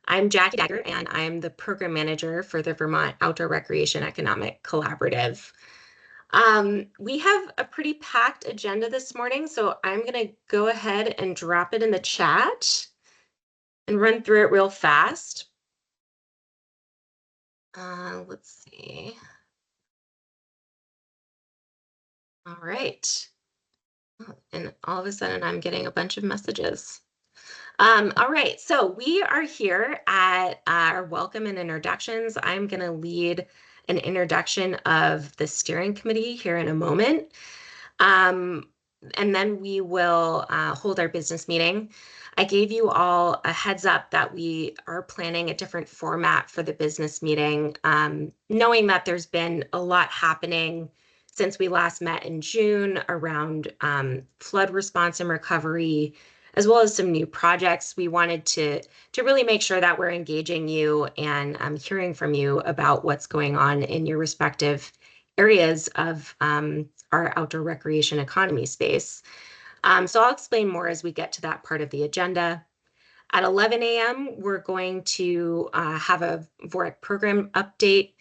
I'm Jackie Dagger, and I'm the program manager for the Vermont Outdoor Recreation Economic Collaborative. We have a pretty packed agenda this morning, so I'm going to go ahead and drop it in the chat and run through it real fast. Let's see. All right. And all of a sudden, I'm getting a bunch of messages. All right, so we are here at our welcome and introductions. I'm going to lead an introduction of the steering committee here in a moment. And then we will hold our business meeting. I gave you all a heads up that we are planning a different format for the business meeting, knowing that there's been a lot happening since we last met in June around flood response and recovery, as well as some new projects. We wanted to really make sure that we're engaging you and hearing from you about what's going on in your respective areas of our outdoor recreation economy space. So I'll explain more as we get to that part of the agenda. At 11 a.m., we're going to have a VOREC program update.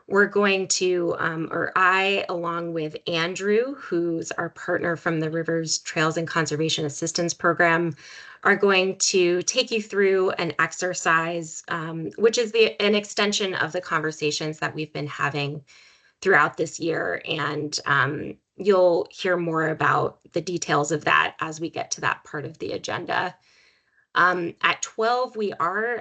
We're going to, or I, along with Andrew, who's our partner from the Rivers, Trails, and Conservation Assistance Program, are going to take you through an exercise, which is an extension of the conversations that we've been having throughout this year. And you'll hear more about the details of that as we get to that part of the agenda. At 12, we are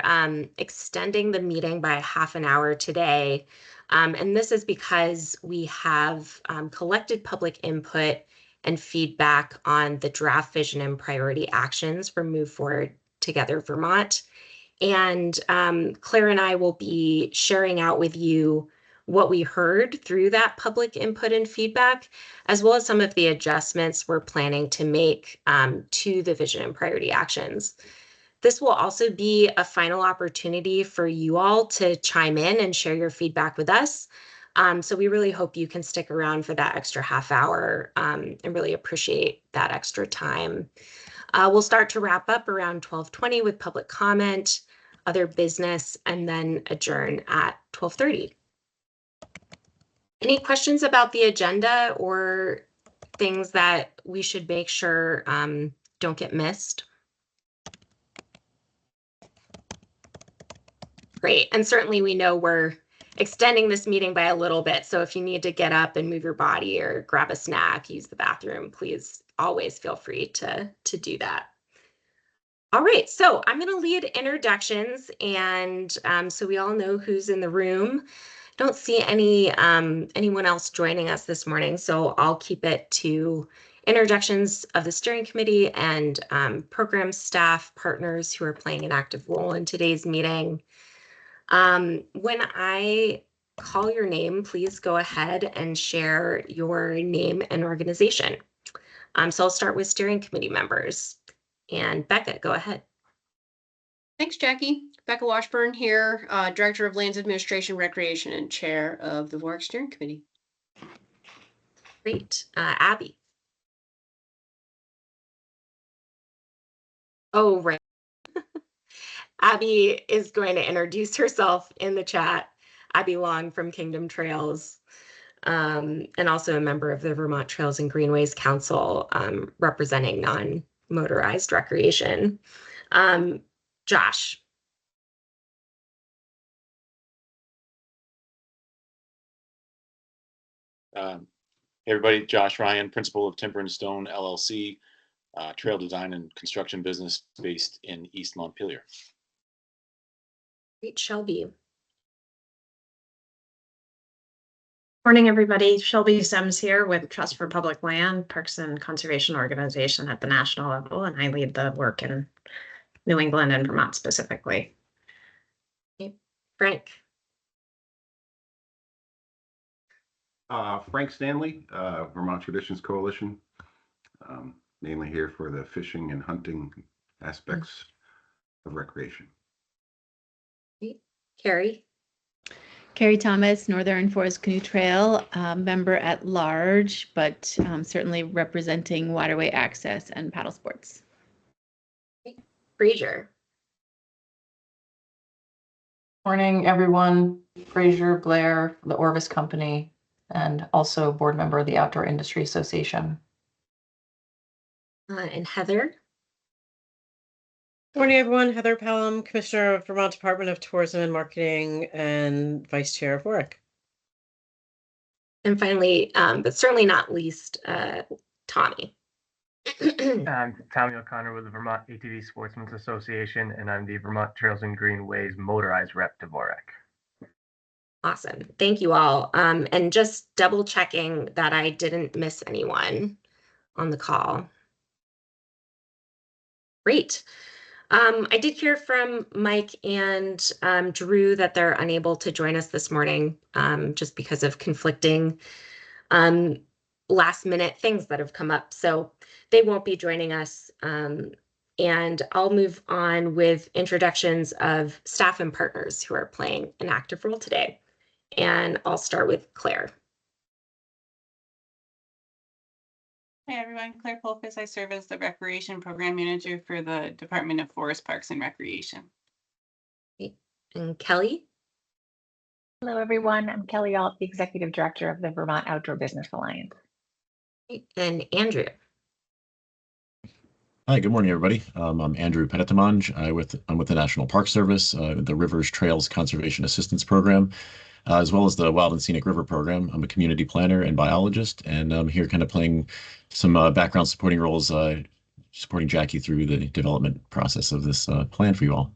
extending the meeting by half an hour today. And this is because we have collected public input and feedback on the draft vision and priority actions for Move Forward Together Vermont. And Claire and I will be sharing out with you what we heard through that public input and feedback, as well as some of the adjustments we're planning to make to the vision and priority actions. This will also be a final opportunity for you all to chime in and share your feedback with us. So we really hope you can stick around for that extra half hour and really appreciate that extra time. We'll start to wrap up around 12:20 with public comment, other business, and then adjourn at 12:30. Any questions about the agenda or things that we should make sure don't get missed? Great. And certainly we know we're extending this meeting by a little bit. So if you need to get up and move your body or grab a snack, use the bathroom, please always feel free to do that. All right, so I'm going to lead introductions, and so we all know who's in the room. Don't see anyone else joining us this morning, so I'll keep it to introductions of the steering committee and program staff partners who are playing an active role in today's meeting. When I call your name, please go ahead and share your name and organization. So I'll start with steering committee members. And Becca, go ahead. Thanks, Jackie. Becca Washburn here, Director of Lands Administration, Recreation, and Chair of the VOREC Steering Committee. Great. Abby. Oh, right. Abby is going to introduce herself in the chat. Abby Long from Kingdom Trails, and also a member of the Vermont Trails and Greenways Council, representing non-motorized recreation. Josh. Hey everybody, Josh Ryan, principal of Timber and Stone LLC, trail design and construction business based in East Montpelier. Great. Shelby. Morning, everybody. Shelby Sims here with Trust for Public Land, Parks and Conservation Organization at the national level, and I lead the work in New England and Vermont specifically. Okay. Frank. Frank Stanley, Vermont Traditions Coalition, mainly here for the fishing and hunting aspects of recreation. Okay. Carrie. Carrie Thomas, Northern Forest Canoe Trail, member at large, but certainly representing waterway access and paddle sports. Okay. Frazier. Morning, everyone. Fraser Blair, the Orvis Company, and also board member of the Outdoor Industry Association. And Heather. Morning, everyone. Heather Pelham, Commissioner of Vermont Department of Tourism and Marketing and Vice Chair of VOREC. And finally, but certainly not least, Tommy. I'm Tommy O'Connor with the Vermont ATV Sportsmen's Association, and I'm the Vermont Trails and Greenways motorized rep to VOREC. Awesome. Thank you all. And just double checking that I didn't miss anyone on the call. Great. I did hear from Mike and Drew that they're unable to join us this morning just because of conflicting last minute things that have come up. So they won't be joining us. And I'll move on with introductions of staff and partners who are playing an active role today. And I'll start with Claire. Hi everyone, Claire Polfus. I serve as the Recreation Program Manager for the Department of Forest Parks and Recreation. And Kelly. Hello everyone, I'm Kelly Alt, the Executive Director of the Vermont Outdoor Business Alliance. And Andrew. Hi, good morning, everybody. I'm Andrew Penetamange. I'm with the National Park Service, the Rivers Trails Conservation Assistance Program, as well as the Wild and Scenic River Program. I'm a community planner and biologist, and I'm here kind of playing some background supporting roles, supporting Jackie through the development process of this plan for you all.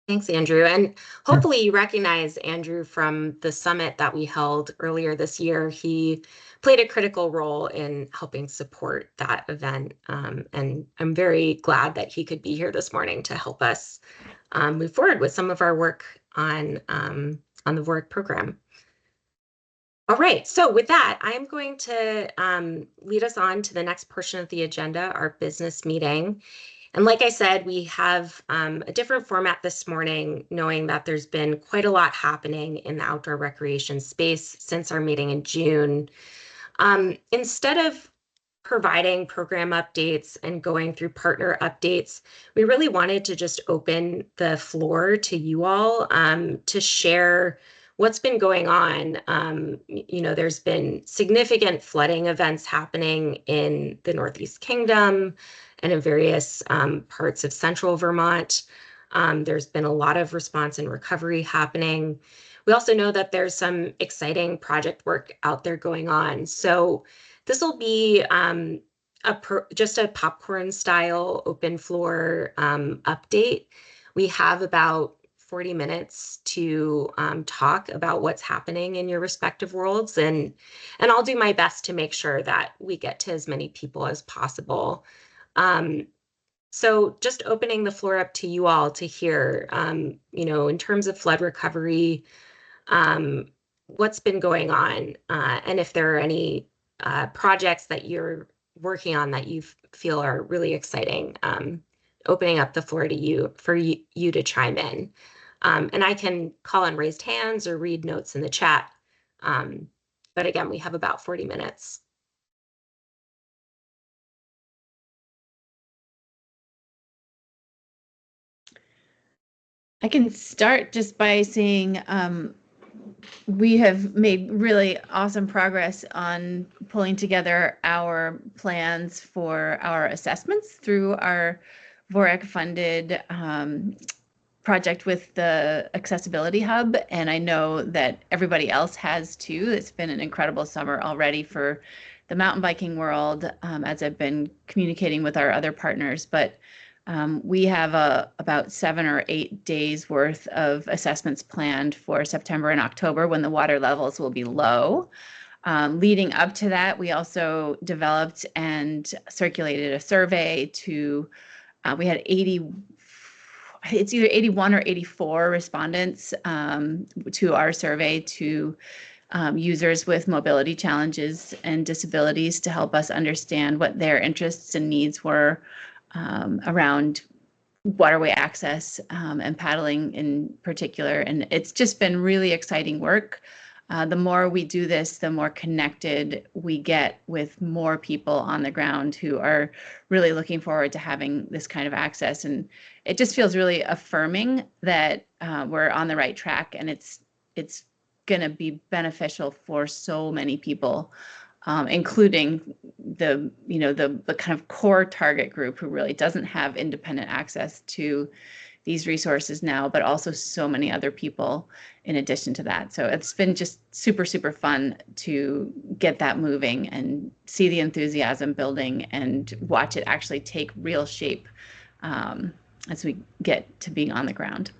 Thanks, Andrew. And hopefully you recognize Andrew from the summit that we held earlier this year. He played a critical role in helping support that event. And I'm very glad that he could be here this morning to help us move forward with some of our work on the VOREC program. All right, so with that, I'm going to lead us on to the next portion of the agenda, our business meeting. And like I said, we have a different format this morning, knowing that there's been quite a lot happening in the outdoor recreation space since our meeting in June. Instead of providing program updates and going through partner updates, we really wanted to just open the floor to you all to share what's been going on. There's been significant flooding events happening in the Northeast Kingdom and in various parts of central Vermont. There's been a lot of response and recovery happening. We also know that there's some exciting project work out there going on. So this will be just a popcorn style open floor update. We have about 40 minutes to talk about what's happening in your respective worlds. And I'll do my best to make sure that we get to as many people as possible. So just opening the floor up to you all to hear, in terms of flood recovery, what's been going on, and if there are any projects that you're working on that you feel are really exciting, opening up the floor to you for you to chime in. And I can call on raised hands or read notes in the chat. But again, we have about 40 minutes. I can start just by saying we have made really awesome progress on pulling together our plans for our assessments through our VOREC funded project with the Accessibility Hub. And I know that everybody else has too. It's been an incredible summer already for the mountain biking world as I've been communicating with our other partners. But we have about 7 or 8 days worth of assessments planned for September and October when the water levels will be low. Leading up to that, we also developed and circulated a survey to, we had it's either 81 or 84 respondents to our survey to users with mobility challenges and disabilities to help us understand what their interests and needs were around waterway access and paddling in particular. And it's just been really exciting work. The more we do this, the more connected we get with more people on the ground who are really looking forward to having this kind of access. And it just feels really affirming that we're on the right track, and it's going to be beneficial for so many people, including the kind of core target group who really doesn't have independent access to these resources now, but also so many other people in addition to that. So it's been just super, super fun to get that moving and see the enthusiasm building and watch it actually take real shape as we get to being on the ground.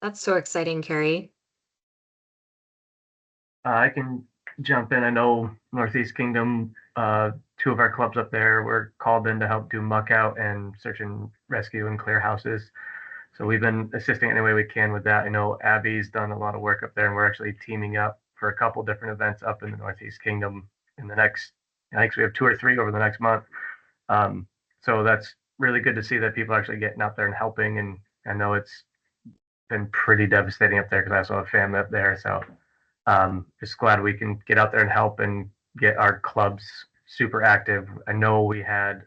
That's so exciting, Carrie. I can jump in. I know Northeast Kingdom, 2 of our clubs up there were called in to help do muck out and search and rescue and clear houses. So we've been assisting any way we can with that. I know Abby's done a lot of work up there, and we're actually teaming up for a couple different events up in the Northeast Kingdom in the next, I think we have 2 or 3 over the next month. So that's really good to see that people are actually getting out there and helping. And I know it's been pretty devastating up there because I also have family up there. So just glad we can get out there and help and get our clubs super active. I know we had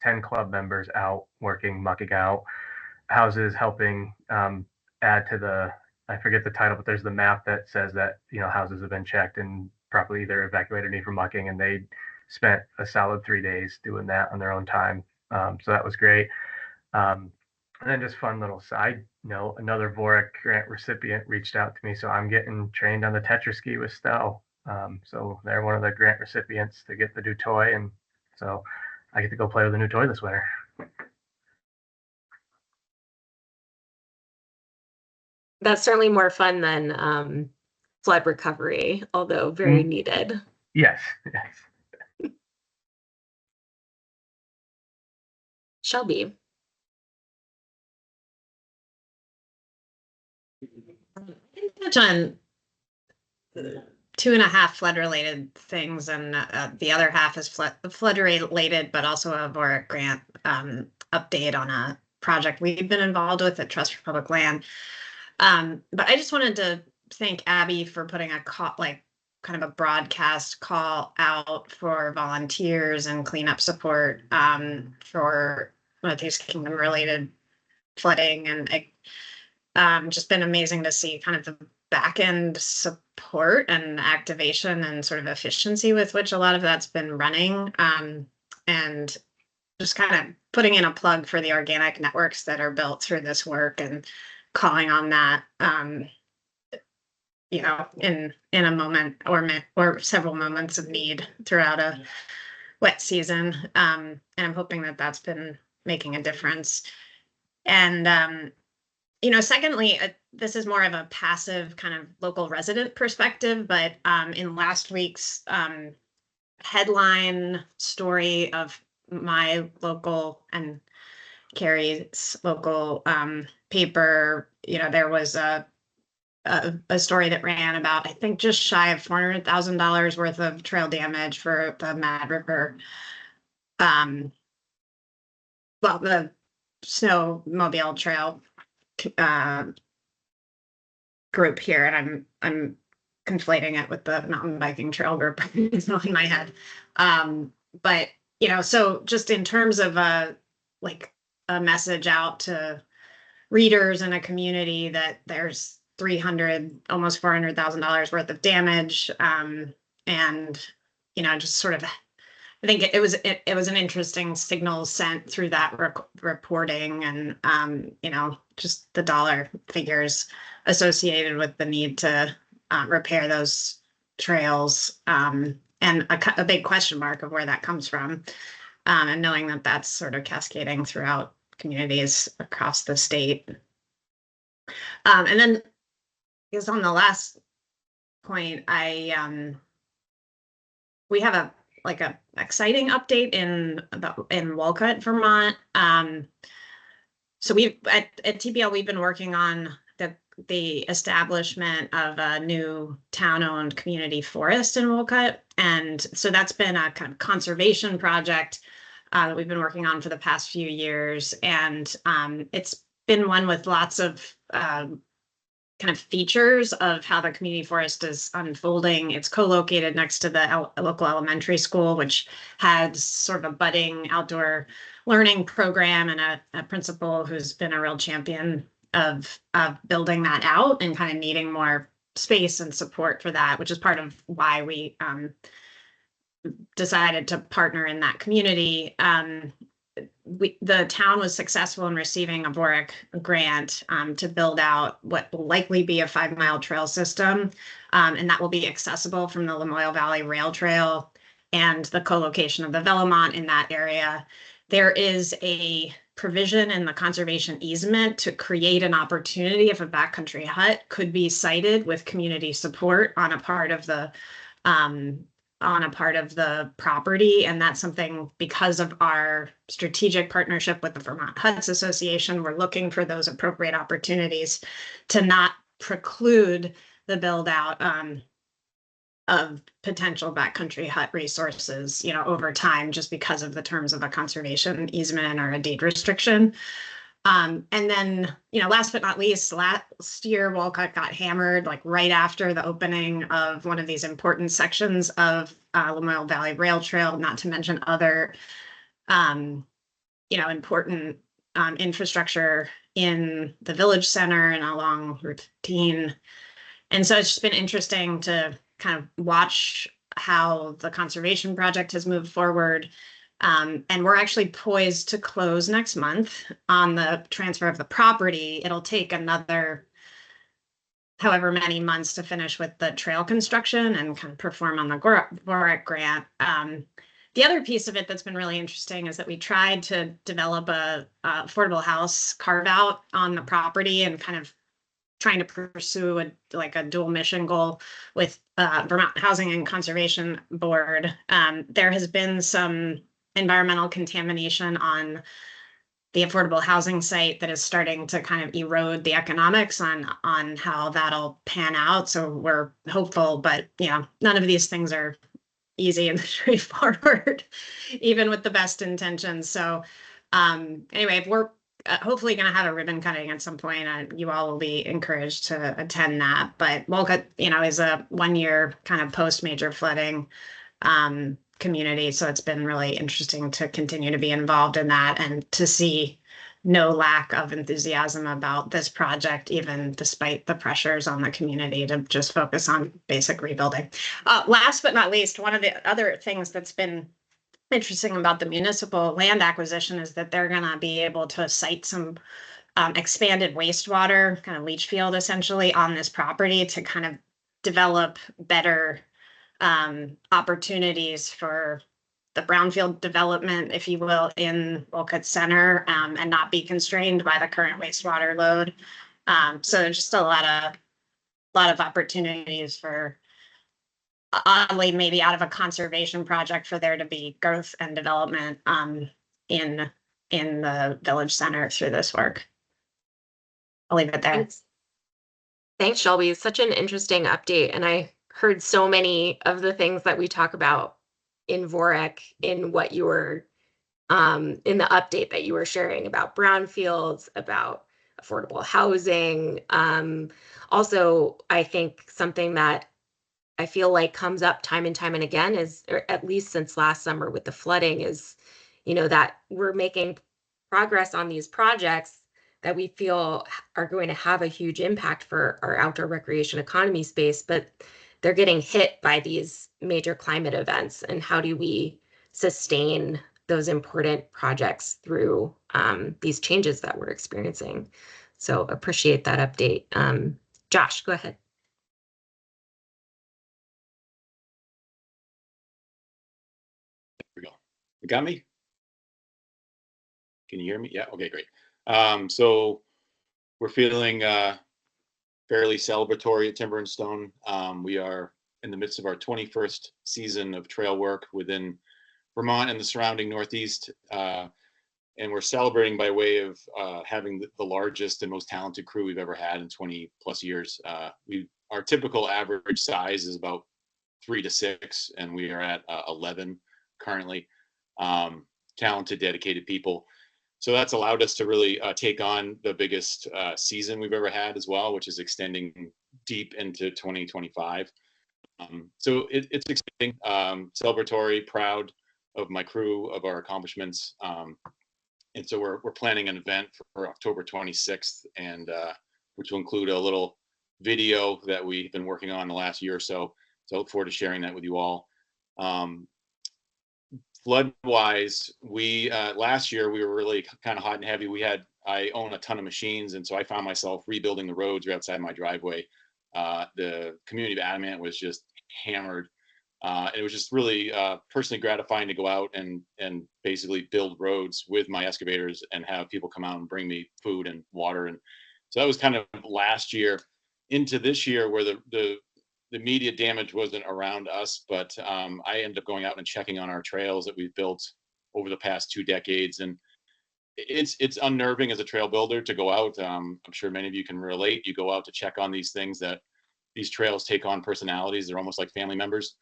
10 club members out working, mucking out houses, helping add to the, I forget the title, but there's the map that says that, houses have been checked and properly either evacuated or need for mucking, and they spent a solid 3 days doing that on their own time. So that was great. And then just fun little side note, another VOREC grant recipient reached out to me. So I'm getting trained on the Tetra ski with Stell. So they're one of the grant recipients to get the new toy. And so I get to go play with a new toy this winter. That's certainly more fun than flood recovery, although very needed. Yes. Shelby. I can touch on 2.5 flood-related things, and the other half is flood-related, but also a VOREC grant update on a project we've been involved with at Trust for Public Land. But I just wanted to thank Abby for putting a kind of a broadcast call out for volunteers and cleanup support for Northeast Kingdom related flooding, and just been amazing to see kind of the back end support and activation and sort of efficiency with which a lot of that's been running, and just kind of putting in a plug for the organic networks that are built through this work and calling on that in a moment or several moments of need throughout a wet season, and I'm hoping that that's been making a difference. And secondly, this is more of a passive kind of local resident perspective, but in last week's headline story of my local and Carrie's local paper, there was a story that ran about, I think, just shy of $400,000 worth of trail damage for the Mad River, the snowmobile trail group here, and I'm conflating it with the mountain biking trail group. It's not in my head, but so just in terms of a message out to readers in a community that there's almost $400,000 worth of damage, and just sort of, I think it was an interesting signal sent through that reporting, and just the dollar figures associated with the need to repair those trails, and a big question mark of where that comes from, and knowing that that's sort of cascading throughout communities across the state. And then I guess on the last point, we have a exciting update in Wolcott, Vermont. So at TPL, we've been working on the establishment of a new town-owned community forest in Wolcott, and so that's been a kind of conservation project that we've been working on for the past few years, and it's been one with lots of kind of features of how the community forest is unfolding. It's co-located next to the local elementary school, which has sort of a budding outdoor learning program, and a principal who's been a real champion of building that out and kind of needing more space and support for that, which is part of why we decided to partner in that community. The town was successful in receiving a VOREC grant to build out what will likely be a 5-mile trail system, and that will be accessible from the Lamoille Valley Rail Trail and the co-location of the Vermont in that area. There is a provision in the conservation easement to create an opportunity if a backcountry hut could be sited with community support on a part of the property. And that's something, because of our strategic partnership with the Vermont Huts Association, we're looking for those appropriate opportunities to not preclude the build out of potential backcountry hut resources, over time, just because of the terms of a conservation easement or a deed restriction. And then, last but not least, last year, Walcott got hammered like right after the opening of one of these important sections of Lamoille Valley Rail Trail, not to mention other, important infrastructure in the village center and along Route 15. And so it's just been interesting to kind of watch how the conservation project has moved forward. And we're actually poised to close next month on the transfer of the property. It'll take another however many months to finish with the trail construction and kind of perform on the VOREC grant. The other piece of it that's been really interesting is that we tried to develop a affordable house carve out on the property and kind of trying to pursue a dual mission goal with Vermont Housing and Conservation Board. There has been some environmental contamination on the affordable housing site that is starting to kind of erode the economics on how that'll pan out. So we're hopeful, but none of these things are easy and straightforward, even with the best intentions. So anyway, we're hopefully going to have a ribbon cutting at some point, and you all will be encouraged to attend that. But Walcott, is a 1-year kind of post major flooding community. So it's been really interesting to continue to be involved in that and to see no lack of enthusiasm about this project, even despite the pressures on the community to just focus on basic rebuilding. Last but not least, one of the other things that's been interesting about the municipal land acquisition is that they're going to be able to site some expanded wastewater, kind of leach field essentially, on this property to kind of develop better opportunities for the brownfield development, if you will, in Wolcott Center, and not be constrained by the current wastewater load. So there's just a lot of opportunities for, oddly, maybe out of a conservation project, for there to be growth and development in the village center through this work. I'll leave it there. Thanks, Shelby. It's such an interesting update, and I heard so many of the things that we talk about in VOREC in what you were in the update that you were sharing about brownfields, about affordable housing. Also, I think something that I feel like comes up time and time and again is, or at least since last summer with the flooding, is, that we're making progress on these projects that we feel are going to have a huge impact for our outdoor recreation economy space, but they're getting hit by these major climate events. And how do we sustain those important projects through these changes that we're experiencing? So appreciate that update. Josh, go ahead. There we go. You got me? Can you hear me? Yeah, okay, great. So we're feeling fairly celebratory at Timber and Stone. We are in the midst of our 21st season of trail work within Vermont and the surrounding Northeast. And we're celebrating by way of having the largest and most talented crew we've ever had in 20 plus years. Our typical average size is about 3 to 6, and we are at 11 currently. Talented, dedicated people. So that's allowed us to really take on the biggest season we've ever had as well, which is extending deep into 2025. So it's exciting, celebratory, proud of my crew, of our accomplishments. And so we're planning an event for October 26th, and which will include a little video that we've been working on the last year or so. So I look forward to sharing that with you all. Flood wise, we last year we were really kind of hot and heavy. I own a ton of machines, and so I found myself rebuilding the roads right outside my driveway. The community of Adamant was just hammered. And it was just really personally gratifying to go out and basically build roads with my excavators and have people come out and bring me food and water. And so that was kind of last year into this year, where the immediate damage wasn't around us, but I ended up going out and checking on our trails that we've built over the past 2 decades. And it's unnerving as a trail builder to go out. I'm sure many of you can relate. You go out to check on these things that these trails take on personalities. They're almost like family members.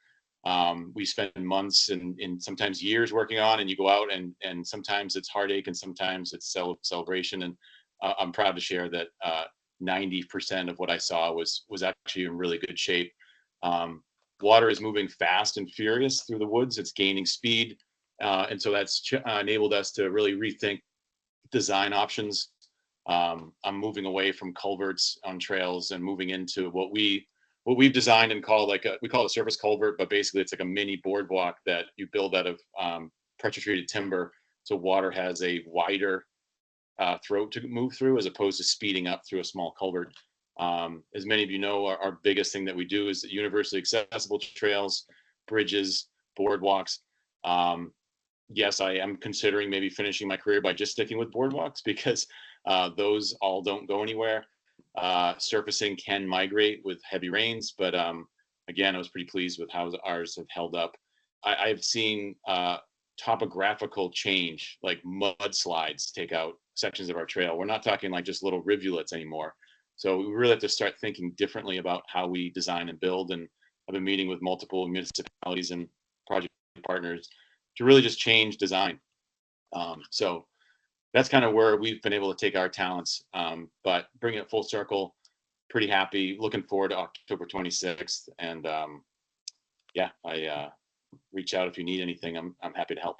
We spend months and sometimes years working on, and you go out and sometimes it's heartache and sometimes it's celebration. And I'm proud to share that 90% of what I saw was actually in really good shape. Water is moving fast and furious through the woods. It's gaining speed. And so that's enabled us to really rethink design options. I'm moving away from culverts on trails and moving into what we've designed and call we call it a surface culvert, but basically it's like a mini boardwalk that you build out of pressure treated timber. So water has a wider throat to move through as opposed to speeding up through a small culvert. As many of you know, our biggest thing that we do is universally accessible trails, bridges, boardwalks. Yes, I am considering maybe finishing my career by just sticking with boardwalks because those all don't go anywhere. Surfacing can migrate with heavy rains, but again, I was pretty pleased with how ours have held up. I've seen topographical change, like mudslides take out sections of our trail. We're not talking like just little rivulets anymore. So we really have to start thinking differently about how we design and build. And I've been meeting with multiple municipalities and project partners to really just change design. So that's kind of where we've been able to take our talents, but bring it full circle. Pretty happy, looking forward to October 26th. And yeah, I reach out if you need anything. I'm happy to help.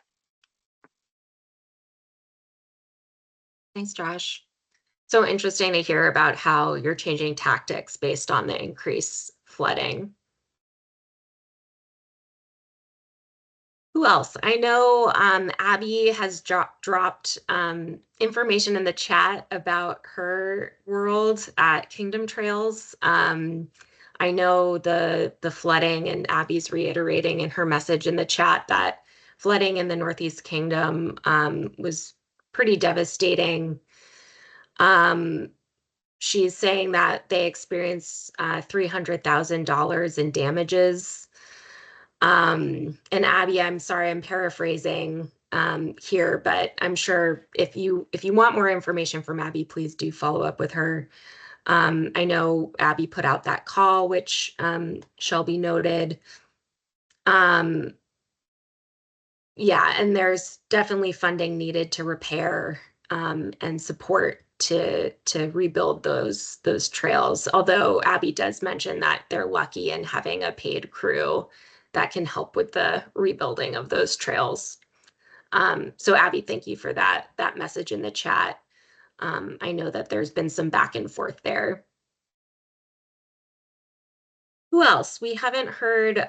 Thanks, Josh. So interesting to hear about how you're changing tactics based on the increased flooding. Who else? I know Abby has dropped information in the chat about her world at Kingdom Trails. I know the flooding, and Abby's reiterating in her message in the chat that flooding in the Northeast Kingdom was pretty devastating. She's saying that they experienced $300,000 in damages. And Abby, I'm sorry, I'm paraphrasing here, but I'm sure if you want more information from Abby, please do follow up with her. I know Abby put out that call, which shall be noted. Yeah, and there's definitely funding needed to repair and support to rebuild those trails. Although Abby does mention that they're lucky in having a paid crew that can help with the rebuilding of those trails. So Abby, thank you for that message in the chat. I know that there's been some back and forth there. Who else? We haven't heard,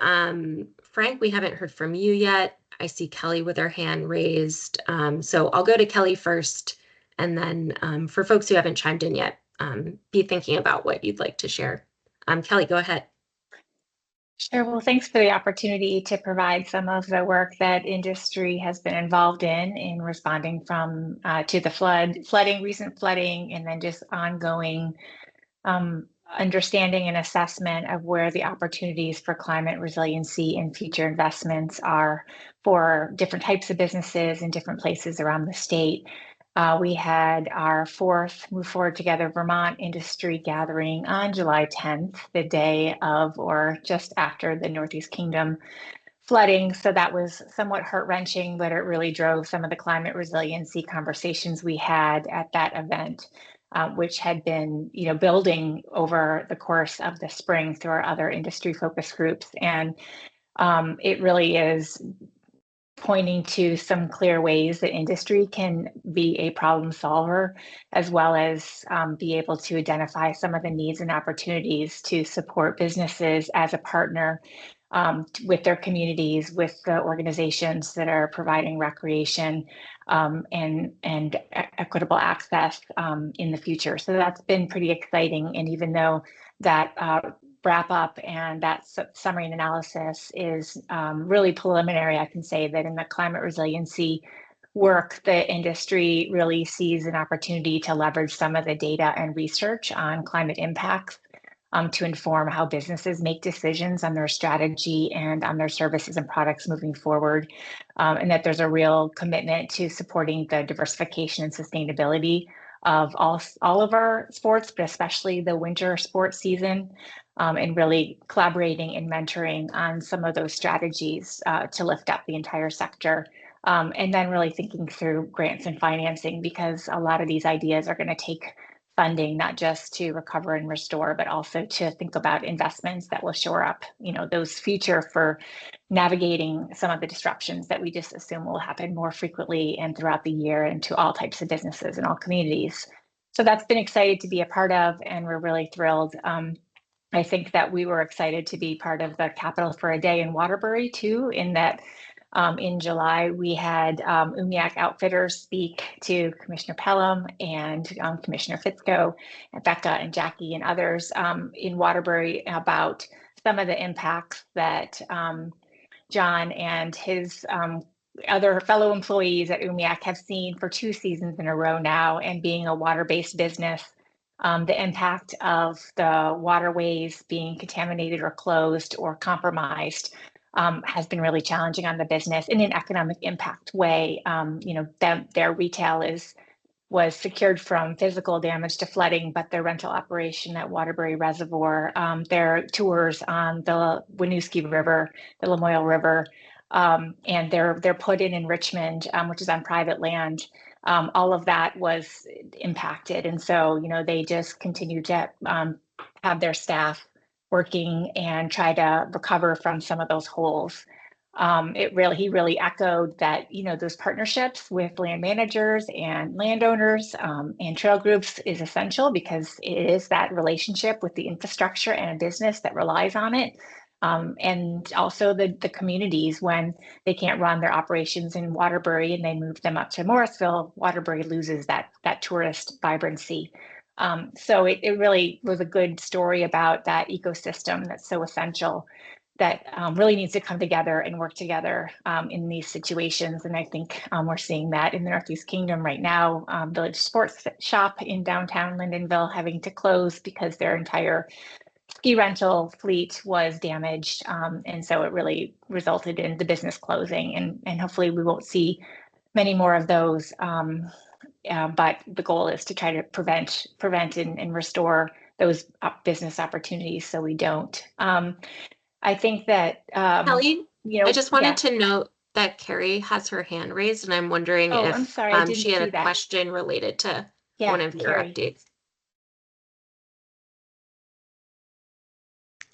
Frank, we haven't heard from you yet. I see Kelly with her hand raised. So I'll go to Kelly first. And then for folks who haven't chimed in yet, be thinking about what you'd like to share. Kelly, go ahead. Sure. Well, thanks for the opportunity to provide some of the work that industry has been involved in responding to the recent flooding, and then just ongoing understanding and assessment of where the opportunities for climate resiliency and future investments are for different types of businesses in different places around the state. We had our fourth Move Forward Together Vermont industry gathering on July 10th, the day of or just after the Northeast Kingdom flooding. So that was somewhat heart-wrenching, but it really drove some of the climate resiliency conversations we had at that event, which had been, building over the course of the spring through our other industry focus groups. And it really is pointing to some clear ways that industry can be a problem solver, as well as be able to identify some of the needs and opportunities to support businesses as a partner with their communities, with the organizations that are providing recreation and equitable access in the future. So that's been pretty exciting. And even though that wrap up and that summary and analysis is really preliminary, I can say that in the climate resiliency work, the industry really sees an opportunity to leverage some of the data and research on climate impacts to inform how businesses make decisions on their strategy and on their services and products moving forward. And that there's a real commitment to supporting the diversification and sustainability of all of our sports, but especially the winter sports season, and really collaborating and mentoring on some of those strategies to lift up the entire sector. And then really thinking through grants and financing, because a lot of these ideas are going to take funding, not just to recover and restore, but also to think about investments that will shore up, those future for navigating some of the disruptions that we just assume will happen more frequently and throughout the year and to all types of businesses and all communities. So that's been excited to be a part of, and we're really thrilled. I think that we were excited to be part of the Capital for a Day in Waterbury too, in that in July, we had UMIAC Outfitters speak to Commissioner Pelham and Commissioner Fitzko, and Becca and Jackie and others in Waterbury about some of the impacts that John and his other fellow employees at UMIAC have seen for 2 seasons in a row now, and being a water-based business, the impact of the waterways being contaminated or closed or compromised has been really challenging on the business in an economic impact way. Their retail was secured from physical damage to flooding, but their rental operation at Waterbury Reservoir, their tours on the Winooski River, the Lamoille River, and their put-in Richmond, which is on private land, all of that was impacted. And so, they just continue to have their staff working and try to recover from some of those holes. He really echoed that, those partnerships with land managers and landowners and trail groups is essential, because it is that relationship with the infrastructure and a business that relies on it. And also the communities, when they can't run their operations in Waterbury and they move them up to Morrisville, Waterbury loses that tourist vibrancy. So it really was a good story about that ecosystem that's so essential, that really needs to come together and work together in these situations. And I think we're seeing that in the Northeast Kingdom right now. Village Sports Shop in downtown Lyndonville having to close because their entire ski rental fleet was damaged. And so it really resulted in the business closing. And hopefully we won't see many more of those. But the goal is to try to prevent and restore those business opportunities so we don't. I think that Kelly, I just wanted yeah. to note that Carrie has her hand raised, and I'm wondering if I'm sorry, I didn't she had see a that. question related to Yeah, one of your Carrie. updates.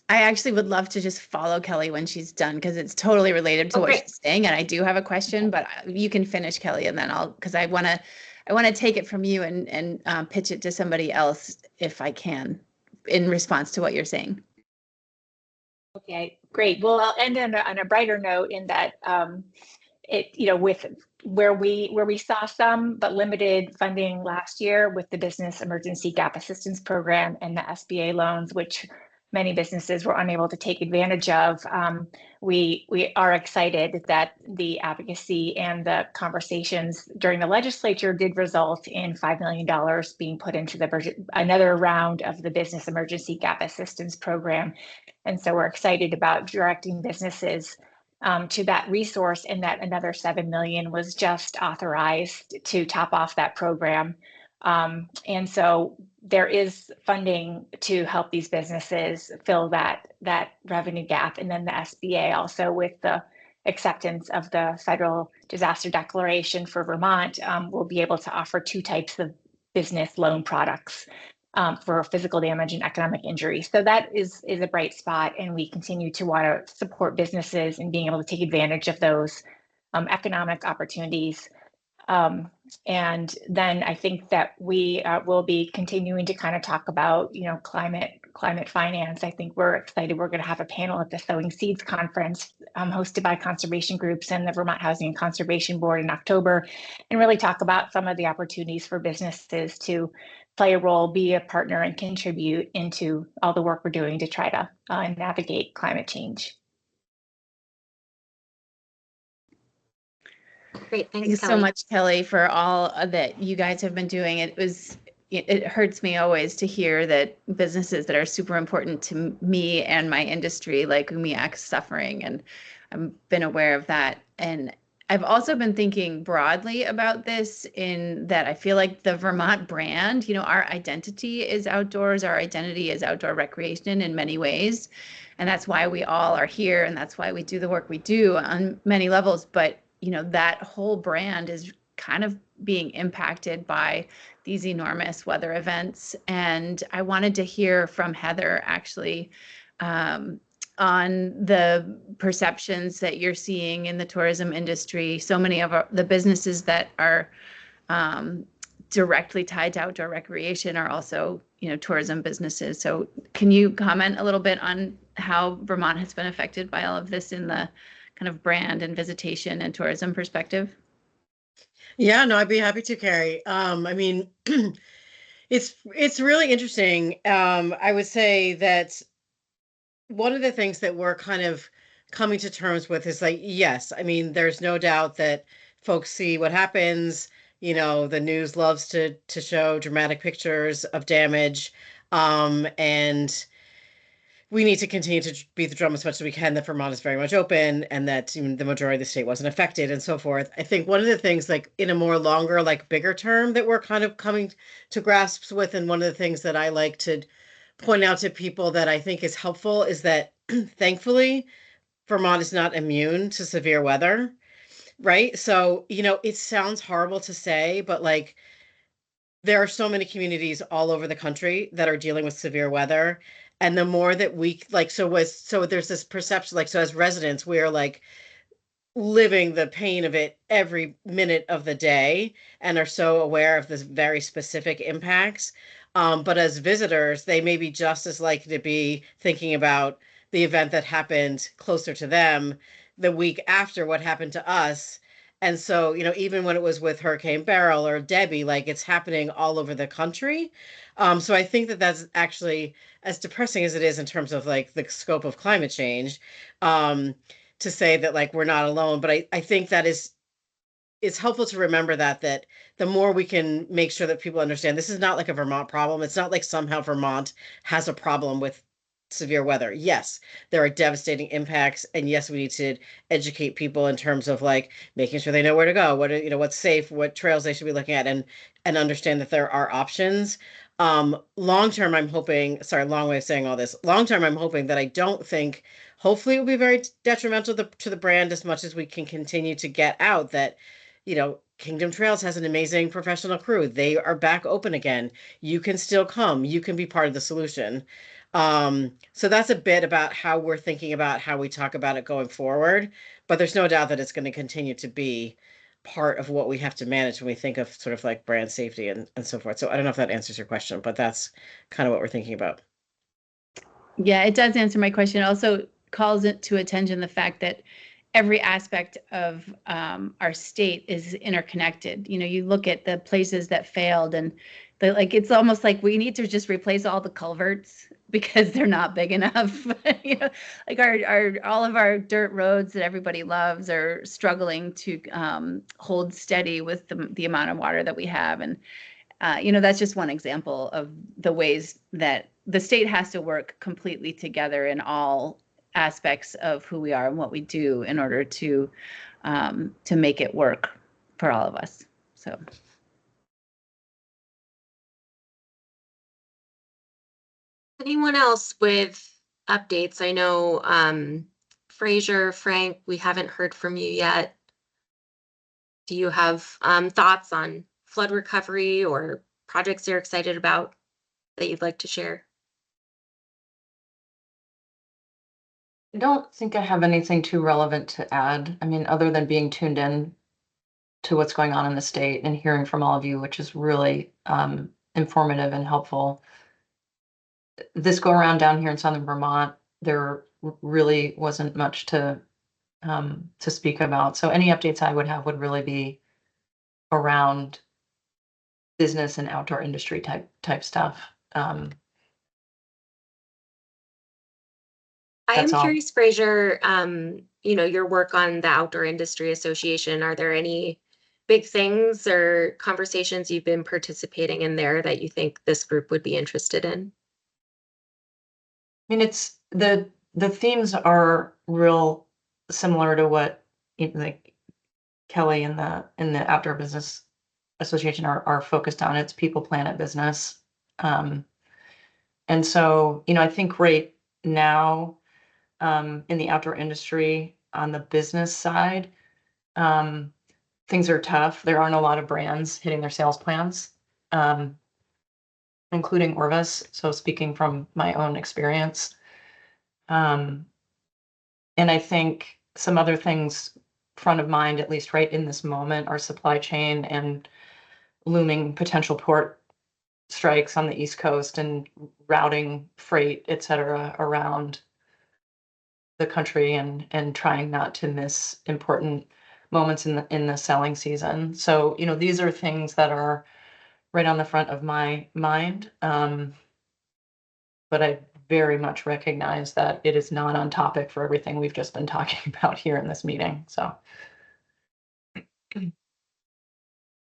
I actually would love to just follow Kelly when she's done, because it's totally related to what great. she's saying. And I do have a question, but you can finish, Kelly, and then because I want to take it from you and pitch it to somebody else if I can, in response to what you're saying. Okay, great. Well, I'll end on a brighter note, in that with where we saw some but limited funding last year with the Business Emergency Gap Assistance Program and the SBA loans, which many businesses were unable to take advantage of. We are excited that the advocacy and the conversations during the legislature did result in $5 million being put into another round of the Business Emergency Gap Assistance Program. And so we're excited about directing businesses to that resource, and that another $7 million was just authorized to top off that program. And so there is funding to help these businesses fill that revenue gap. And then the SBA also, with the acceptance of the federal disaster declaration for Vermont, we'll be able to offer 2 types of business loan products for physical damage and economic injury. So that is a bright spot, and we continue to want to support businesses and being able to take advantage of those economic opportunities. And then I think that we will be continuing to kind of talk about, climate finance. I think we're excited. We're going to have a panel at the Sowing Seeds Conference hosted by conservation groups and the Vermont Housing and Conservation Board in October, and really talk about some of the opportunities for businesses to play a role, be a partner, and contribute into all the work we're doing to try to navigate climate change. Great, thanks, Thanks Kelly. so much, Kelly, for all that you guys have been doing. It hurts me always to hear that businesses that are super important to me and my industry, like Umiak, is suffering, and I've been aware of that. And I've also been thinking broadly about this in that I feel like the Vermont brand, our identity is outdoors, our identity is outdoor recreation in many ways. And that's why we all are here, and that's why we do the work we do on many levels. But that whole brand is kind of being impacted by these enormous weather events. And I wanted to hear from Heather actually on the perceptions that you're seeing in the tourism industry. So many of the businesses that are directly tied to outdoor recreation are also, tourism businesses. So can you comment a little bit on how Vermont has been affected by all of this in the kind of brand and visitation and tourism perspective? Yeah, no, I'd be happy to, Carrie. I mean, it's really interesting. I would say that one of the things that we're kind of coming to terms with is like, yes, I mean, there's no doubt that folks see what happens. The news loves to show dramatic pictures of damage, and we need to continue to beat the drum as much as we can that Vermont is very much open and that the majority of the state wasn't affected and so forth. I think one of the things, like in a more longer, like bigger term, that we're kind of coming to grasps with, and one of the things that I like to point out to people that I think is helpful, is that thankfully Vermont is not immune to severe weather, right? So, it sounds horrible to say, but like there are so many communities all over the country that are dealing with severe weather. And the more that we like, so there's this perception, like, so as residents, we're like living the pain of it every minute of the day and are so aware of the very specific impacts. But as visitors, they may be just as likely to be thinking about the event that happened closer to them the week after what happened to us. And so, even when it was with Hurricane Beryl or Debbie, like it's happening all over the country. So I think that that's actually, as depressing as it is in terms of like the scope of climate change, to say that like we're not alone. But I think that it's helpful to remember that the more we can make sure that people understand this is not like a Vermont problem. It's not like somehow Vermont has a problem with severe weather. Yes, there are devastating impacts, and yes, we need to educate people in terms of like making sure they know where to go, what's safe, what trails they should be looking at, and understand that there are options. Long term, I'm hoping, sorry, long way of saying all this. Long term, I'm hoping that I don't think, hopefully it will be very detrimental to the brand as much as we can continue to get out that, Kingdom Trails has an amazing professional crew. They are back open again. You can still come. You can be part of the solution. So that's a bit about how we're thinking about how we talk about it going forward. But there's no doubt that it's going to continue to be part of what we have to manage when we think of sort of like brand safety and so forth. So I don't know if that answers your question, but that's kind of what we're thinking about. Yeah, it does answer my question. It also calls it to attention the fact that every aspect of our state is interconnected. You look at the places that failed, and it's almost like we need to just replace all the culverts because they're not big enough. Like all of our dirt roads that everybody loves are struggling to hold steady with the amount of water that we have. And that's just one example of the ways that the state has to work completely together in all aspects of who we are and what we do in order to make it work for all of us. So. Anyone else with updates? I know Fraser, Frank, we haven't heard from you yet. Do you have thoughts on flood recovery or projects you're excited about that you'd like to share? I don't think I have anything too relevant to add. I mean, other than being tuned in to what's going on in the state and hearing from all of you, which is really informative and helpful. This go around down here in southern Vermont, there really wasn't much to speak about. So any updates I would have would really be around business and outdoor industry type stuff. I am That's all. curious, Fraser, your work on the Outdoor Industry Association, are there any big things or conversations you've been participating in there that you think this group would be interested in? I mean, it's the themes are real similar to what like Kelly and the Outdoor Business Association are focused on. It's people, planet, business. And so, I think right now, in the outdoor industry on the business side, things are tough. There aren't a lot of brands hitting their sales plans, including Orvis. So speaking from my own experience, and I think some other things front of mind, at least right in this moment, are supply chain and looming potential port strikes on the East Coast and routing freight, et cetera, around the country and trying not to miss important moments in the selling season. So, these are things that are right on the front of my mind. But I very much recognize that it is not on topic for everything we've just been talking about here in this meeting. So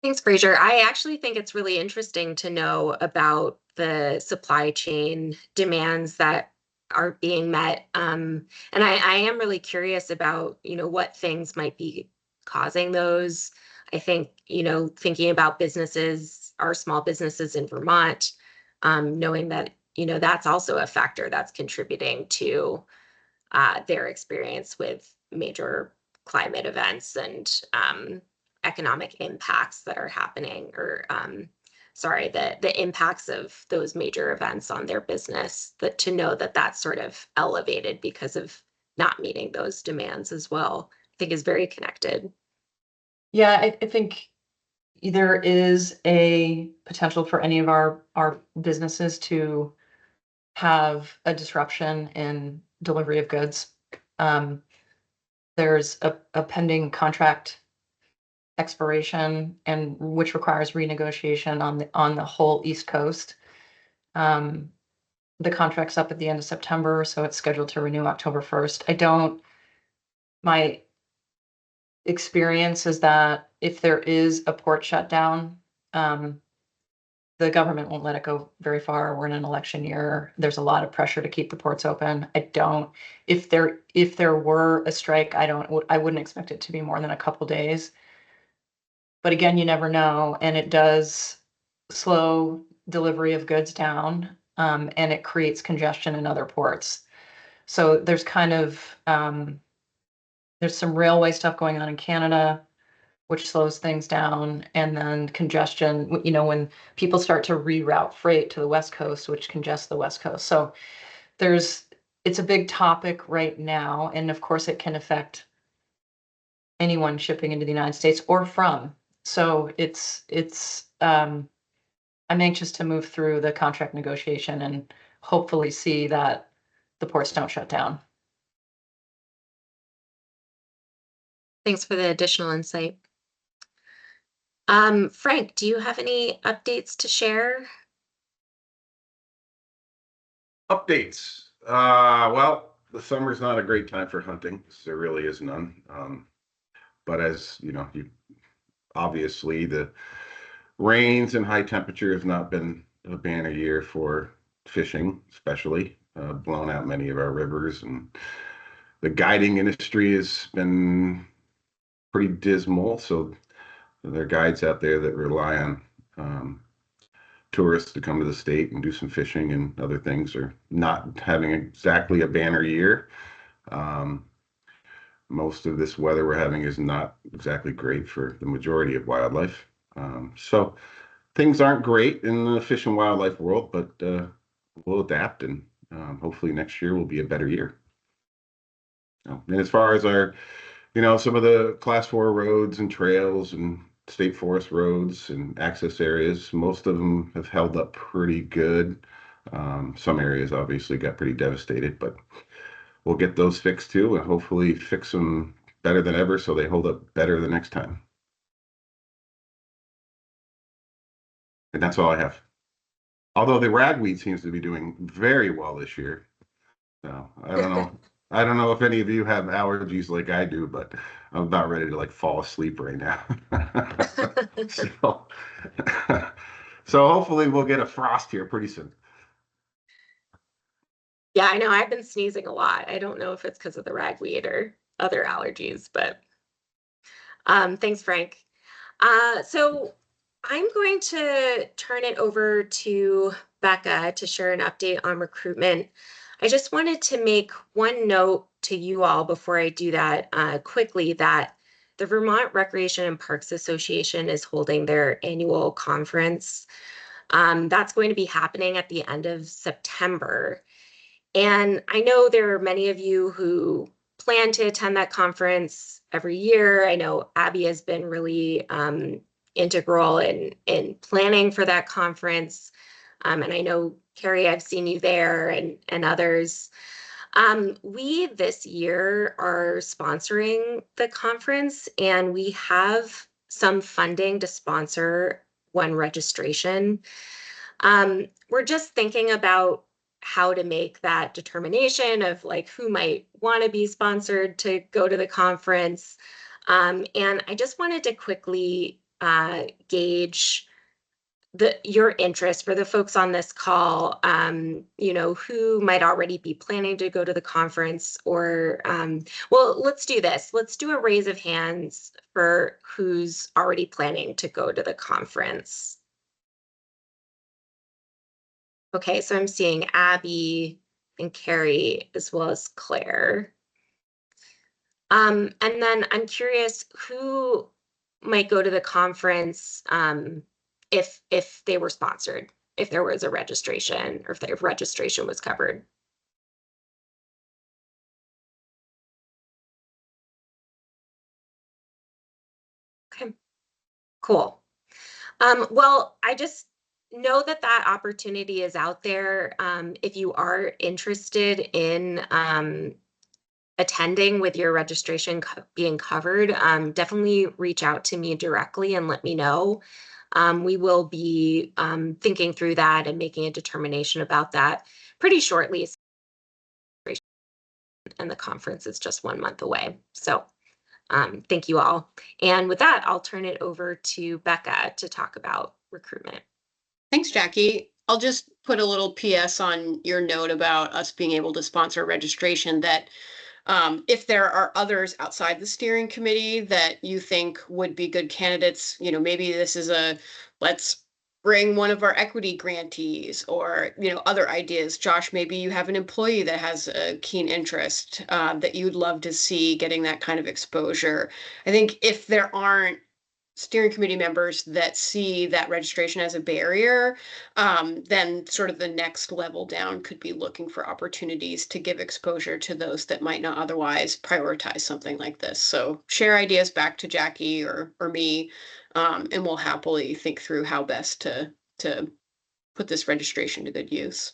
Thanks, Fraser. I actually think it's really interesting to know about the supply chain demands that are being met. And I am really curious about, what things might be causing those. I think, thinking about businesses, our small businesses in Vermont, knowing that, that's also a factor that's contributing to their experience with major climate events and economic impacts that are happening, or the impacts of those major events on their business, that to know that that's sort of elevated because of not meeting those demands as well, I think is very connected. yeah, I think there is a potential for any of our businesses to have a disruption in delivery of goods. There's a pending contract expiration and which requires renegotiation on the whole East Coast. The contract's up at the end of September, so it's scheduled to renew October 1st. My experience is that if there is a port shutdown, the government won't let it go very far. We're in an election year. There's a lot of pressure to keep the ports open. If there were a strike, I wouldn't expect it to be more than a couple days. But again, you never know, and it does slow delivery of goods down, and it creates congestion in other ports. So there's kind of there's some railway stuff going on in Canada, which slows things down, and then congestion, when people start to reroute freight to the West Coast, which congests the West Coast. So it's a big topic right now, and of course it can affect anyone shipping into the United States or from. So I'm anxious to move through the contract negotiation and hopefully see that the ports don't shut down. Thanks for the additional insight. Frank, do you have any updates to share? Updates. Well, the summer's not a great time for hunting. There really is none. But as obviously the rains and high temperature have not been a banner year for fishing, especially blown out many of our rivers, and the guiding industry has been pretty dismal. So there are guides out there that rely on tourists to come to the state and do some fishing and other things are not having exactly a banner year. most of this weather we're having is not exactly great for the majority of wildlife. So things aren't great in the fish and wildlife world, but we'll adapt, and hopefully next year will be a better year. And as far as our, some of the class 4 roads and trails and state forest roads and access areas, most of them have held up pretty good. Some areas obviously got pretty devastated, but we'll get those fixed too, and hopefully fix them better than ever so they hold up better the next time. And that's all I have. Although the ragweed seems to be doing very well this year. So I don't know. I don't know if any of you have allergies like I do, but I'm about ready to like fall asleep right now. so, so hopefully we'll get a frost here pretty soon. Yeah, I know. I've been sneezing a lot. I don't know if it's because of the ragweed or other allergies, but thanks, Frank. So I'm going to turn it over to Becca to share an update on recruitment. I just wanted to make one note to you all before I do that quickly, that the Vermont Recreation and Parks Association is holding their annual conference. That's going to be happening at the end of September. And I know there are many of you who plan to attend that conference every year. I know Abby has been really integral in planning for that conference. And I know, Carrie, I've seen you there and others. We this year are sponsoring the conference, and we have some funding to sponsor one registration. We're just thinking about how to make that determination of like who might want to be sponsored to go to the conference. And I just wanted to quickly gauge your interest for the folks on this call, who might already be planning to go to the conference, or, well, let's do this. Let's do a raise of hands for who's already planning to go to the conference. Okay, so I'm seeing Abby and Carrie as well as Claire. And then I'm curious who might go to the conference if they were sponsored, if there was a registration, or if their registration was covered. Okay, cool. Well, I just know that that opportunity is out there. If you are interested in attending with your registration being covered, definitely reach out to me directly and let me know. We will be thinking through that and making a determination about that pretty shortly. And the conference is just 1 month away. So thank you all. And with that, I'll turn it over to Becca to talk about recruitment. Thanks, Jackie. I'll just put a little PS on your note about us being able to sponsor registration, that if there are others outside the steering committee that you think would be good candidates, maybe this is let's bring one of our equity grantees, or, other ideas. Josh, maybe you have an employee that has a keen interest that you'd love to see getting that kind of exposure. I think if there aren't steering committee members that see that registration as a barrier, then sort of the next level down could be looking for opportunities to give exposure to those that might not otherwise prioritize something like this. So share ideas back to Jackie or me, and we'll happily think through how best to put this registration to good use.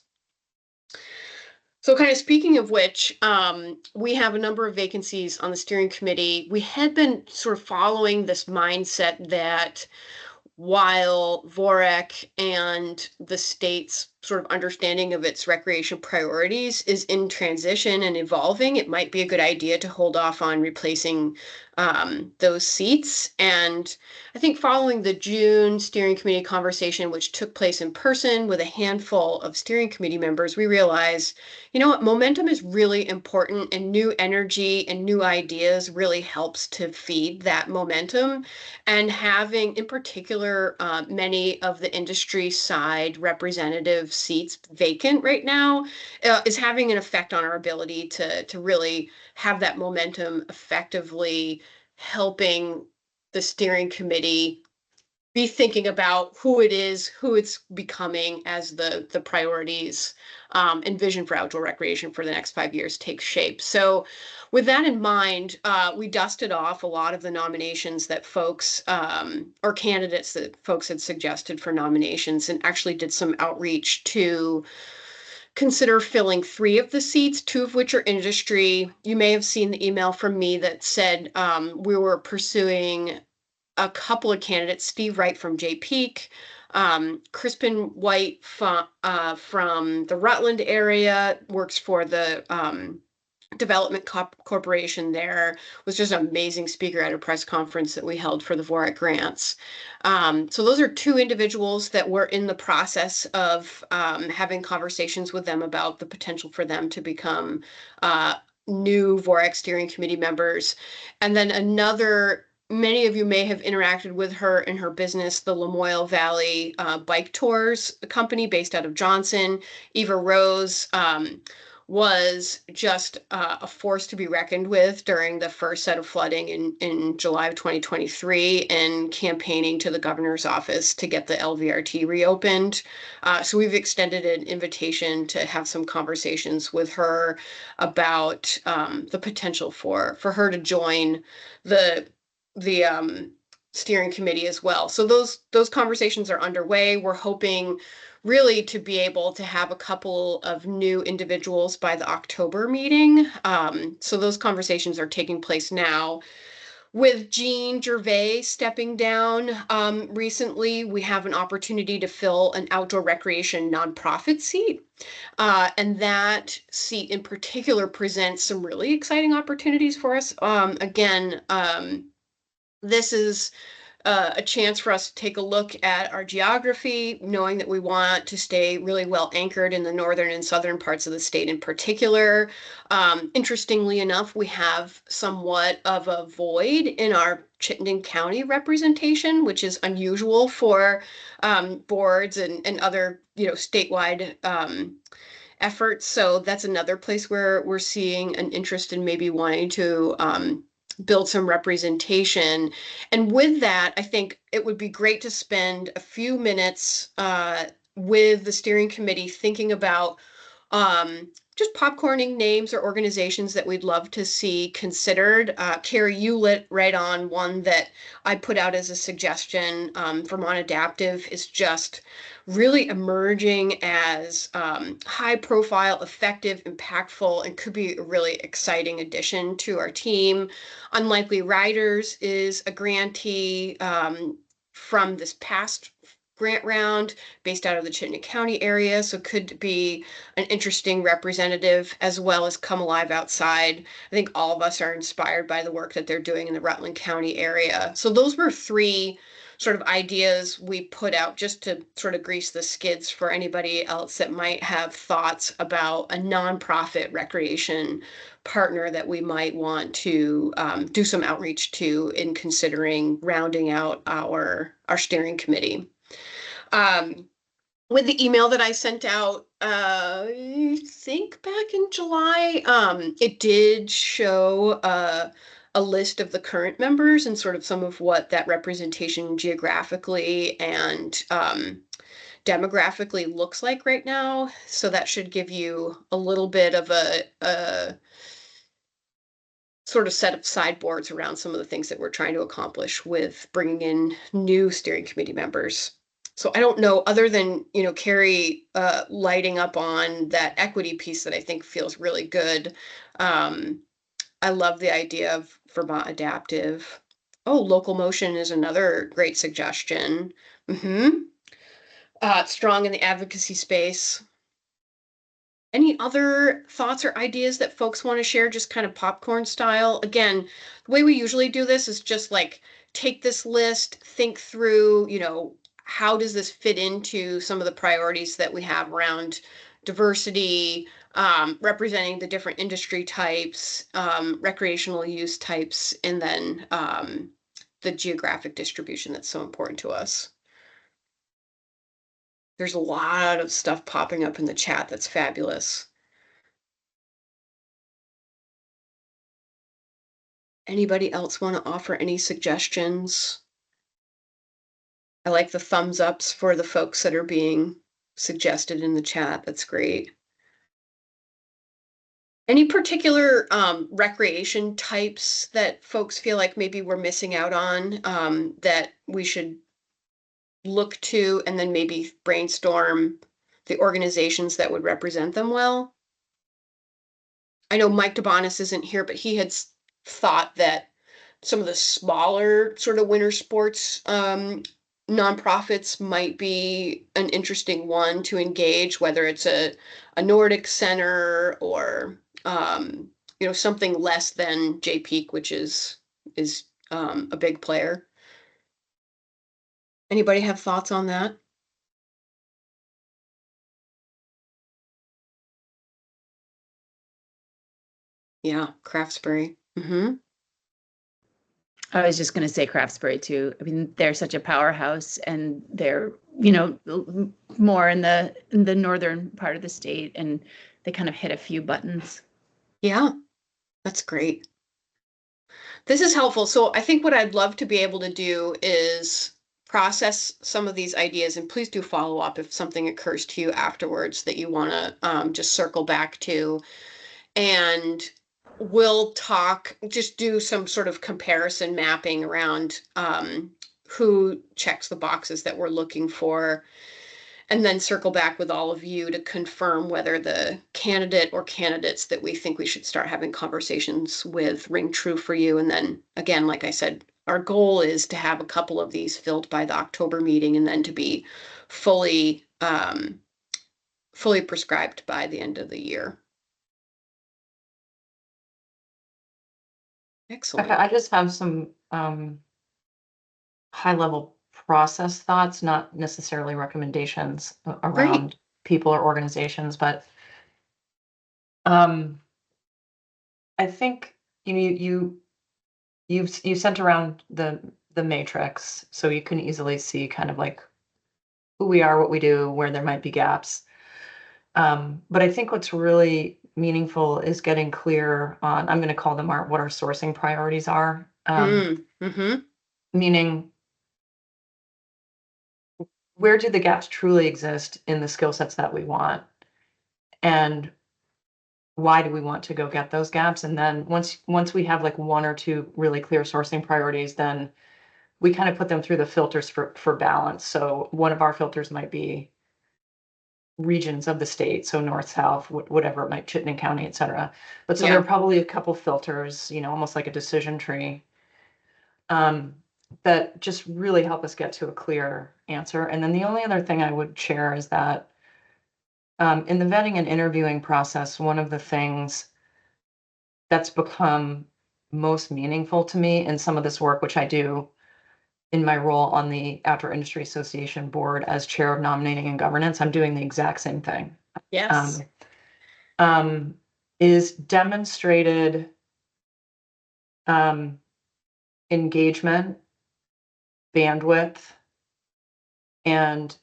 So kind of speaking of which, we have a number of vacancies on the steering committee. We had been sort of following this mindset that while VOREC and the state's sort of understanding of its recreation priorities is in transition and evolving, it might be a good idea to hold off on replacing those seats. And I think following the June steering committee conversation, which took place in person with a handful of steering committee members, we realized, momentum is really important, and new energy and new ideas really helps to feed that momentum. And having, in particular, many of the industry side representatives of seats vacant right now is having an effect on our ability to really have that momentum effectively helping the steering committee be thinking about who it is, who it's becoming as the priorities and vision for outdoor recreation for the next 5 years takes shape. So with that in mind, we dusted off a lot of the nominations that folks or candidates that folks had suggested for nominations and actually did some outreach to consider filling 3 of the seats, 2 of which are industry. You may have seen the email from me that said we were pursuing a couple of candidates, Steve Wright from Jay Peak, Crispin White from the Rutland area, works for the Development Corporation there, was just an amazing speaker at a press conference that we held for the VOREC grants. So those are 2 individuals that we're in the process of having conversations with them about the potential for them to become new VOREC steering committee members. And then another, many of you may have interacted with her in her business, the Lamoille Valley Bike Tours company based out of Johnson. Eva Rose was just a force to be reckoned with during the first set of flooding in July of 2023 and campaigning to the governor's office to get the LVRT reopened. So we've extended an invitation to have some conversations with her about the potential for her to join the steering committee as well. So those conversations are underway. We're hoping really to be able to have a couple of new individuals by the October meeting. So those conversations are taking place now. With Jean Gervais stepping down recently, we have an opportunity to fill an outdoor recreation nonprofit seat. And that seat in particular presents some really exciting opportunities for us. This is a chance for us to take a look at our geography, knowing that we want to stay really well anchored in the northern and southern parts of the state in particular. Interestingly enough, we have somewhat of a void in our Chittenden County representation, which is unusual for boards and other, statewide efforts. So that's another place where we're seeing an interest in maybe wanting to build some representation. And with that, I think it would be great to spend a few minutes with the steering committee thinking about just popcorning names or organizations that we'd love to see considered. Carrie, you lit right on one that I put out as a suggestion. Vermont Adaptive is just really emerging as high profile, effective, impactful, and could be a really exciting addition to our team. Unlikely Riders is a grantee from this past grant round based out of the Chittenden County area, so could be an interesting representative, as well as Come Alive Outside. I think all of us are inspired by the work that they're doing in the Rutland County area. So those were 3 sort of ideas we put out just to sort of grease the skids for anybody else that might have thoughts about a nonprofit recreation partner that we might want to do some outreach to in considering rounding out our steering committee. With the email that I sent out, I think back in July, it did show a list of the current members and sort of some of what that representation geographically and demographically looks like right now. So that should give you a little bit of a sort of set of sideboards around some of the things that we're trying to accomplish with bringing in new steering committee members. So I don't know, other than, Carrie lighting up on that equity piece that I think feels really good. I love the idea of Vermont Adaptive. Oh, Local Motion is another great suggestion. Strong in the advocacy space. Any other thoughts or ideas that folks want to share, just kind of popcorn style? Again, the way we usually do this is just like take this list, think through, how does this fit into some of the priorities that we have around diversity, representing the different industry types, recreational use types, and then the geographic distribution that's so important to us. There's a lot of stuff popping up in the chat that's fabulous. Anybody else want to offer any suggestions? I like the thumbs ups for the folks that are being suggested in the chat. That's great. Any particular recreation types that folks feel like maybe we're missing out on that we should look to and then maybe brainstorm the organizations that would represent them well? I know Mike DeBonis isn't here, but he had thought that some of the smaller sort of winter sports nonprofits might be an interesting one to engage, whether it's a Nordic center or something less than JPEAK, which is a big player. Anybody have thoughts on that? Yeah, Craftsbury. Mm-hmm. I was just going to say Craftsbury too. I mean, they're such a powerhouse, and they're more in the northern part of the state, and they kind of hit a few buttons. Yeah, that's great. This is helpful. So I think what I'd love to be able to do is process some of these ideas, and please do follow up if something occurs to you afterwards that you want to just circle back to. And we'll just do some sort of comparison mapping around who checks the boxes that we're looking for, and then circle back with all of you to confirm whether the candidate or candidates that we think we should start having conversations with ring true for you. And then again, like I said, our goal is to have a couple of these filled by the October meeting and then to be fully prescribed by the end of the year. Excellent. Okay, I just have some high level process thoughts, not necessarily recommendations around people or organizations, but I think you sent around the matrix, so you can easily see kind of like who we are, what we do, where there might be gaps. But I think what's really meaningful is getting clear on, I'm going to call them what our sourcing priorities are. Meaning, where do the gaps truly exist in the skill sets that we want? And why do we want to go get those gaps? And then once we have like one or two really clear sourcing priorities, then we kind of put them through the filters for balance. So one of our filters might be regions of the state, so north, south, whatever it might, Chittenden County, et cetera. But so there are probably a couple filters, almost like a decision tree, that just really help us get to a clear answer. And then the only other thing I would share is that in the vetting and interviewing process, one of the things that's become most meaningful to me in some of this work, which I do in my role on the Outdoor Industry Association board as chair of nominating and governance, I'm doing the exact same thing. Yes. Is demonstrated engagement, bandwidth, and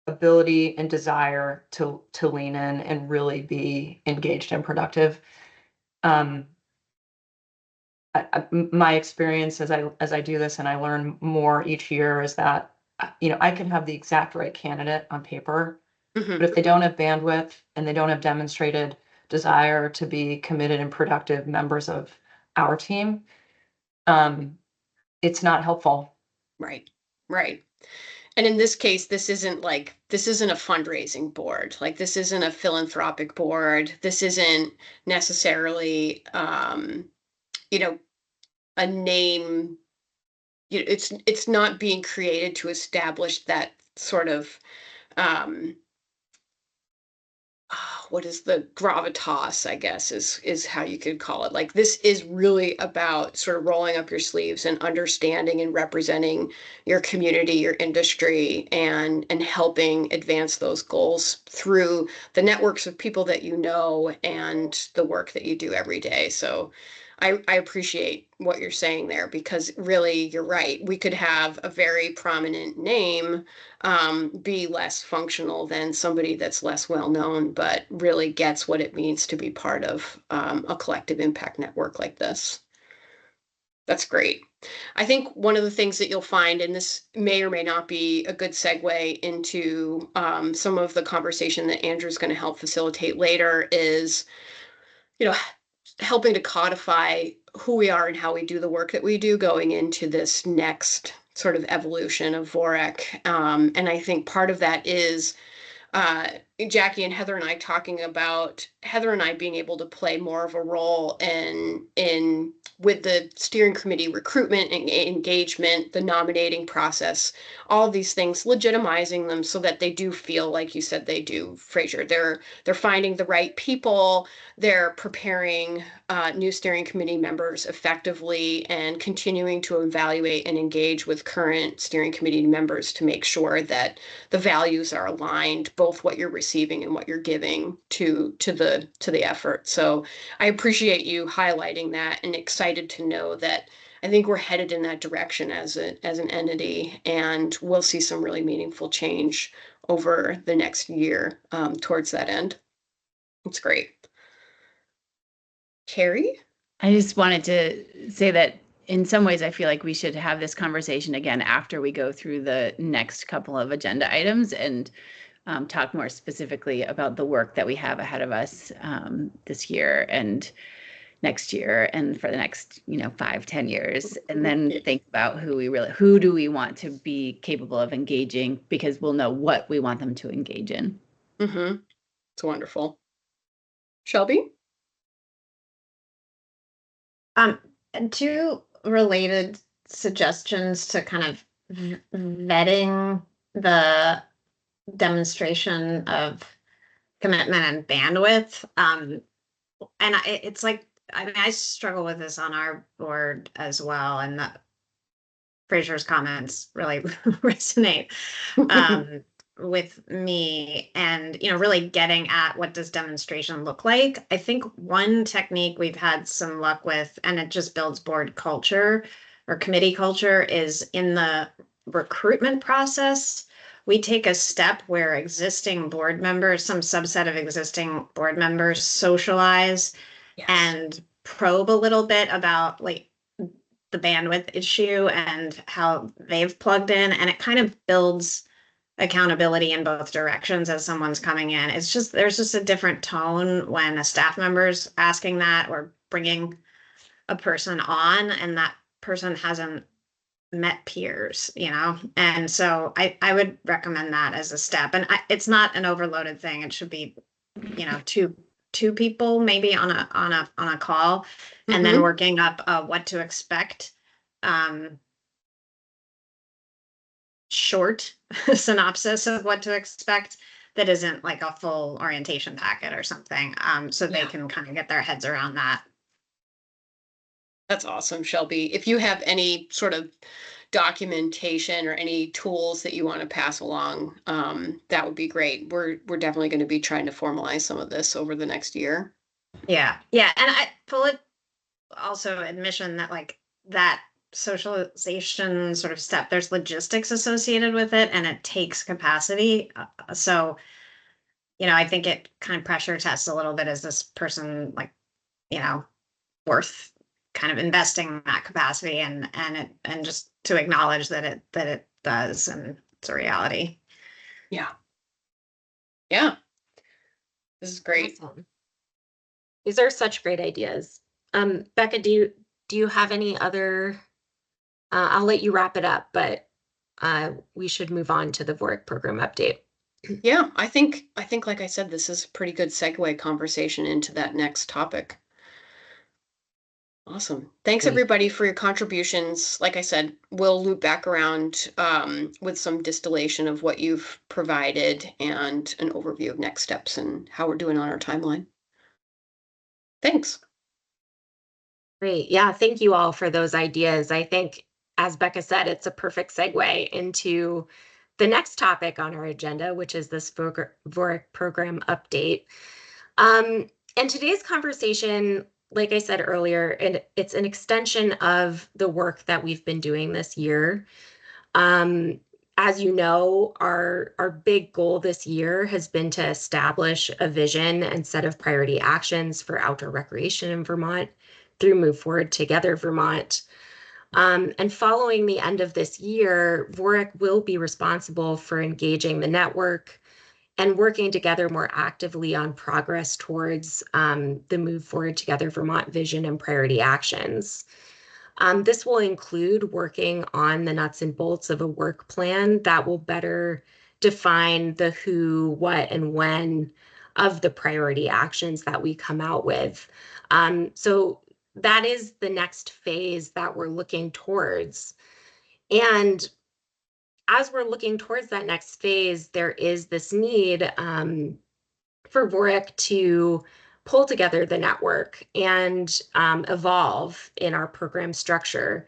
ability and desire to lean in and really be engaged and productive. My experience as I do this and I learn more each year is that I can have the exact right candidate on paper, but if they don't have bandwidth and they don't have demonstrated desire to be committed and productive members of our team, it's not helpful. Right. And in this case, this isn't a fundraising board. Like, this isn't a philanthropic board. This isn't necessarily, a name. It's not being created to establish that sort of, what is the gravitas, I guess, is how you could call it. Like, this is really about sort of rolling up your sleeves and understanding and representing your community, your industry, and helping advance those goals through the networks of people that you know and the work that you do every day. So I appreciate what you're saying there, because really you're right. We could have a very prominent name be less functional than somebody that's less well known, but really gets what it means to be part of a collective impact network like this. That's great. I think one of the things that you'll find, and this may or may not be a good segue into some of the conversation that Andrew's going to help facilitate later, is, you know, helping to codify who we are and how we do the work that we do going into this next sort of evolution of VOREC. And I think part of that is Jackie and Heather and I talking about Heather and I being able to play more of a role in with the steering committee recruitment and engagement, the nominating process, all of these things, legitimizing them so that they do feel like you said they do, Fraser. They're finding the right people, they're preparing new steering committee members effectively, and continuing to evaluate and engage with current steering committee members to make sure that the values are aligned, both what you're receiving and what you're giving to the effort. So I appreciate you highlighting that, and excited to know that I think we're headed in that direction as an entity, and we'll see some really meaningful change over the next year towards that end. It's great. Carrie? I just wanted to say that in some ways, I feel like we should have this conversation again after we go through the next couple of agenda items and talk more specifically about the work that we have ahead of us this year and next year and for the next 5-10 years, and then think about who do we want to be capable of engaging, because we'll know what we want them to engage in. Mm-hmm. It's wonderful. Shelby? And two related suggestions to kind of vetting the demonstration of commitment and bandwidth. And it's like, I mean, I struggle with this on our board as well, and Fraser's comments really resonate with me, and really getting at what does demonstration look like. I think one technique we've had some luck with, and it just builds board culture or committee culture, is in the recruitment process. We take a step where existing board members, some subset of existing board members, socialize and probe a little bit about like the bandwidth issue and how they've plugged in, and it kind of builds accountability in both directions as someone's coming in. It's just, there's just a different tone when a staff member's asking that or bringing a person on and that person hasn't met peers, and so I would recommend that as a step. And it's not an overloaded thing. It should be two people maybe on a call, and then working up what to expect, short synopsis of what to expect that isn't like a full orientation packet or something, so they can kind of get their heads around that. That's awesome, Shelby. If you have any sort of documentation or any tools that you want to pass along, that would be great. We're definitely going to be trying to formalize some of this over the next year. Yeah. And I pull it also admission that like that socialization sort of step, there's logistics associated with it, and it takes capacity. So, I think it kind of pressure tests a little bit. Is this person like, worth kind of investing that capacity and just to acknowledge that it does, and it's a reality. Yeah. This is great. Awesome. These are such great ideas. Becca, do you have any other? I'll let you wrap it up, but we should move on to the VOREC program update. Yeah, I think like I said, this is a pretty good segue conversation into that next topic. Awesome. Thanks everybody for your contributions. Like I said, we'll loop back around with some distillation of what you've provided and an overview of next steps and how we're doing on our timeline. Thanks. Great. Yeah, thank you all for those ideas. I think, as Becca said, it's a perfect segue into the next topic on our agenda, which is this VOREC program update. And today's conversation like I said earlier, and it's an extension of the work that we've been doing this year. As you know, our big goal this year has been to establish a vision and set of priority actions for outdoor recreation in Vermont through Move Forward Together Vermont. And following the end of this year, VOREC will be responsible for engaging the network and working together more actively on progress towards the Move Forward Together Vermont vision and priority actions. This will include working on the nuts and bolts of a work plan that will better define the who, what, and when of the priority actions that we come out with. So that is the next phase that we're looking towards. And as we're looking towards that next phase, there is this need for VOREC to pull together the network and evolve in our program structure.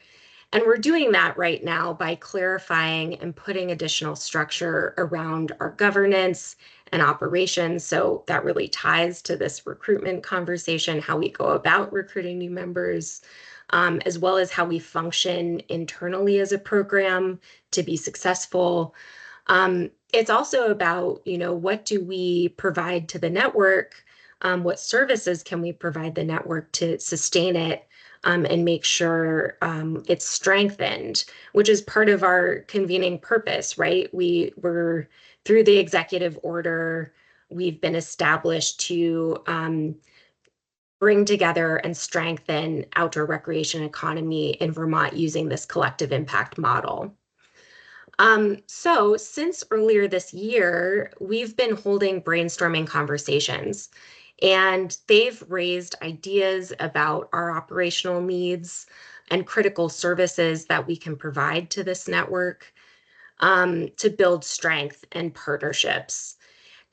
And we're doing that right now by clarifying and putting additional structure around our governance and operations. So that really ties to this recruitment conversation, how we go about recruiting new members, as well as how we function internally as a program to be successful. It's also about, what do we provide to the network? What services can we provide the network to sustain it? And make sure it's strengthened, which is part of our convening purpose, right? We're through the executive order, we've been established to bring together and strengthen outdoor recreation economy in Vermont using this collective impact model. So since earlier this year, we've been holding brainstorming conversations, and they've raised ideas about our operational needs and critical services that we can provide to this network to build strength and partnerships.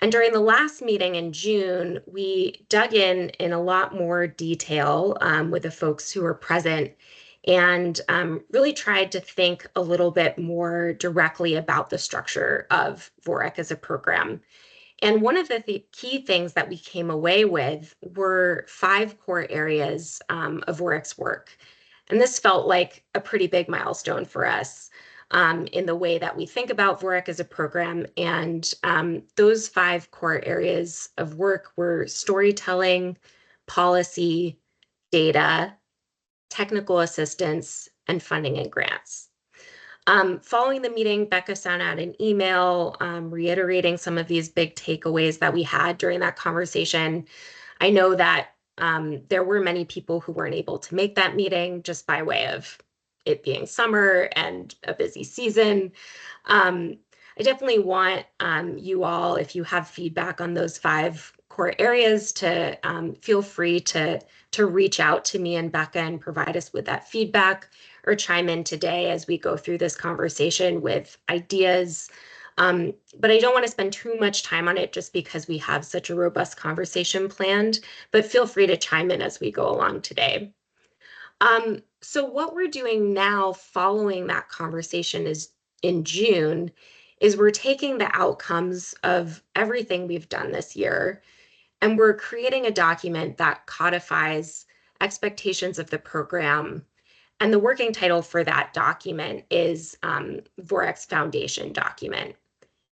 And during the last meeting in June, we dug in a lot more detail with the folks who were present and really tried to think a little bit more directly about the structure of VOREC as a program. And one of the key things that we came away with were 5 core areas of VOREC's work. And this felt like a pretty big milestone for us in the way that we think about VOREC as a program. And those 5 core areas of work were storytelling, policy, data, technical assistance, and funding and grants. Following the meeting, Becca sent out an email reiterating some of these big takeaways that we had during that conversation. I know that there were many people who weren't able to make that meeting just by way of it being summer and a busy season. I definitely want you all, if you have feedback on those 5 core areas, to feel free to reach out to me and Becca and provide us with that feedback, or chime in today as we go through this conversation with ideas. But I don't want to spend too much time on it just because we have such a robust conversation planned, but feel free to chime in as we go along today. So what we're doing now following that conversation is in June is we're taking the outcomes of everything we've done this year, and we're creating a document that codifies expectations of the program. And the working title for that document is VOREC's Foundation Document.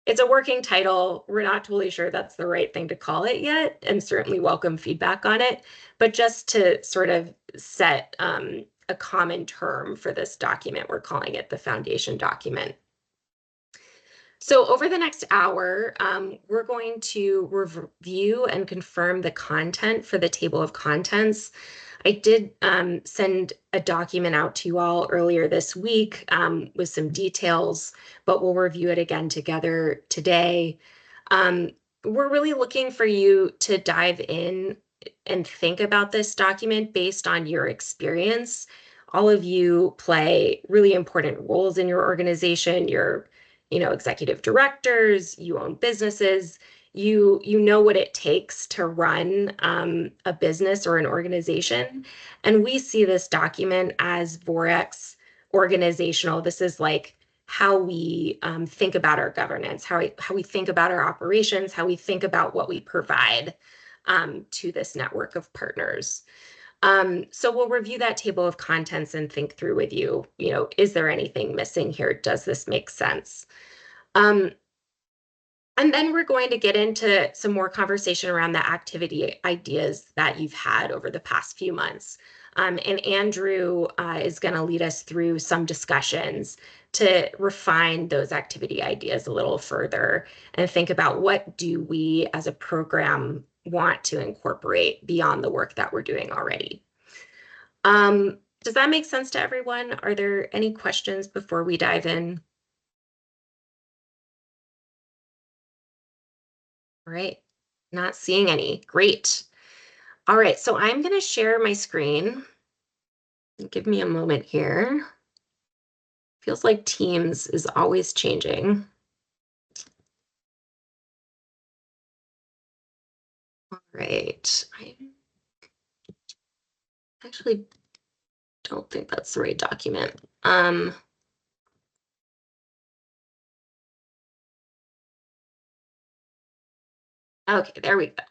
It's a working title. We're not totally sure that's the right thing to call it yet, and certainly welcome feedback on it. But just to sort of set a common term for this document, we're calling it the Foundation Document. So over the next hour, we're going to review and confirm the content for the table of contents. I did send a document out to you all earlier this week with some details, but we'll review it again together today. We're really looking for you to dive in and think about this document based on your experience. All of you play really important roles in your organization. You're, executive directors, you own businesses. You know what it takes to run a business or an organization. And we see this document as VOREC's organizational. This is like how we think about our governance, how we think about our operations, how we think about what we provide to this network of partners. So we'll review that table of contents and think through with you, is there anything missing here? Does this make sense? And then we're going to get into some more conversation around the activity ideas that you've had over the past few months. And Andrew is going to lead us through some discussions to refine those activity ideas a little further and think about what do we as a program want to incorporate beyond the work that we're doing already. Does that make sense to everyone? Are there any questions before we dive in? All right, not seeing any. Great. All right, so I'm going to share my screen. Give me a moment here. Feels like Teams is always changing. All right, I actually don't think that's the right document. Okay, there we go.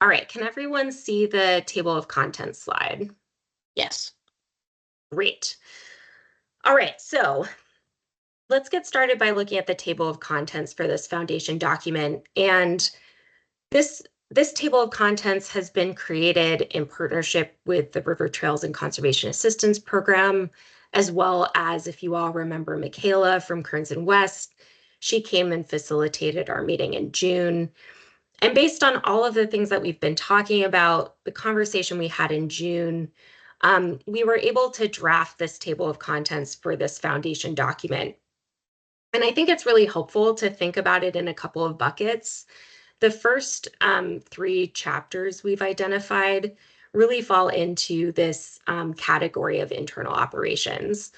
All right, can everyone see the table of contents slide? Yes. Great. All right, so let's get started by looking at the table of contents for this foundation document. And this table of contents has been created in partnership with the River Trails and Conservation Assistance Program, as well as, if you all remember Michaela from Kearns and West, she came and facilitated our meeting in June. And based on all of the things that we've been talking about, the conversation we had in June, we were able to draft this table of contents for this foundation document. And I think it's really helpful to think about it in a couple of buckets. The first 3 chapters we've identified really fall into this category of internal operations.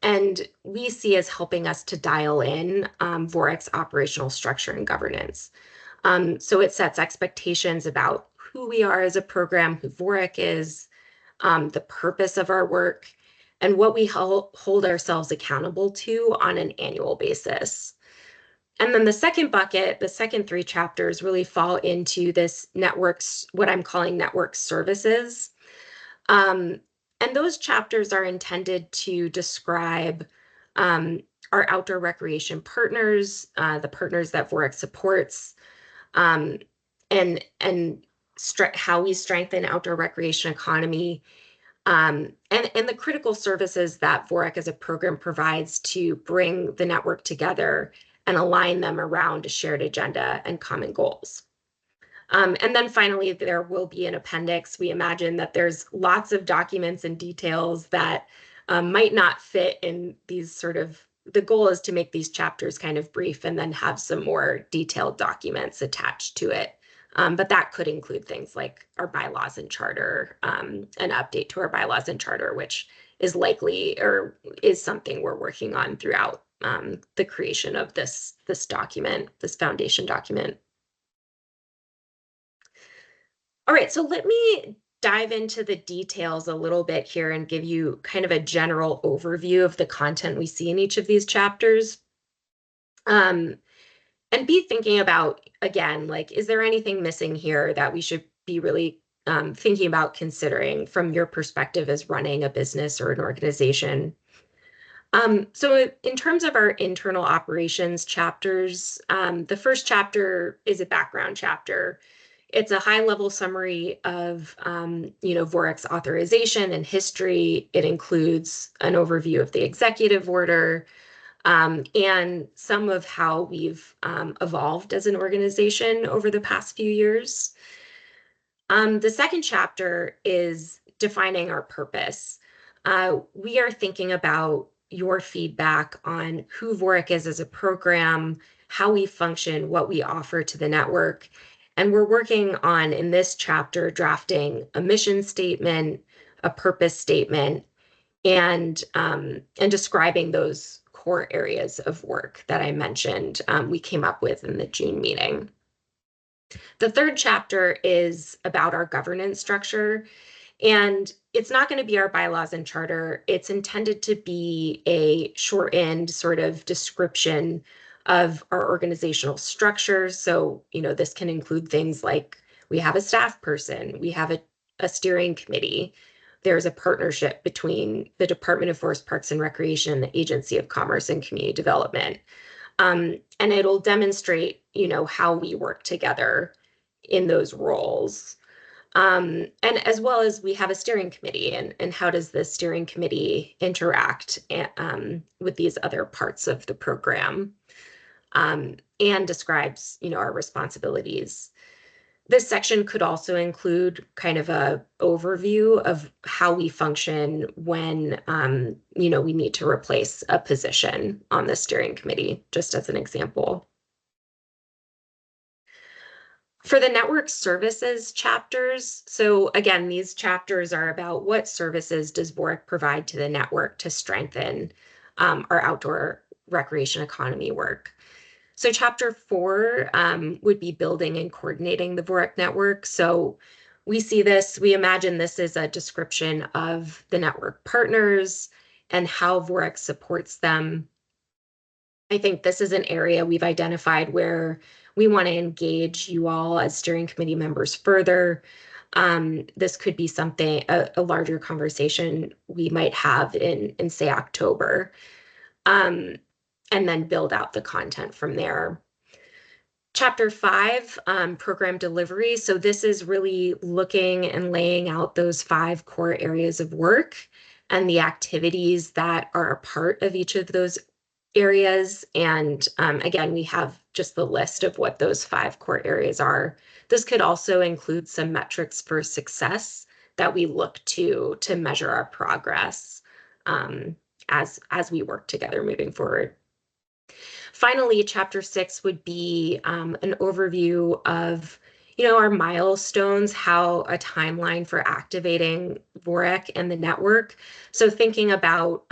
And we see as helping us to dial in VOREC's operational structure and governance. So it sets expectations about who we are as a program, who VOREC is, the purpose of our work, and what we hold ourselves accountable to on an annual basis. And then the second bucket, the second 3 chapters really fall into this networks, what I'm calling network services. And those chapters are intended to describe our outdoor recreation partners, the partners that VOREC supports, and how we strengthen outdoor recreation economy, and the critical services that VOREC as a program provides to bring the network together and align them around a shared agenda and common goals. And then finally, there will be an appendix. We imagine that there's lots of documents and details that might not fit in these the goal is to make these chapters kind of brief and then have some more detailed documents attached to it. But that could include things like our bylaws and charter, an update to our bylaws and charter, which is likely or is something we're working on throughout the creation of this document, this foundation document. All right, so let me dive into the details a little bit here and give you kind of a general overview of the content we see in each of these chapters. And be thinking about, again, like, is there anything missing here that we should be really thinking about considering from your perspective as running a business or an organization? So in terms of our internal operations chapters, the first chapter is a background chapter. It's a high-level summary of, VOREC's authorization and history. It includes an overview of the executive order and some of how we've evolved as an organization over the past few years. The second chapter is defining our purpose. We are thinking about your feedback on who VOREC is as a program, how we function, what we offer to the network. And we're working on, in this chapter, drafting a mission statement, a purpose statement, and describing those core areas of work that I mentioned we came up with in the June meeting. The third chapter is about our governance structure, and it's not going to be our bylaws and charter. It's intended to be a shortened sort of description of our organizational structures. So, this can include things like we have a staff person, we have a steering committee, there's a partnership between the Department of Forest Parks and Recreation and the Agency of Commerce and Community Development. And it'll demonstrate, how we work together in those roles. And as well as we have a steering committee, and how does the steering committee interact with these other parts of the program, and describes, our responsibilities. This section could also include kind of a overview of how we function when, we need to replace a position on the steering committee, just as an example. For the network services chapters, so again, these chapters are about what services does VOREC provide to the network to strengthen our outdoor recreation economy work. So chapter 4 would be building and coordinating the VOREC network. So we imagine this is a description of the network partners and how VOREC supports them. I think this is an area we've identified where we want to engage you all as steering committee members further. This could be something, a larger conversation we might have in say, October, and then build out the content from there. Chapter 5, program delivery. So this is really looking and laying out those 5 core areas of work and the activities that are a part of each of those areas. And again, we have just the list of what those 5 core areas are. This could also include some metrics for success that we look to measure our progress as we work together moving forward. Finally, chapter 6 would be an overview of, our milestones, how a timeline for activating VOREC and the network. So thinking about,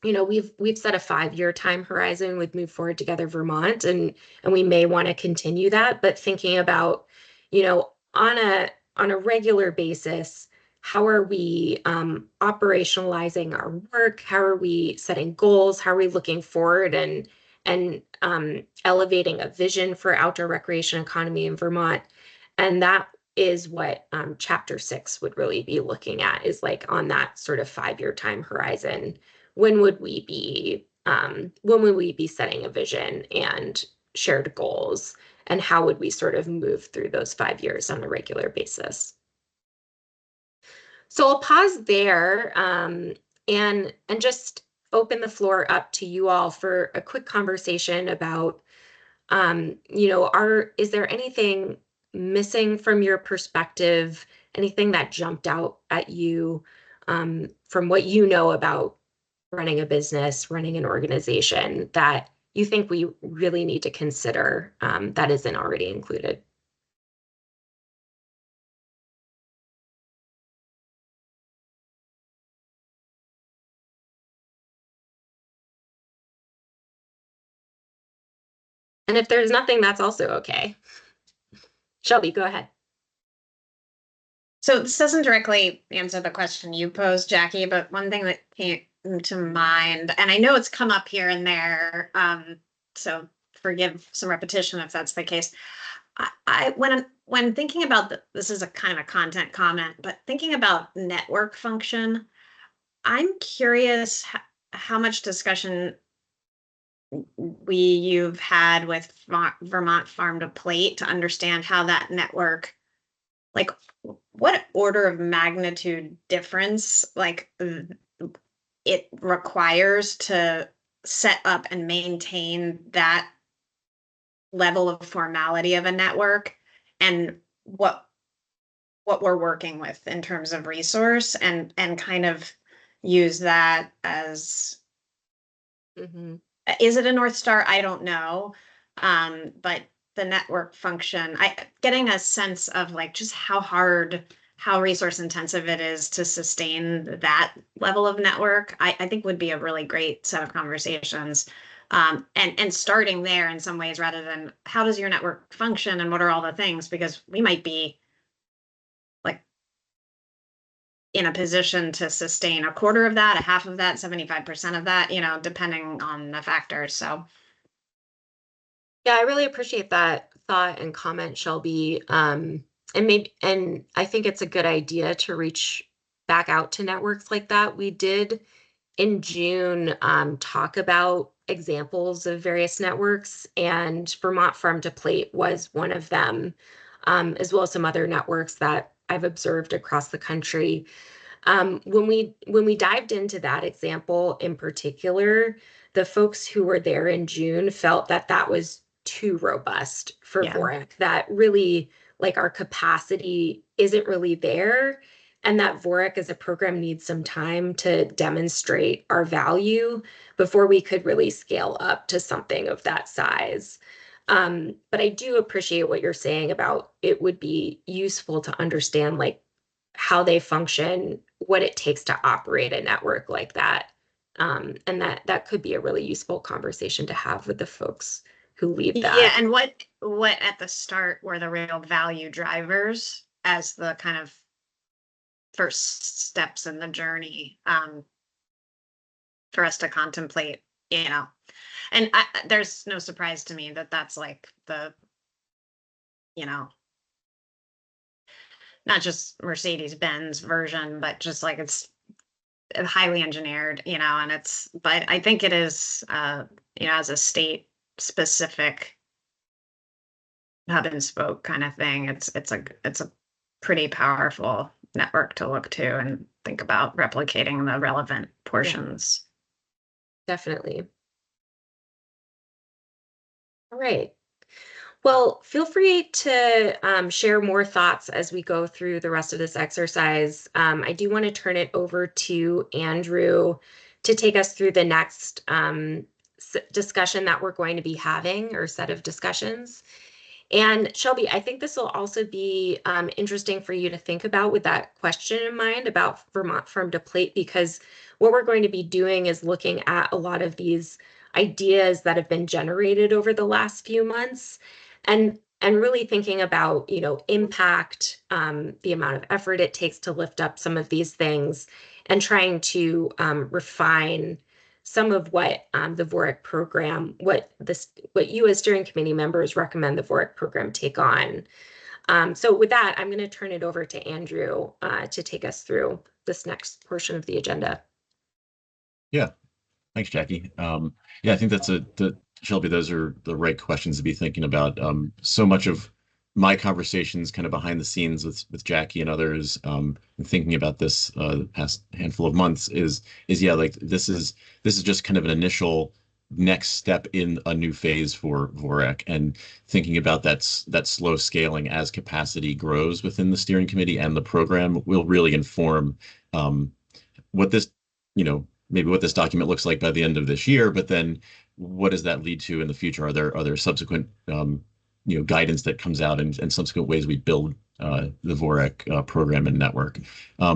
we've set a 5-year time horizon with Move Forward Together Vermont, and we may want to continue that, but thinking about, on a regular basis, how are we operationalizing our work? How are we setting goals? How are we looking forward and elevating a vision for outdoor recreation economy in Vermont? And that is what chapter 6 would really be looking at, is like on that sort of 5-year time horizon. When would we be setting a vision and shared goals, and how would we sort of move through those 5 years on a regular basis? So I'll pause there and just open the floor up to you all for a quick conversation about, is there anything missing from your perspective, anything that jumped out at you from what you know about running a business, running an organization, that you think we really need to consider that isn't already included? And if there's nothing, that's also okay. Shelby, go ahead. So this doesn't directly answer the question you posed, Jackie, but one thing that came to mind, and I know it's come up here and there, so forgive some repetition if that's the case. When thinking about this is a kind of a content comment, but thinking about network function, I'm curious how much discussion you've had with Vermont Farm to Plate to understand how that network, like what order of magnitude difference like it requires to set up and maintain that level of formality of a network, and what we're working with in terms of resource, and kind of use that as is it a North Star? I don't know. But the network function, getting a sense of like just how resource intensive it is to sustain that level of network, I think would be a really great set of conversations. And starting there in some ways, rather than how does your network function and what are all the things, because we might be like in a position to sustain a quarter of that, a half of that, 75% of that, depending on the factors. So Yeah, I really appreciate that thought and comment, Shelby. And I think it's a good idea to reach back out to networks like that. We did in June talk about examples of various networks, and Vermont Farm to Plate was one of them, as well as some other networks that I've observed across the country. When we dived into that example in particular, the folks who were there in June felt that that was too robust for Yeah. VOREC, that really like our capacity isn't really there, and that VOREC as a program needs some time to demonstrate our value before we could really scale up to something of that size. But I do appreciate what you're saying about it would be useful to understand like how they function, what it takes to operate a network like that. And that could be a really useful conversation to have with the folks who lead that. Yeah, and what at the start were the real value drivers as the kind of first steps in the journey for us to contemplate, you know. And there's no surprise to me that that's like the, you know, not just Mercedes-Benz version, but just like it's highly engineered, you know, and but I think it is, you know, as a state specific hub and spoke kind of thing, it's a pretty powerful network to look to and think about replicating the relevant portions. Definitely. All right. Well, feel free to share more thoughts as we go through the rest of this exercise. I do want to turn it over to Andrew to take us through the next discussion that we're going to be having, or set of discussions. And Shelby, I think this will also be interesting for you to think about with that question in mind about Vermont Farm to Plate, because what we're going to be doing is looking at a lot of these ideas that have been generated over the last few months, and really thinking about, you know, impact, the amount of effort it takes to lift up some of these things, and trying to refine some of what the VOREC program, what you as steering committee members recommend the VOREC program take on. So with that, I'm going to turn it over to Andrew to take us through this next portion of the agenda. Yeah, thanks, Jackie. Yeah, I think Shelby, those are the right questions to be thinking about. So much of my conversations kind of behind the scenes with Jackie and others, and thinking about this the past handful of months is yeah, like this is just kind of an initial next step in a new phase for VOREC, and thinking about that slow scaling as capacity grows within the steering committee and the program will really inform what this, you know, maybe what this document looks like by the end of this year, but then what does that lead to in the future? Are there subsequent you know, guidance that comes out, and subsequent ways we build the VOREC program and network?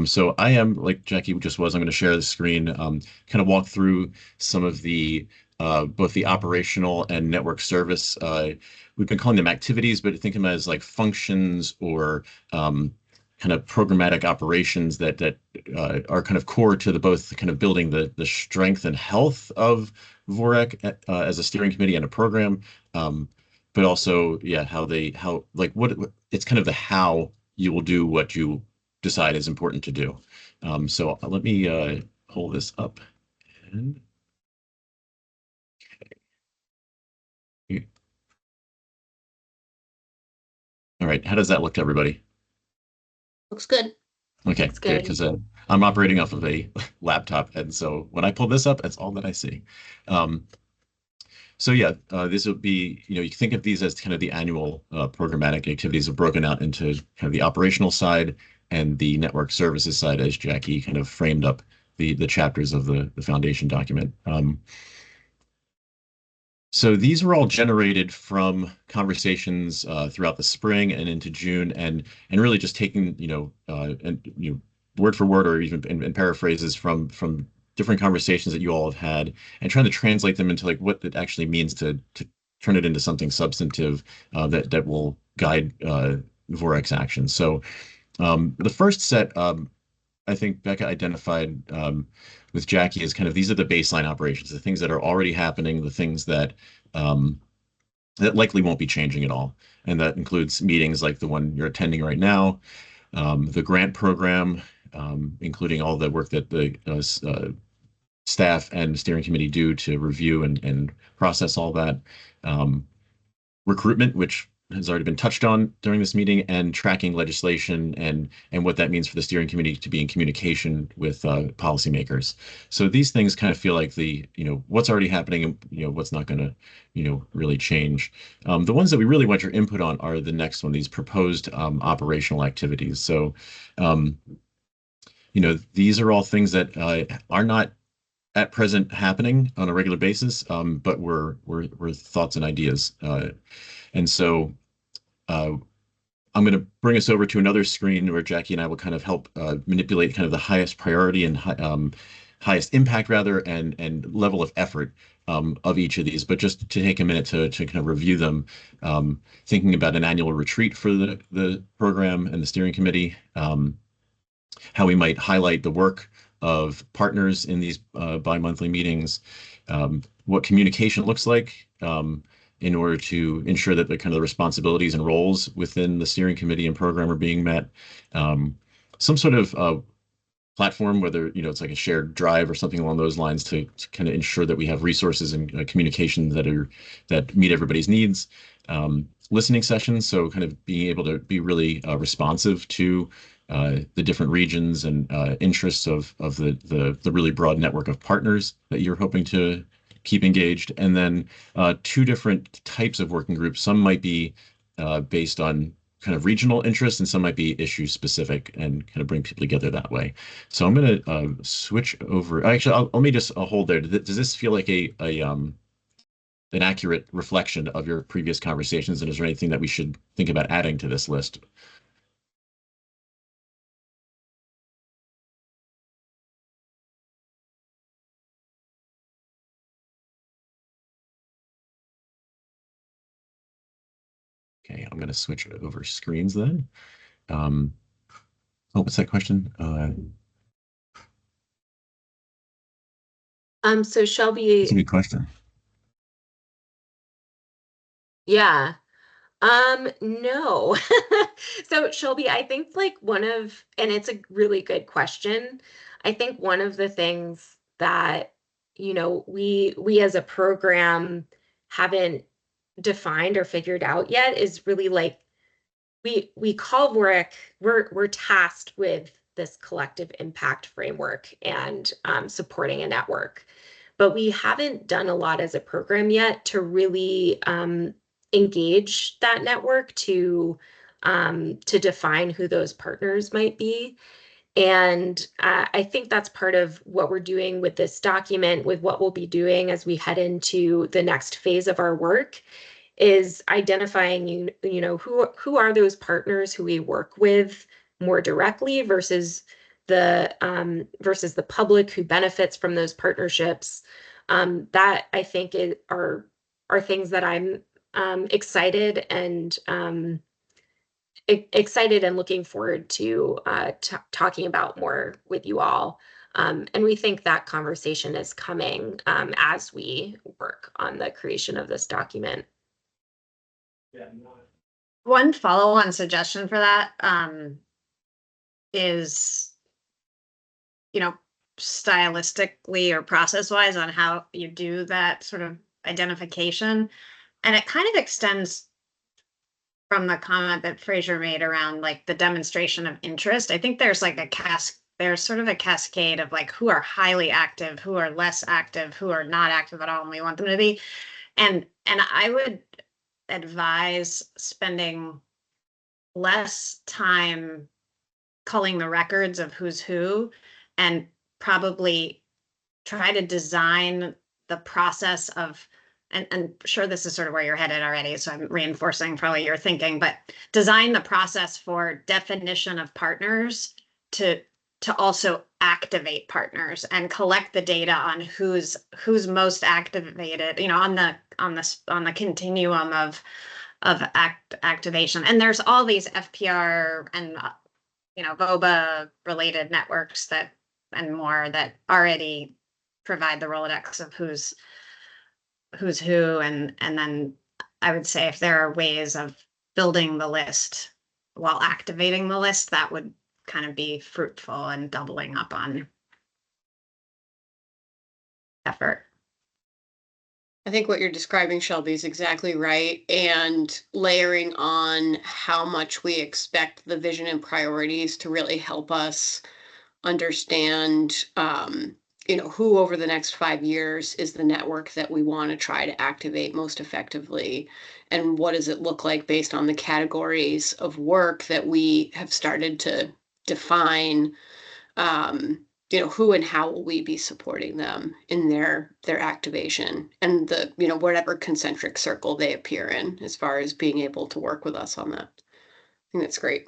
So I am, like Jackie just was, I'm going to share the screen, kind of walk through some of the both the operational and network service. We've been calling them activities, but think of them as like functions or kind of programmatic operations that are kind of core to the both kind of building the strength and health of VOREC as a steering committee and a program, but also, yeah, how like what it's kind of the how you will do what you decide is important to do. So let me pull this up. And okay. All right, how does that look to everybody? Looks good. Okay, That's good. because I'm operating off of a laptop, and so when I pull this up, that's all that I see. So yeah, this will be, you know, you can think of these as kind of the annual programmatic activities are broken out into kind of the operational side and the network services side, as Jackie kind of framed up the chapters of the foundation document. So these were all generated from conversations throughout the spring and into June, and really just taking, you know, word for word, or even in paraphrases from different conversations that you all have had, and trying to translate them into like what it actually means to turn it into something substantive that will guide VOREC's actions. So the first set, I think Becca identified with Jackie, is kind of these are the baseline operations, the things that are already happening, the things that That likely won't be changing at all. And that includes meetings like the one you're attending right now, the grant program, including all the work that the staff and steering committee do to review and process all that. Recruitment, which has already been touched on during this meeting, and tracking legislation and what that means for the steering committee to be in communication with policymakers. So these things kind of feel like the, what's already happening and, what's not going to, really change. The ones that we really want your input on are the next one, these proposed operational activities. So, these are all things that are not at present happening on a regular basis, but we're thoughts and ideas. And so I'm going to bring us over to another screen where Jackie and I will kind of help manipulate kind of the highest priority and highest impact rather and level of effort of each of these. But just to take a minute to kind of review them, thinking about an annual retreat for the program and the steering committee, how we might highlight the work of partners in these bi-monthly meetings, what communication looks like in order to ensure that the kind of the responsibilities and roles within the steering committee and program are being met. Some sort of platform, whether it's like a shared drive or something along those lines, to kind of ensure that we have resources and communication that meet everybody's needs. Listening sessions, so kind of being able to be really responsive to the different regions and interests of the really broad network of partners that you're hoping to keep engaged. And then two different types of working groups. Some might be based on kind of regional interests, and some might be issue specific and kind of bring people together that way. So I'm going to switch over. Actually, let me just hold there. Does this feel like an accurate reflection of your previous conversations? And is there anything that we should think about adding to this list? Okay, I'm going to switch over screens then. What's that question? So Shelby. That's a good question. Yeah. No. So Shelby, I think like and it's a really good question. I think one of the things that, we as a program haven't defined or figured out yet is really like we call VOREC, we're tasked with this collective impact framework and supporting a network. But we haven't done a lot as a program yet to really engage that network to define who those partners might be. And I think that's part of what we're doing with this document, with what we'll be doing as we head into the next phase of our work, is identifying who are those partners who we work with more directly versus the public who benefits from those partnerships. That I think are things that I'm excited and looking forward to talking about more with you all. And we think that conversation is coming as we work on the creation of this document. One follow-on suggestion for that is, stylistically or process-wise on how you do that sort of identification. And it kind of extends from the comment that Fraser made around like the demonstration of interest. I think there's like there's sort of a cascade of like who are highly active, who are less active, who are not active at all, and we want them to be. And I would advise spending less time culling the records of who's who and probably try to design the process of, and I'm sure this is sort of where you're headed already, so I'm reinforcing probably your thinking, but design the process for definition of partners to also activate partners and collect the data on who's most activated, on the continuum of activation. And there's all these FPR and VOBA related networks and more that already provide the Rolodex of who's who, and then I would say if there are ways of building the list while activating the list, that would kind of be fruitful and doubling up on effort. I think what you're describing, Shelby, is exactly right. And layering on how much we expect the vision and priorities to really help us understand, who over the next 5 years is the network that we want to try to activate most effectively. And what does it look like based on the categories of work that we have started to define? Who and how will we be supporting them in their activation and the, whatever concentric circle they appear in as far as being able to work with us on that. I think that's great.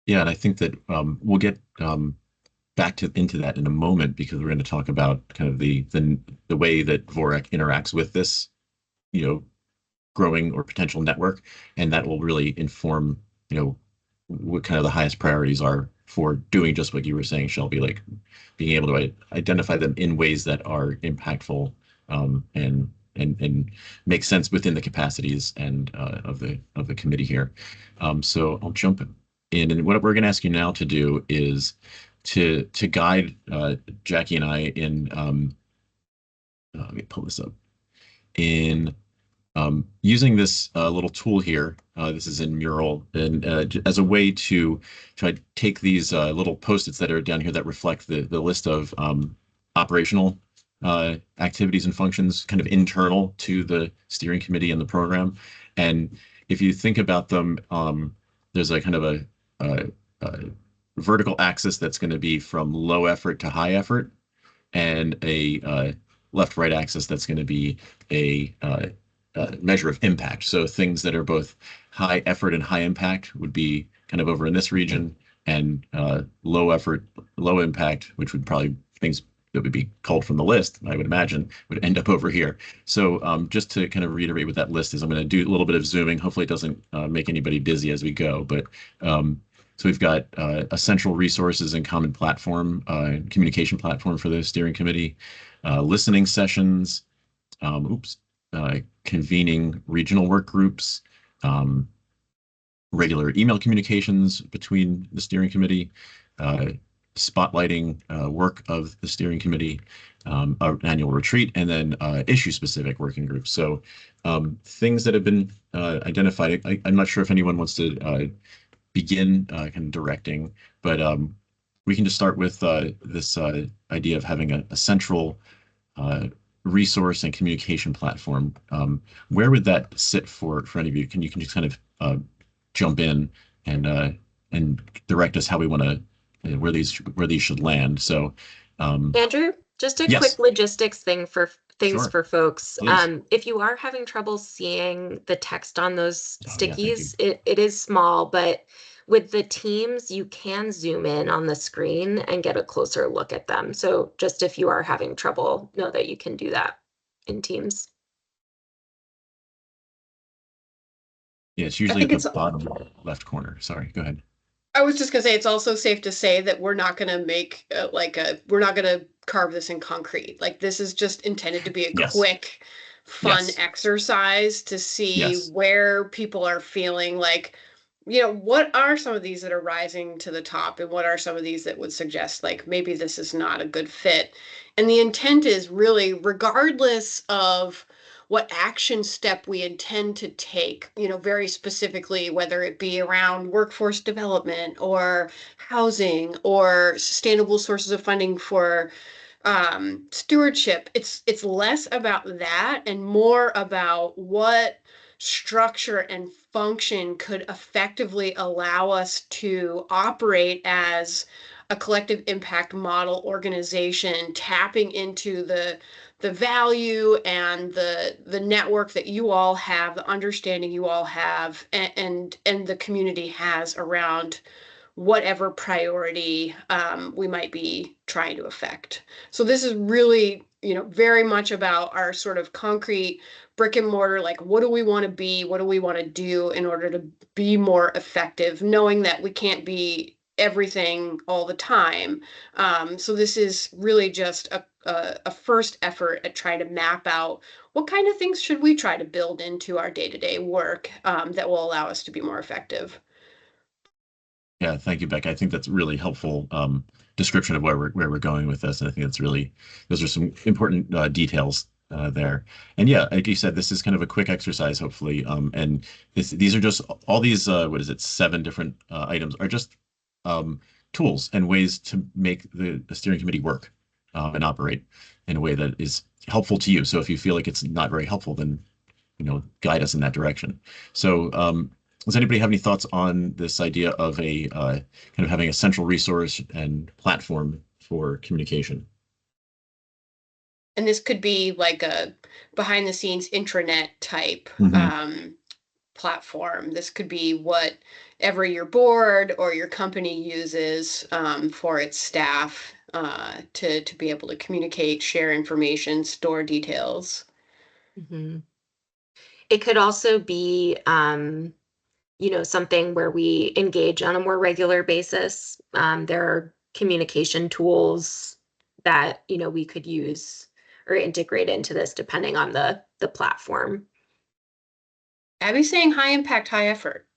Yeah, and I think that we'll get back into that in a moment, because we're going to talk about kind of the way that VOREC interacts with this, growing or potential network, and that will really inform, what kind of the highest priorities are for doing just what you were saying, Shelby, like being able to identify them in ways that are impactful, and make sense within the capacities and of the committee here. So I'll jump in, and what we're going to ask you now to do is to guide Jackie and I in. Let me pull this up in. Using this little tool here, this is in Mural, and as a way to try to take these little post-its that are down here that reflect the list of operational activities and functions kind of internal to the steering committee and the program. And if you think about them, there's a kind of a vertical axis that's going to be from low effort to high effort, and a left-right axis that's going to be a measure of impact. So things that are both high effort and high impact would be kind of over in this region, and low effort, low impact, which would probably things that would be culled from the list, I would imagine, would end up over here. So just to kind of reiterate what that list is, I'm going to do a little bit of zooming. Hopefully it doesn't make anybody dizzy as we go. But so we've got a central resources and common platform, communication platform for the steering committee, listening sessions, convening regional work groups, regular email communications between the steering committee, spotlighting work of the steering committee, an annual retreat, and then issue-specific working groups. So things that have been identified. I'm not sure if anyone wants to begin kind of directing, but we can just start with this idea of having a central resource and communication platform. Where would that sit for any of you? You can just kind of jump in and direct us how we want to where these should land. So Andrew, just a yes. quick logistics thing for things Sure. for folks. Please. If you are having trouble seeing the text on those stickies, yeah, it is small, but with the Teams, you can zoom in on the screen and get a closer look at them. So just if you are having trouble, know that you can do that in Teams. Yeah, it's usually at the bottom left corner. Sorry, go ahead. I was just gonna say, it's also safe to say that we're not gonna make we're not gonna carve this in concrete. Like, this is just intended to be a quick, fun exercise to see where people are feeling like, what are some of these that are rising to the top, and what are some of these that would suggest like maybe this is not a good fit. And the intent is really, regardless of what action step we intend to take, very specifically, whether it be around workforce development or housing or sustainable sources of funding for stewardship, it's less about that and more about what structure and function could effectively allow us to operate as a collective impact model organization, tapping into the value and the network that you all have, the understanding you all have, and the community has around whatever priority we might be trying to affect. So this is really, very much about our sort of concrete brick and mortar, like, what do we want to be? What do we want to do in order to be more effective, knowing that we can't be everything all the time. So this is really just a first effort at trying to map out what kind of things should we try to build into our day-to-day work that will allow us to be more effective. Yeah, thank you, Beck. I think that's really helpful description of where we're going with this. And I think that's really, those are some important details there. And yeah, like you said, this is kind of a quick exercise, hopefully. And these are just all these, what is it, 7 different items are just tools and ways to make the steering committee work and operate in a way that is helpful to you. So if you feel like it's not very helpful, then guide us in that direction. So does anybody have any thoughts on this idea of a kind of having a central resource and platform for communication? And this could be like a behind the scenes intranet type platform. This could be whatever your board or your company uses for its staff to be able to communicate, share information, store details. It could also be, something where we engage on a more regular basis. There are communication tools that, we could use or integrate into this depending on the platform. Abby's saying high impact, high effort,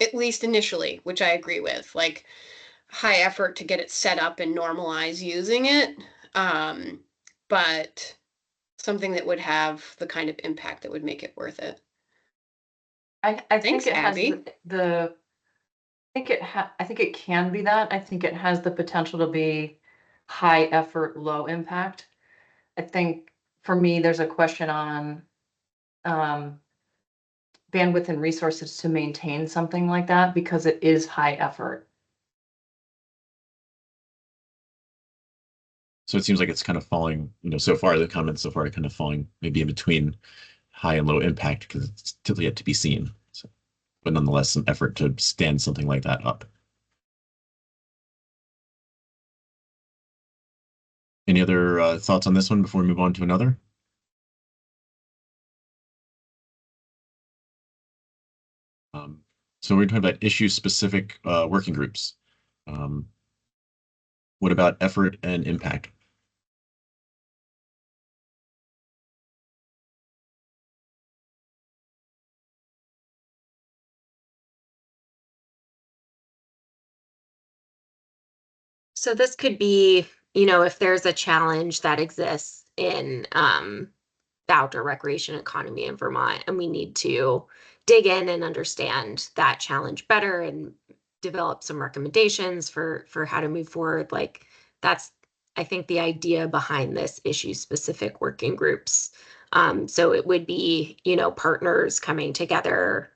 at least initially, which I agree with. Like high effort to get it set up and normalize using it, but something that would have the kind of impact that would make it worth it. I think Thanks, it has Abby. I think it can be that. I think it has the potential to be high effort, low impact. I think for me, there's a question on bandwidth and resources to maintain something like that because it is high effort. So it seems like it's kind of falling, so far the comments so far are kind of falling maybe in between high and low impact because it's still yet to be seen. So, but nonetheless, some effort to stand something like that up. Any other thoughts on this one before we move on to another? So we're talking about issue-specific working groups. What about effort and impact? So this could be, if there's a challenge that exists in the outdoor recreation economy in Vermont, and we need to dig in and understand that challenge better and develop some recommendations for how to move forward. Like that's, I think, the idea behind this issue-specific working groups. So it would be, partners coming together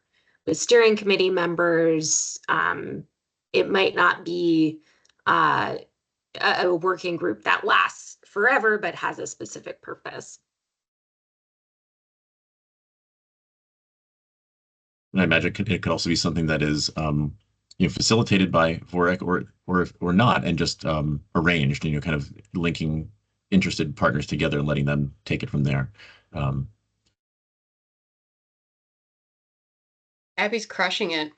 with steering committee members. It might not be a working group that lasts forever, but has a specific purpose. And I imagine it could also be something that is, facilitated by VOREC or not, and just arranged, kind of linking interested partners together and letting them take it from there. Abby's crushing it.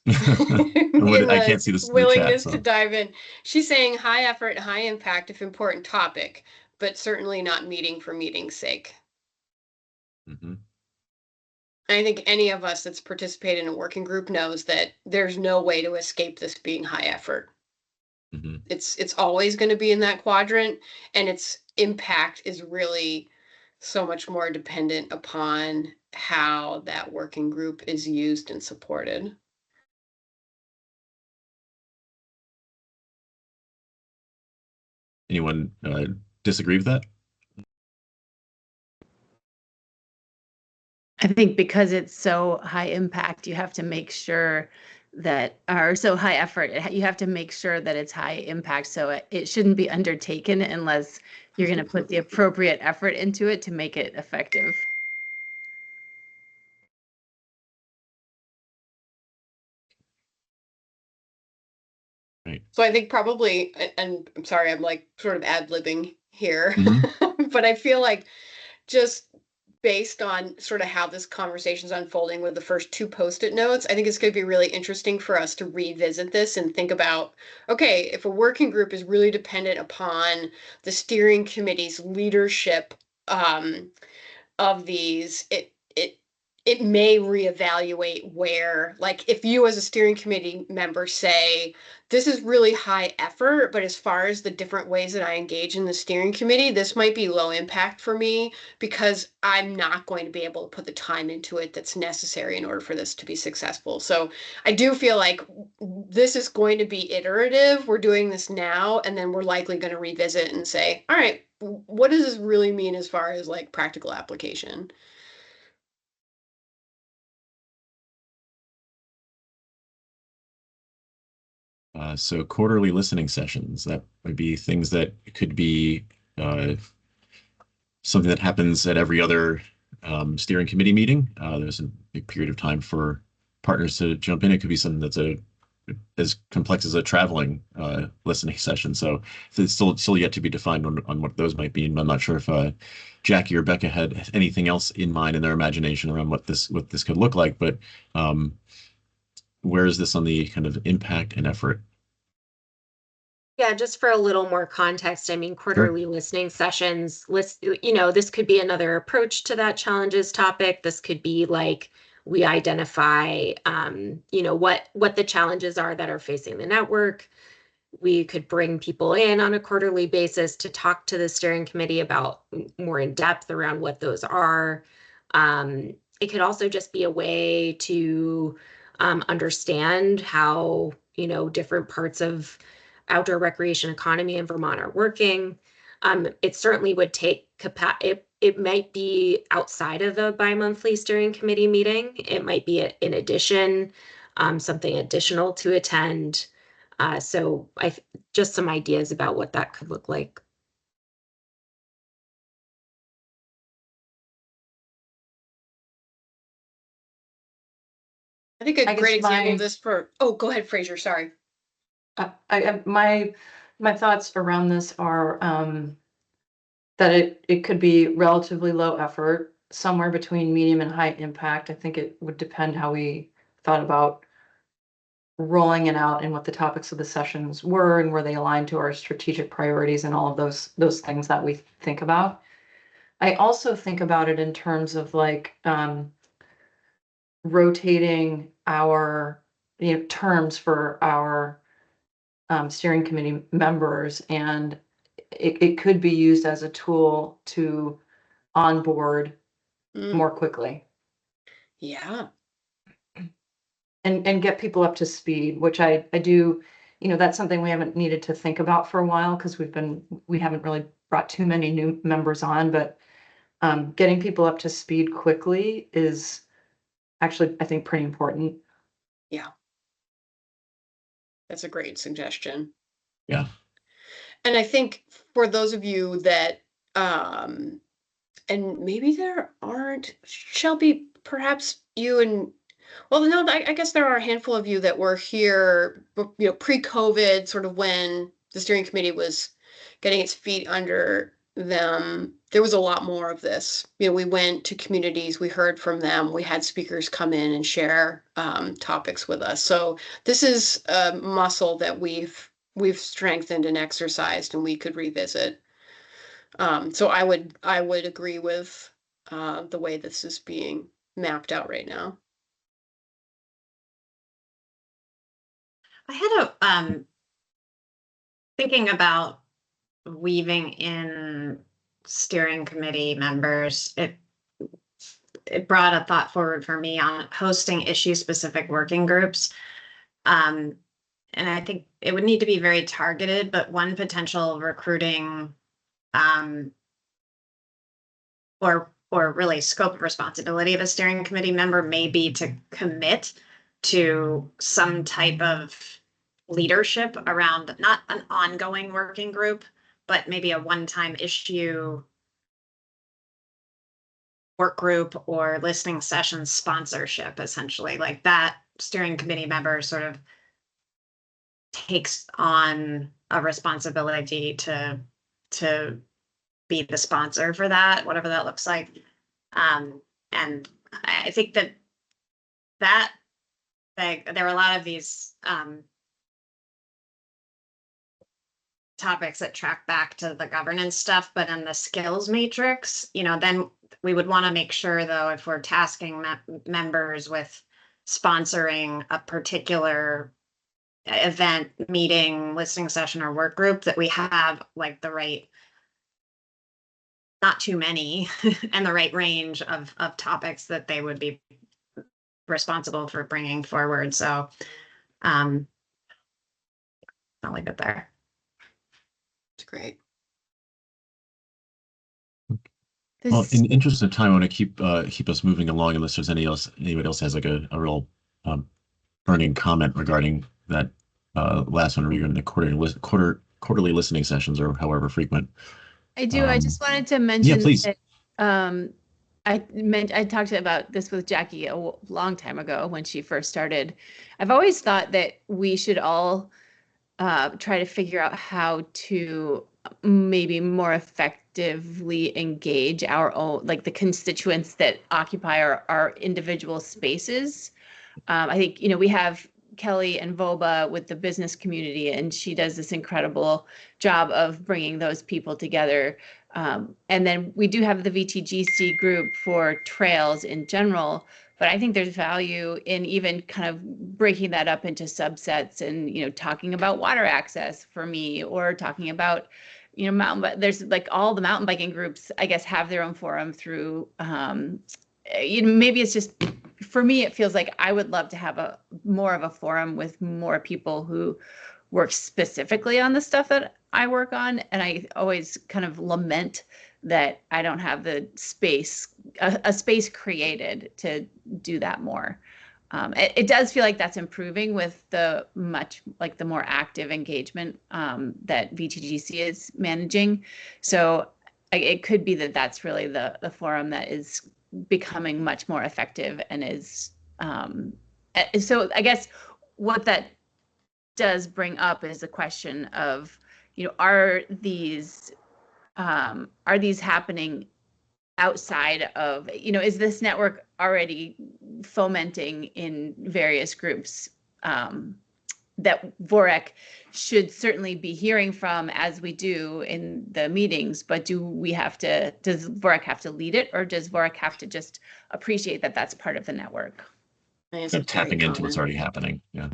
I can't see this willingness in the chat, to dive in. She's saying high effort, high impact if important topic, but certainly not meeting for meeting's sake. I think any of us that's participated in a working group knows that there's no way to escape this being high effort. It's always going to be in that quadrant, and its impact is really so much more dependent upon how that working group is used and supported. Anyone disagree with that? I think because it's so high impact, you have to make sure that, or so high effort, you have to make sure that it's high impact. So it shouldn't be undertaken unless you're going to put the appropriate effort into it to make it effective. Right. So I think probably, and I'm sorry, I'm like sort of ad-libbing here, but I feel like just based on sort of how this conversation's unfolding with the first two Post-it notes, I think it's going to be really interesting for us to revisit this and think about, okay, if a working group is really dependent upon the steering committee's leadership of these, it may reevaluate where, like, if you as a steering committee member say, this is really high effort, but as far as the different ways that I engage in the steering committee, this might be low impact for me because I'm not going to be able to put the time into it that's necessary in order for this to be successful. So I do feel like this is going to be iterative. We're doing this now, and then we're likely going to revisit and say, all right, what does this really mean as far as like practical application? So quarterly listening sessions, that would be things that could be something that happens at every other steering committee meeting. There's a big period of time for partners to jump in. It could be something that's as complex as a traveling listening session. So it's still yet to be defined on what those might be. And I'm not sure if Jackie or Becca had anything else in mind in their imagination around what this could look like. But where is this on the kind of impact and effort? Yeah, just for a little more context, I mean, quarterly listening sessions, this could be another approach to that challenges topic. This could be like we identify, what the challenges are that are facing the network. We could bring people in on a quarterly basis to talk to the steering committee about more in depth around what those are. It could also just be a way to understand how, different parts of outdoor recreation economy in Vermont are working. It certainly would take it might be outside of the bi-monthly steering committee meeting. It might be in addition, something additional to attend. So just some ideas about what that could look like. I think a great example of this go ahead, Fraser, sorry. My thoughts around this are that it could be relatively low effort, somewhere between medium and high impact. I think it would depend how we thought about rolling it out and what the topics of the sessions were and where they align to our strategic priorities and all of those things that we think about. I also think about it in terms of like rotating our terms for our steering committee members, and it could be used as a tool to onboard more quickly. Yeah. And get people up to speed, which I do, that's something we haven't needed to think about for a while because we haven't really brought too many new members on, but getting people up to speed quickly is actually, I think, pretty important. Yeah. That's a great suggestion. Yeah. And I think for those of you that, and maybe there aren't, Shelby, perhaps you and, well, no, I guess there are a handful of you that were here, pre-COVID, sort of when the steering committee was getting its feet under them. There was a lot more of this. We went to communities, we heard from them, we had speakers come in and share topics with us. So this is a muscle that we've strengthened and exercised, and we could revisit. So I would agree with the way this is being mapped out right now. I had thinking about weaving in steering committee members. It brought a thought forward for me on hosting issue-specific working groups. And I think it would need to be very targeted, but one potential recruiting or really scope of responsibility of a steering committee member may be to commit to some type of leadership around not an ongoing working group, but maybe a one-time issue work group or listening session sponsorship, essentially. Like that steering committee member sort of takes on a responsibility to be the sponsor for that, whatever that looks like. And I think that there are a lot of these topics that track back to the governance stuff, but in the skills matrix, then we would want to make sure, though, if we're tasking members with sponsoring a particular event, meeting, listening session, or work group, that we have like the right, not too many, and the right range of topics that they would be responsible for bringing forward. So I'll leave it there. It's great. Well, in the interest of time, I want to keep us moving along unless there's anybody else has like a real burning comment regarding that last one regarding the quarterly listening sessions, or however frequent. I do. I just wanted to mention please. that I talked about this with Jackie a long time ago when she first started. I've always thought that we should all try to figure out how to maybe more effectively engage our own, like the constituents that occupy our individual spaces. I think, we have Kelly and Voba with the business community, and she does this incredible job of bringing those people together. And then we do have the VTGC group for trails in general, but I think there's value in even kind of breaking that up into subsets and, talking about water access for me, or talking about, there's like all the mountain biking groups, I guess, have their own forum through, maybe it's just, for me, it feels like I would love to have more of a forum with more people who work specifically on the stuff that I work on. And I always kind of lament that I don't have the space, a space created to do that more. It does feel like that's improving with the more active engagement that VTGC is managing. So it could be that that's really the forum that is becoming much more effective and is so I guess what that does bring up is the question of, are these happening outside of, is this network already fomenting in various groups that VOREC should certainly be hearing from, as we do in the meetings, but does VOREC have to lead it, or does VOREC have to just appreciate that that's part of the network? Tapping into what's already happening. Yeah.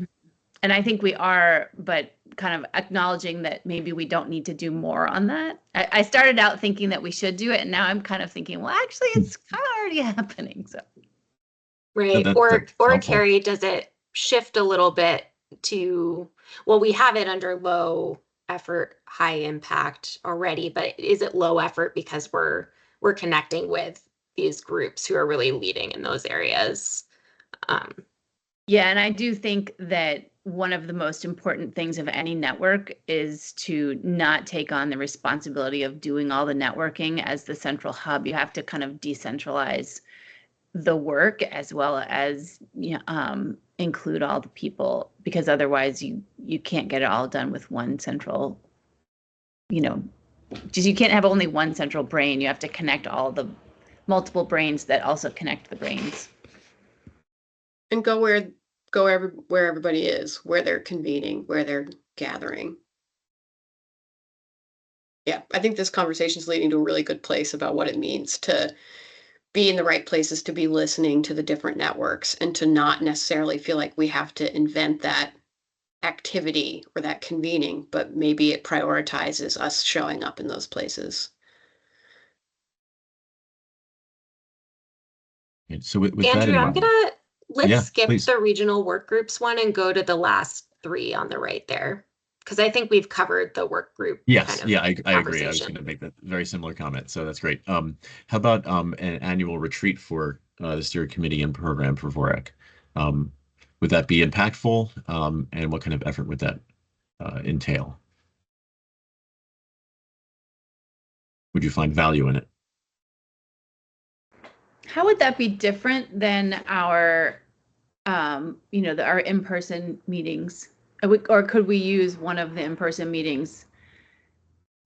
And I think we are, but kind of acknowledging that maybe we don't need to do more on that. I started out thinking that we should do it, and now I'm kind of thinking, well, actually, it's kind of already happening. So, right. Or Carrie, does it shift a little bit to, well, we have it under low effort, high impact already, but is it low effort because we're connecting with these groups who are really leading in those areas? Yeah, and I do think that one of the most important things of any network is to not take on the responsibility of doing all the networking as the central hub. You have to kind of decentralize the work as well as include all the people, because otherwise you can't get it all done with one central, just you can't have only one central brain. You have to connect all the multiple brains that also connect the brains. And go where everybody is, where they're convening, where they're gathering. Yeah, I think this conversation is leading to a really good place about what it means to be in the right places, to be listening to the different networks, and to not necessarily feel like we have to invent that activity or that convening, but maybe it prioritizes us showing up in those places. So with Andrew, that in mind, let's skip please. the regional work groups one and go to the last three on the right there, because I think we've covered the work group. Yes, I agree. I was going to make that very similar comment, so that's great. How about an annual retreat for the steering committee and program for VOREC? Would that be impactful, and what kind of effort would that entail? Would you find value in it? How would that be different than our, our in-person meetings? Or could we use one of the in-person meetings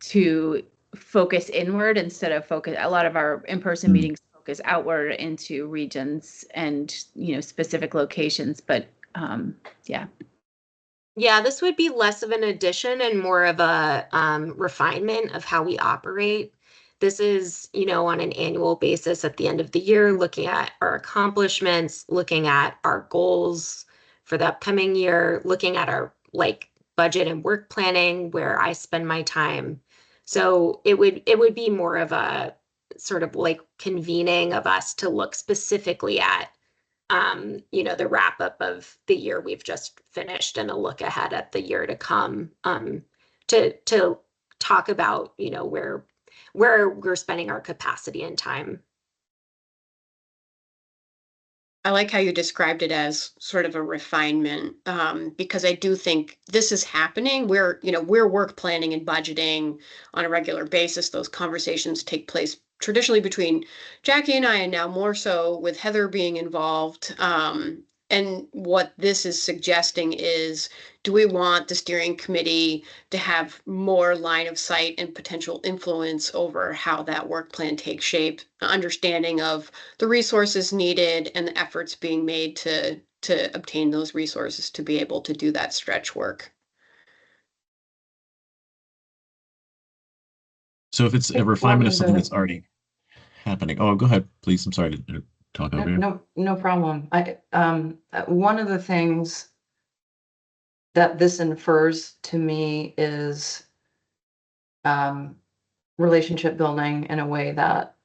to focus inward instead of focus? A lot of our in-person meetings focus outward into regions and, specific locations. But yeah. Yeah, this would be less of an addition and more of a refinement of how we operate. This is, on an annual basis at the end of the year, looking at our accomplishments, looking at our goals for the upcoming year, looking at our budget and work planning where I spend my time. So it would be more of a sort of convening of us to look specifically at the wrap up of the year we've just finished and a look ahead at the year to come, to talk about, where we're spending our capacity and time. I like how you described it as sort of a refinement, because I do think this is happening. We're work planning and budgeting on a regular basis. Those conversations take place traditionally between Jackie and I, and now more so with Heather being involved. And what this is suggesting is, do we want the steering committee to have more line of sight and potential influence over how that work plan takes shape, understanding of the resources needed and the efforts being made to obtain those resources to be able to do that stretch work? So if it's a refinement of something that's already happening. Oh, go ahead, please. I'm sorry to talk over you. No problem. One of the things that this infers to me is relationship building in a way that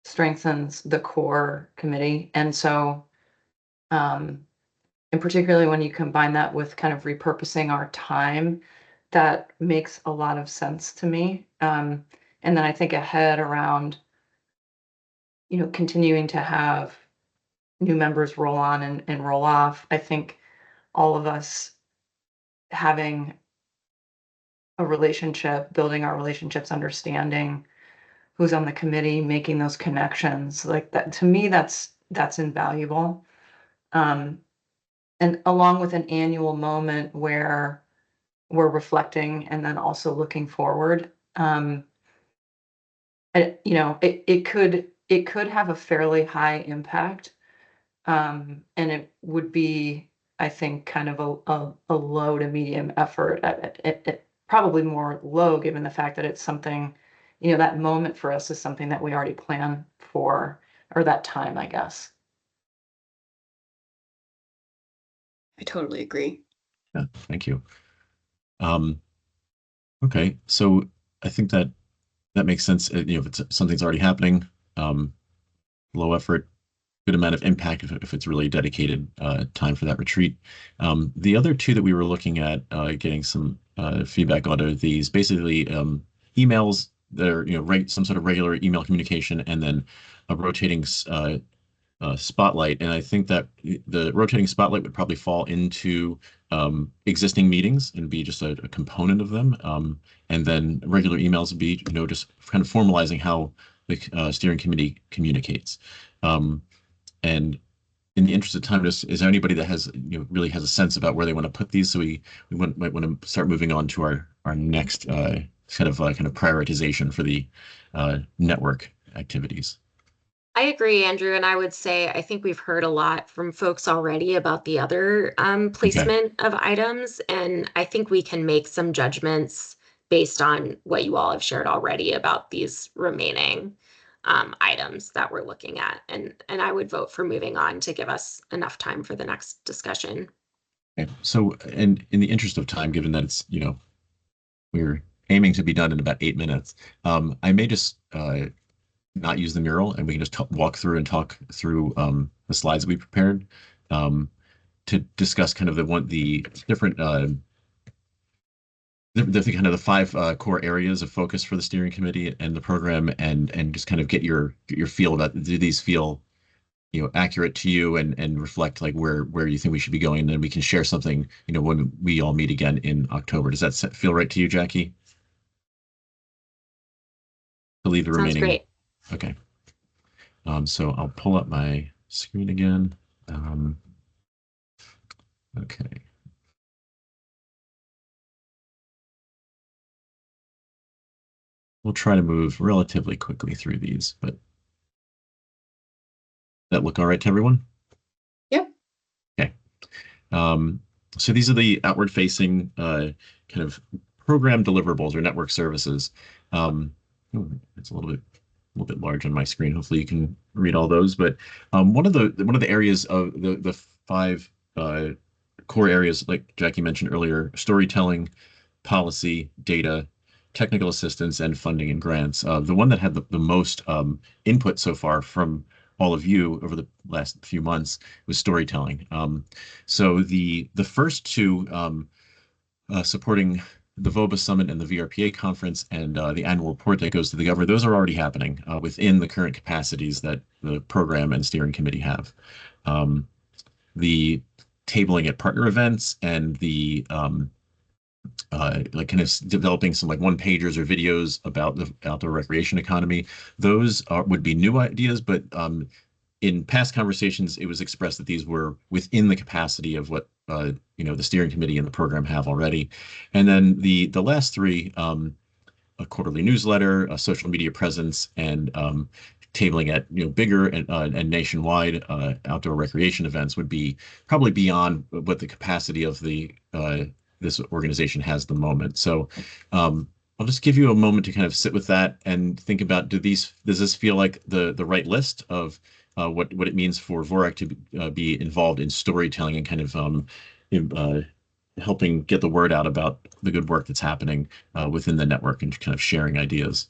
strengthens the core committee. And so, and particularly when you combine that with kind of repurposing our time, that makes a lot of sense to me. And then I think ahead around, continuing to have new members roll on and roll off. I think all of us having a relationship, building our relationships, understanding who's on the committee, making those connections, like that, to me, that's invaluable. And along with an annual moment where we're reflecting and then also looking forward. It could have a fairly high impact. And it would be, I think, kind of a low to medium effort. It probably more low, given the fact that it's something, that moment for us is something that we already plan for, or that time, I guess. I totally agree. Yeah, thank you. Okay, so I think that makes sense. If it's something's already happening, low effort, good amount of impact if it's really dedicated time for that retreat. The other two that we were looking at getting some feedback on are these basically emails that are some sort of regular email communication, and then a rotating spotlight. And I think that the rotating spotlight would probably fall into existing meetings and be just a component of them. And then regular emails would be, just kind of formalizing how the steering committee communicates. And in the interest of time, is there anybody that has really has a sense about where they want to put these? So we might want to start moving on to our next kind of prioritization for the network activities. I agree, Andrew, and I would say I think we've heard a lot from folks already about the other placement of items, and I think we can make some judgments based on what you all have shared already about these remaining items that we're looking at. And I would vote for moving on to give us enough time for the next discussion. Okay. So, and in the interest of time, given that it's, we're aiming to be done in about 8 minutes, I may just not use the mural, and we can just walk through and talk through the slides we prepared to discuss kind of the different the 5 core areas of focus for the steering committee and the program, and just kind of get your feel about, do these feel accurate to you, and reflect like where you think we should be going, and then we can share something when we all meet again in October. Does that feel right to you, Jackie? To leave the Sounds remaining. great. Okay. So I'll pull up my screen again. Okay. We'll try to move relatively quickly through these, but That look all right to everyone? Yep. Okay. So these are the outward facing kind of program deliverables or network services. It's a little bit large on my screen. Hopefully you can read all those. But one of the areas of the five core areas, like Jackie mentioned earlier, storytelling, policy, data, technical assistance, and funding and grants. The one that had the most input so far from all of you over the last few months was storytelling. So the first two supporting the VOBA Summit and the VRPA conference and the annual report that goes to the governor, those are already happening within the current capacities that the program and steering committee have. The tabling at partner events and the like kind of developing some like one pagers or videos about the outdoor recreation economy. Those would be new ideas, but in past conversations, it was expressed that these were within the capacity of what the steering committee and the program have already. And then the last three, a quarterly newsletter, a social media presence, and tabling at bigger and nationwide outdoor recreation events would be probably beyond what the capacity of the this organization has at the moment. So I'll just give you a moment to kind of sit with that and think about, does this feel like the right list of what it means for VOREC to be involved in storytelling and kind of helping get the word out about the good work that's happening within the network and kind of sharing ideas,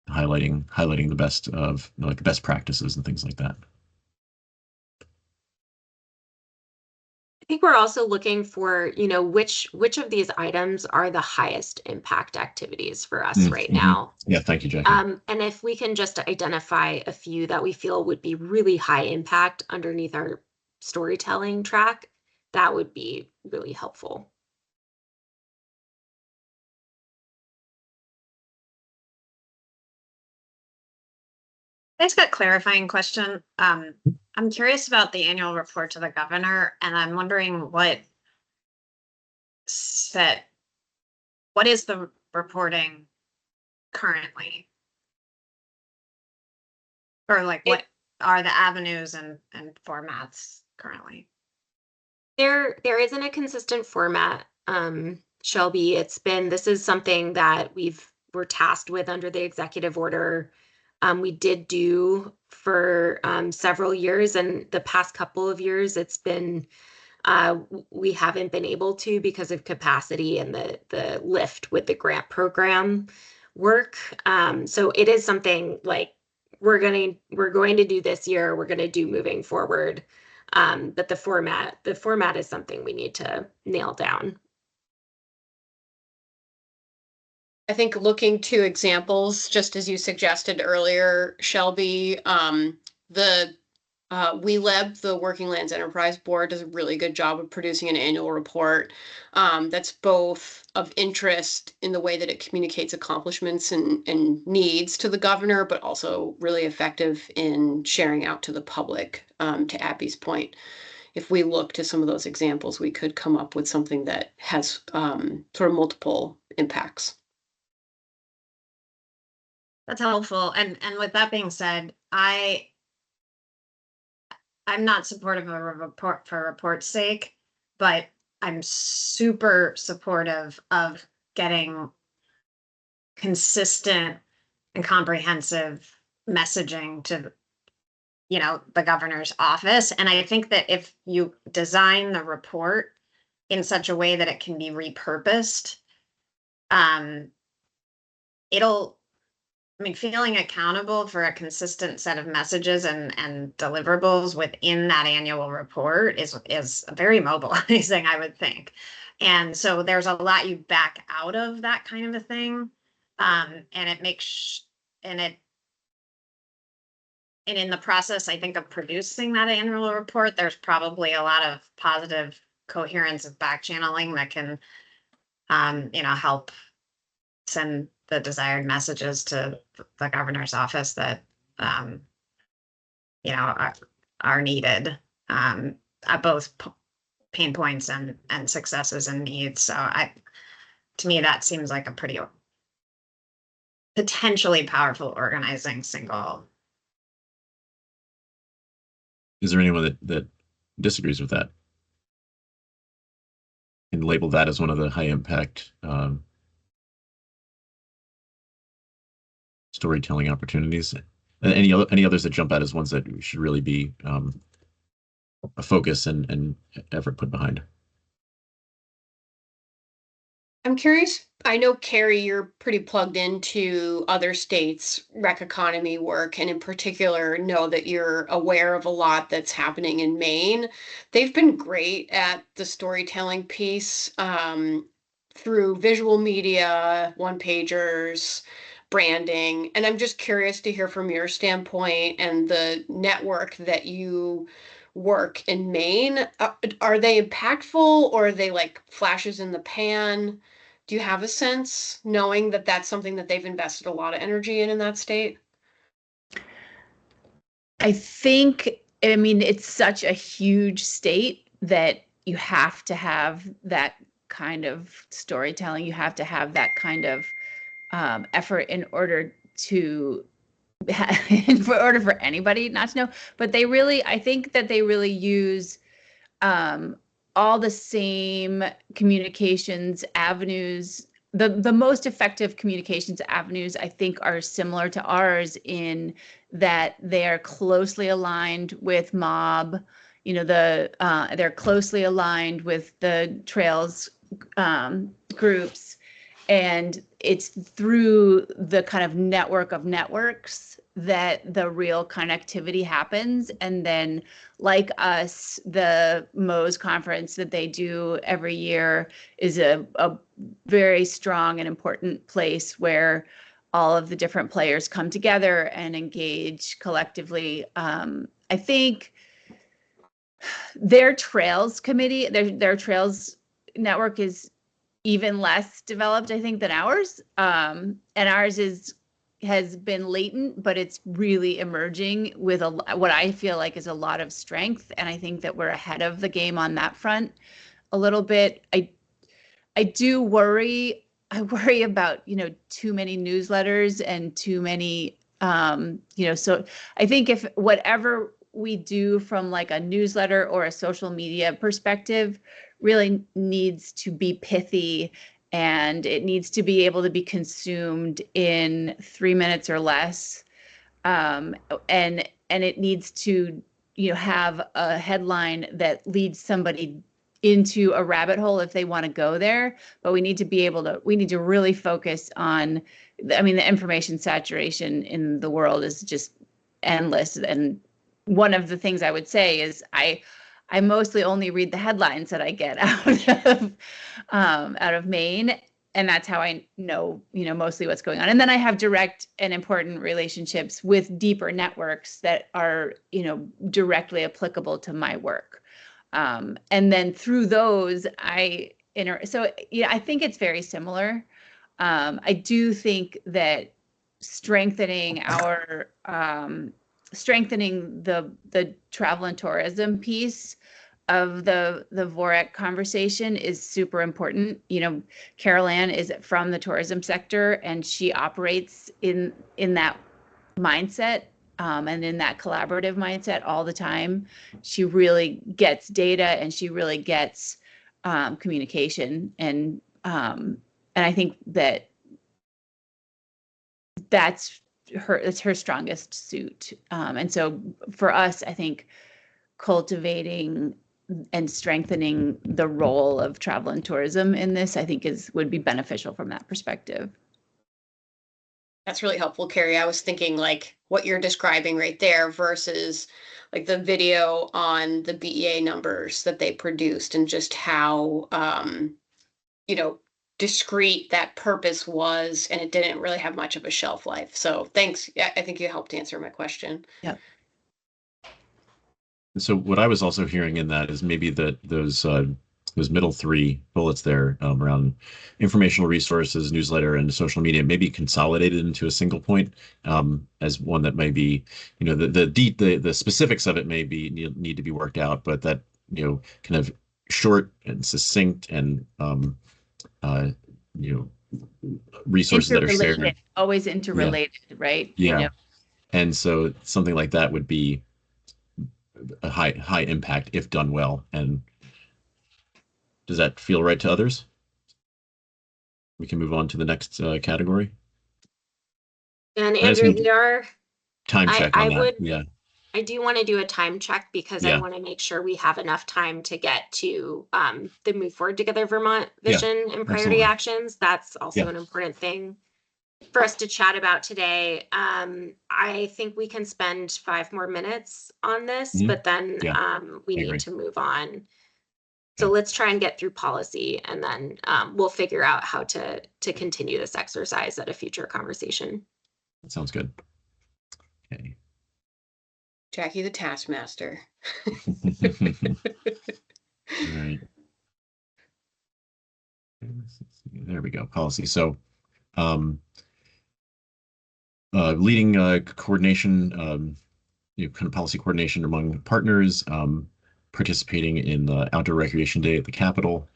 highlighting the best of like the best practices and things like that. I think we're also looking for, which of these items are the highest impact activities for us right now. Yeah, thank you, Jackie. And if we can just identify a few that we feel would be really high impact underneath our storytelling track, that would be really helpful. I just got a clarifying question. I'm curious about the annual report to the governor, and I'm wondering what is the reporting currently? Or like what are the avenues and formats currently? There isn't a consistent format, Shelby. This is something that we're tasked with under the executive order. We did do for several years, and the past couple of years it's been we haven't been able to because of capacity and the lift with the grant program work. So it is something like we're going to do this year, we're going to do moving forward. But the format is something we need to nail down. I think looking to examples, just as you suggested earlier, Shelby, WeLab, the Working Lands Enterprise Board, does a really good job of producing an annual report that's both of interest in the way that it communicates accomplishments and needs to the governor, but also really effective in sharing out to the public. To Abby's point, if we look to some of those examples, we could come up with something that has sort of multiple impacts. That's helpful. And with that being said, I'm not supportive of a report for report's sake, but I'm super supportive of getting consistent and comprehensive messaging to the governor's office. And I think that if you design the report in such a way that it can be repurposed, feeling accountable for a consistent set of messages and deliverables within that annual report is very mobilizing, I would think. And so there's a lot you back out of that kind of a thing. And it makes, and in the process, I think, of producing that annual report, there's probably a lot of positive coherence of back channeling that can, help send the desired messages to the governor's office that, are needed, at both pain points and successes and needs. So to me, that seems like a pretty potentially powerful organizing single Is there anyone that disagrees with that and label that as one of the high impact storytelling opportunities? Any others that jump out as ones that should really be a focus and effort put behind? I'm curious. I know, Carrie, you're pretty plugged into other states' rec economy work, and in particular, know that you're aware of a lot that's happening in Maine. They've been great at the storytelling piece through visual media, one pagers, branding. And I'm just curious to hear from your standpoint and the network that you work in Maine. Are they impactful, or are they like flashes in the pan? Do you have a sense, knowing that that's something that they've invested a lot of energy in that state? I think, I mean, it's such a huge state that you have to have that kind of storytelling. You have to have that kind of effort in order to in order for anybody not to know. But they really, I think that they really use all the same communications avenues. The most effective communications avenues, I think, are similar to ours in that they are closely aligned with mob. You know, they're closely aligned with the trails groups, and it's through the kind of network of networks that the real connectivity happens. And then, like us, the Mo's conference that they do every year is a very strong and important place where all of the different players come together and engage collectively. I think their trails committee, their trails network is even less developed, I think, than ours. And ours has been latent, but it's really emerging with what I feel like is a lot of strength. And I think that we're ahead of the game on that front a little bit. I do worry. I worry about, too many newsletters and too many, so I think if whatever we do from like a newsletter or a social media perspective really needs to be pithy, and it needs to be able to be consumed in 3 minutes or less. And it needs to, have a headline that leads somebody into a rabbit hole if they want to go there. But we need to really focus on, I mean, the information saturation in the world is just endless. And one of the things I would say is I mostly only read the headlines that I get out of Maine, and that's how I know, mostly what's going on. And then I have direct and important relationships with deeper networks that are, directly applicable to my work. And then through those, I think it's very similar. I do think that strengthening the travel and tourism piece of the VOREC conversation is super important. Carol Ann is from the tourism sector, and she operates in that mindset and in that collaborative mindset all the time. She really gets data, and she really gets communication, and I think that's her strongest suit. And so for us, I think cultivating and strengthening the role of travel and tourism in this, I think would be beneficial from that perspective. That's really helpful, Carrie. I was thinking like what you're describing right there versus like the video on the BEA numbers that they produced, and just how, discrete that purpose was, and it didn't really have much of a shelf life. So thanks. Yeah, I think you helped answer my question. Yeah. So what I was also hearing in that is maybe that those middle three bullets there around informational resources, newsletter, and social media may be consolidated into a single point as one that may be, the specifics of it may be need to be worked out, but that kind of short and succinct and resources that are shared, always interrelated, right? Yeah. And so something like that would be a high impact if done well. And does that feel right to others? We can move on to the next category. And I just Andrew, need time check I on that. would, Yeah. I do want to do a time check because I Yeah. want to make sure we have enough time to get to the Move Forward Together Vermont vision and priority absolutely. actions. That's also Yeah. an important thing for us to chat about today. I think we can spend 5 more minutes on this, but then Yeah. we I need agree. to move on. So Okay. let's try and get through policy, and then we'll figure out how to continue this exercise at a future conversation. That sounds good. Okay. Jackie the taskmaster. All right. There we go. Policy. So, leading coordination, kind of policy coordination among partners, participating in the Outdoor Recreation Day at the Capitol,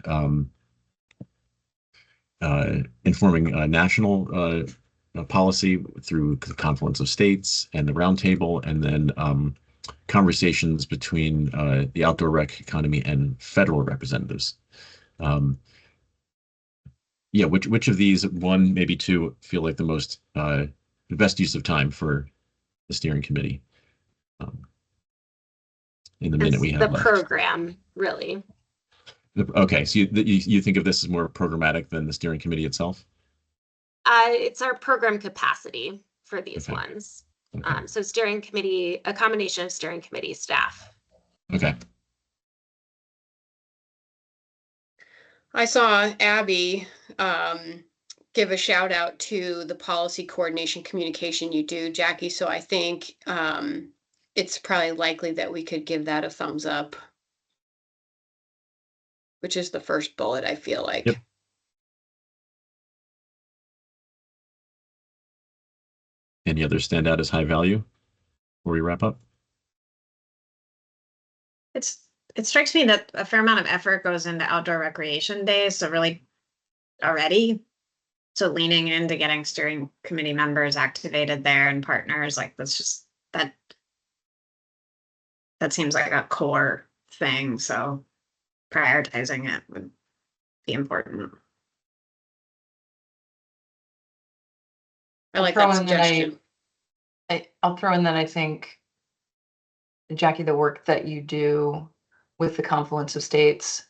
informing national policy through the confluence of states and the roundtable, and then conversations between the outdoor rec economy and federal representatives. Yeah, which of these, one, maybe two, feel like the best use of time for the steering committee in the minute we have the left? program, really. Okay, so you think of this as more programmatic than the steering committee itself? It's our program capacity for these Okay. ones. Okay. So steering committee, a combination of steering committee staff. Okay. I saw Abby give a shout out to the policy coordination communication you do, Jackie. So I think it's probably likely that we could give that a thumbs up, which is the first bullet, I feel like. Yep. Any others stand out as high value before we wrap up? It strikes me that a fair amount of effort goes into outdoor recreation days. So really already, so leaning into getting steering committee members activated there and partners, like that's just that seems like a core thing. So prioritizing it would be important. I like that suggestion. I'll throw in that I think, Jackie, the work that you do with the confluence of states,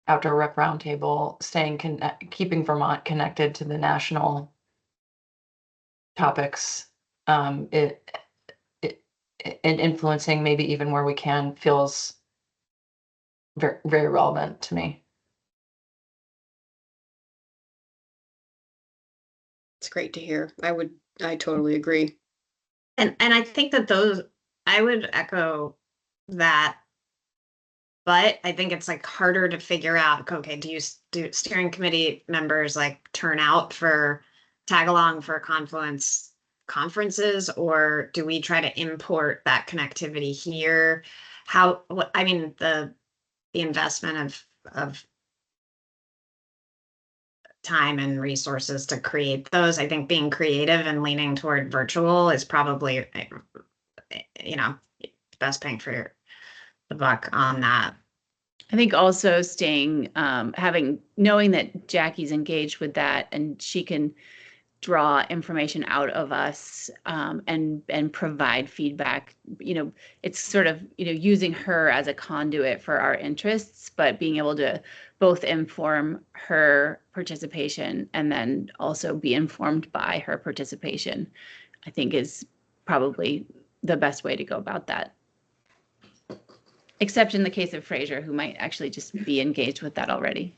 outdoor rec roundtable, keeping Vermont connected to the national topics, and influencing maybe even where we can, feels very, very relevant to me. It's great to hear. I totally agree. And I think that I would echo that, but I think it's like harder to figure out, okay, do steering committee members like turn out for tag along for confluence conferences, or do we try to import that connectivity here? I mean, the investment of time and resources to create those. I think being creative and leaning toward virtual is probably, best bang for the buck on that. I think also staying, knowing that Jackie's engaged with that and she can draw information out of us and provide feedback. It's sort of, using her as a conduit for our interests, but being able to both inform her participation and then also be informed by her participation, I think is probably the best way to go about that. Except in the case of Fraser, who might actually just be engaged with that already.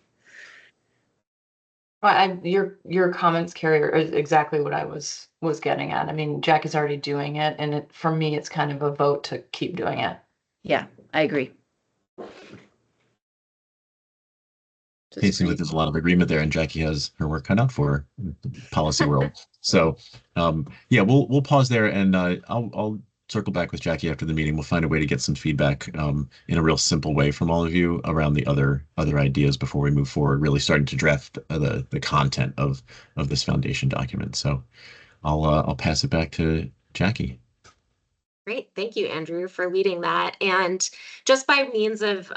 Well, your comments, Carrie, are exactly what I was getting at. I mean, Jack is already doing it, and for me, it's kind of a vote to keep doing it. Yeah, I agree. It seems like there's a lot of agreement there, and Jackie has her work cut out for her in the policy world. So, yeah, we'll pause there, and I'll circle back with Jackie after the meeting. We'll find a way to get some feedback in a real simple way from all of you around the other ideas before we move forward, really starting to draft the content of this foundation document. So I'll pass it back to Jackie. Great. Thank you, Andrew, for leading that. And just by means of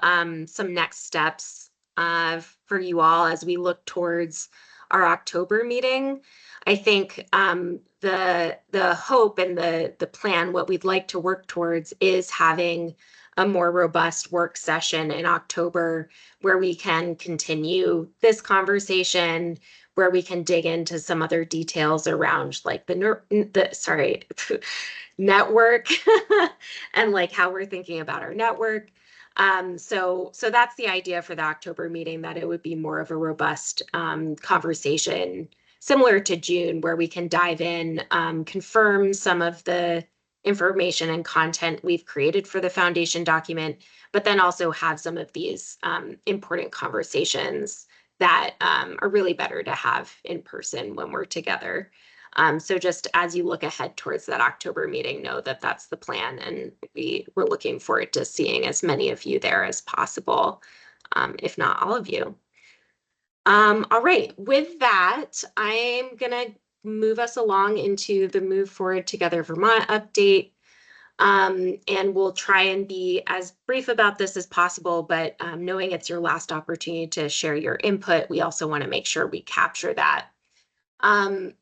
some next steps for you all as we look towards our October meeting, I think the hope and the plan, what we'd like to work towards is having a more robust work session in October where we can continue this conversation, where we can dig into some other details around like sorry, network and like how we're thinking about our network. So that's the idea for the October meeting, that it would be more of a robust conversation similar to June, where we can dive in, confirm some of the information and content we've created for the foundation document, but then also have some of these important conversations that are really better to have in person when we're together. So just as you look ahead towards that October meeting, know that that's the plan, and we're looking forward to seeing as many of you there as possible, if not all of you. All right, with that, I'm gonna move us along into the Move Forward Together Vermont update. And we'll try and be as brief about this as possible, but knowing it's your last opportunity to share your input, we also want to make sure we capture that.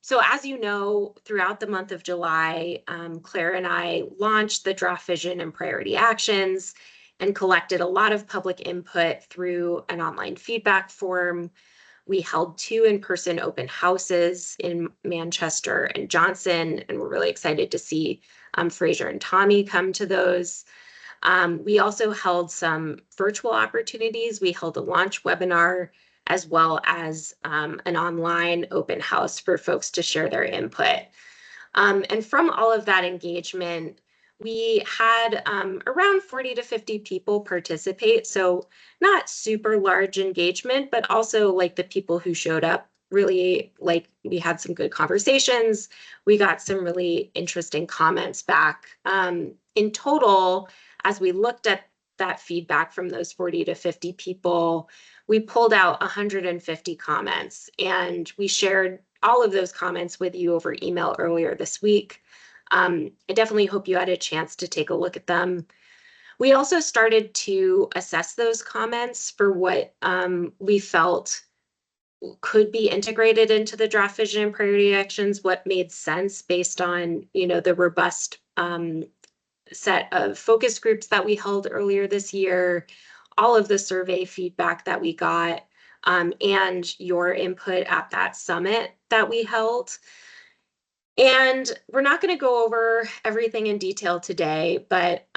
So as you know, throughout the month of July, Claire and I launched the draft vision and priority actions and collected a lot of public input through an online feedback form. We held 2 in-person open houses in Manchester and Johnson, and we're really excited to see Fraser and Tommy come to those. We also held some virtual opportunities. We held a launch webinar as well as an online open house for folks to share their input. And from all of that engagement, we had around 40 to 50 people participate. So not super large engagement, but also like the people who showed up really, like, we had some good conversations. We got some really interesting comments back. In total, as we looked at that feedback from those 40 to 50 people, we pulled out 150 comments, and we shared all of those comments with you over email earlier this week. I definitely hope you had a chance to take a look at them. We also started to assess those comments for what we felt could be integrated into the draft vision and priority actions, what made sense based on, the robust set of focus groups that we held earlier this year, all of the survey feedback that we got, and your input at that summit that we held. And we're not going to go over everything in detail today, but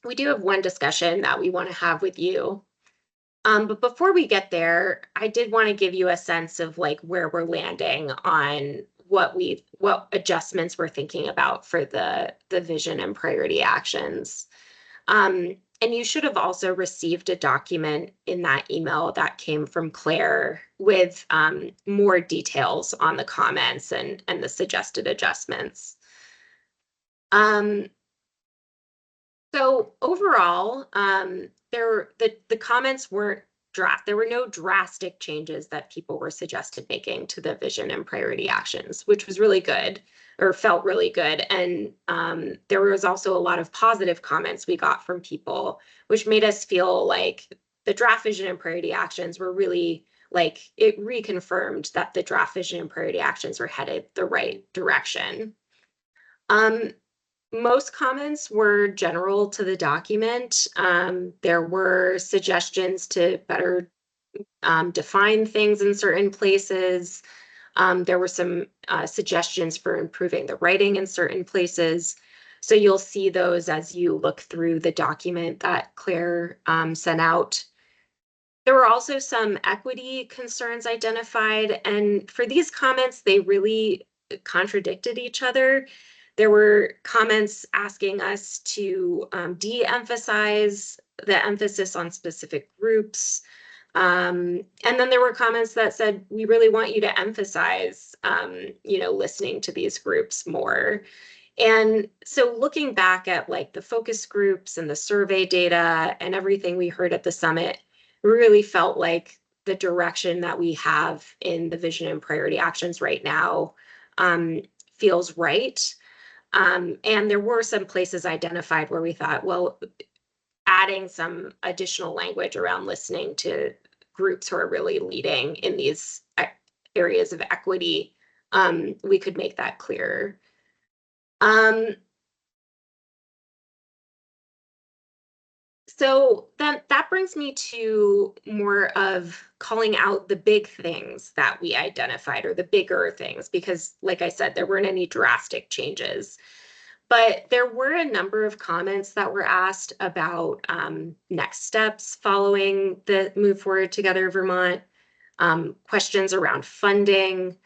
we do have one discussion that we want to have with you. But before we get there, I did want to give you a sense of like where we're landing on what adjustments we're thinking about for the vision and priority actions. And you should have also received a document in that email that came from Claire with more details on the comments and the suggested adjustments. So overall, the comments weren't there were no drastic changes that people were suggested making to the vision and priority actions, which was really good, or felt really good. And there was also a lot of positive comments we got from people, which made us feel like the draft vision and priority actions were really, like, it reconfirmed that the draft vision and priority actions were headed the right direction. Most comments were general to the document. There were suggestions to better define things in certain places. There were some suggestions for improving the writing in certain places. So you'll see those as you look through the document that Claire sent out. There were also some equity concerns identified, and for these comments, they really contradicted each other. There were comments asking us to de-emphasize the emphasis on specific groups. And then there were comments that said, we really want you to emphasize, listening to these groups more. And so looking back at like the focus groups and the survey data and everything we heard at the summit, really felt like the direction that we have in the vision and priority actions right now feels right. And there were some places identified where we thought, well, adding some additional language around listening to groups who are really leading in these areas of equity, we could make that clearer. So then that brings me to more of calling out the big things that we identified, or the bigger things, because like I said, there weren't any drastic changes. But there were a number of comments that were asked about next steps following the Move Forward Together Vermont, questions around funding,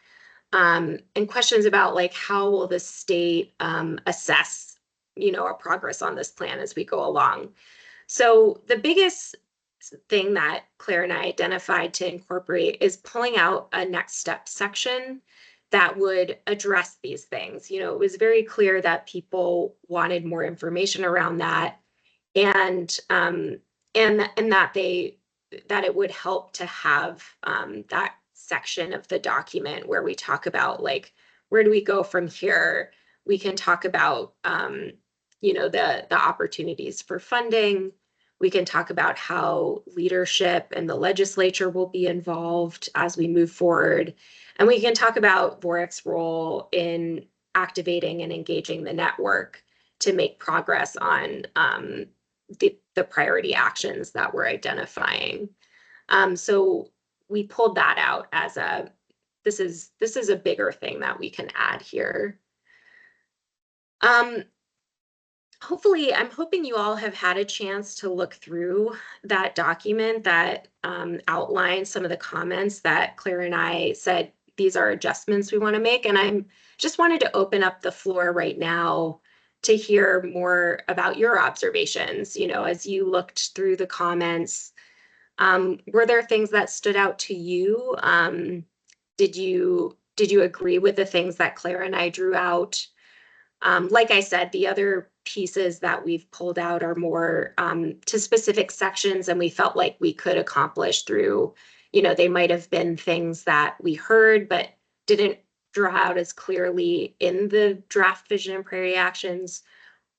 and questions about like how will the state assess, our progress on this plan as we go along. So the biggest thing that Claire and I identified to incorporate is pulling out a next step section that would address these things. It was very clear that people wanted more information around that, and that it would help to have that section of the document where we talk about like, where do we go from here? We can talk about the opportunities for funding. We can talk about how leadership and the legislature will be involved as we move forward. And we can talk about VOREC's role in activating and engaging the network to make progress on the priority actions that we're identifying. So we pulled that out as this is a bigger thing that we can add here. Hopefully, I'm hoping you all have had a chance to look through that document that outlines some of the comments that Claire and I said, these are adjustments we want to make. And I'm just wanted to open up the floor right now to hear more about your observations. As you looked through the comments, were there things that stood out to you? Did you agree with the things that Claire and I drew out? Like I said, the other pieces that we've pulled out are more to specific sections, and we felt like we could accomplish through, they might have been things that we heard but didn't draw out as clearly in the draft vision and priority actions,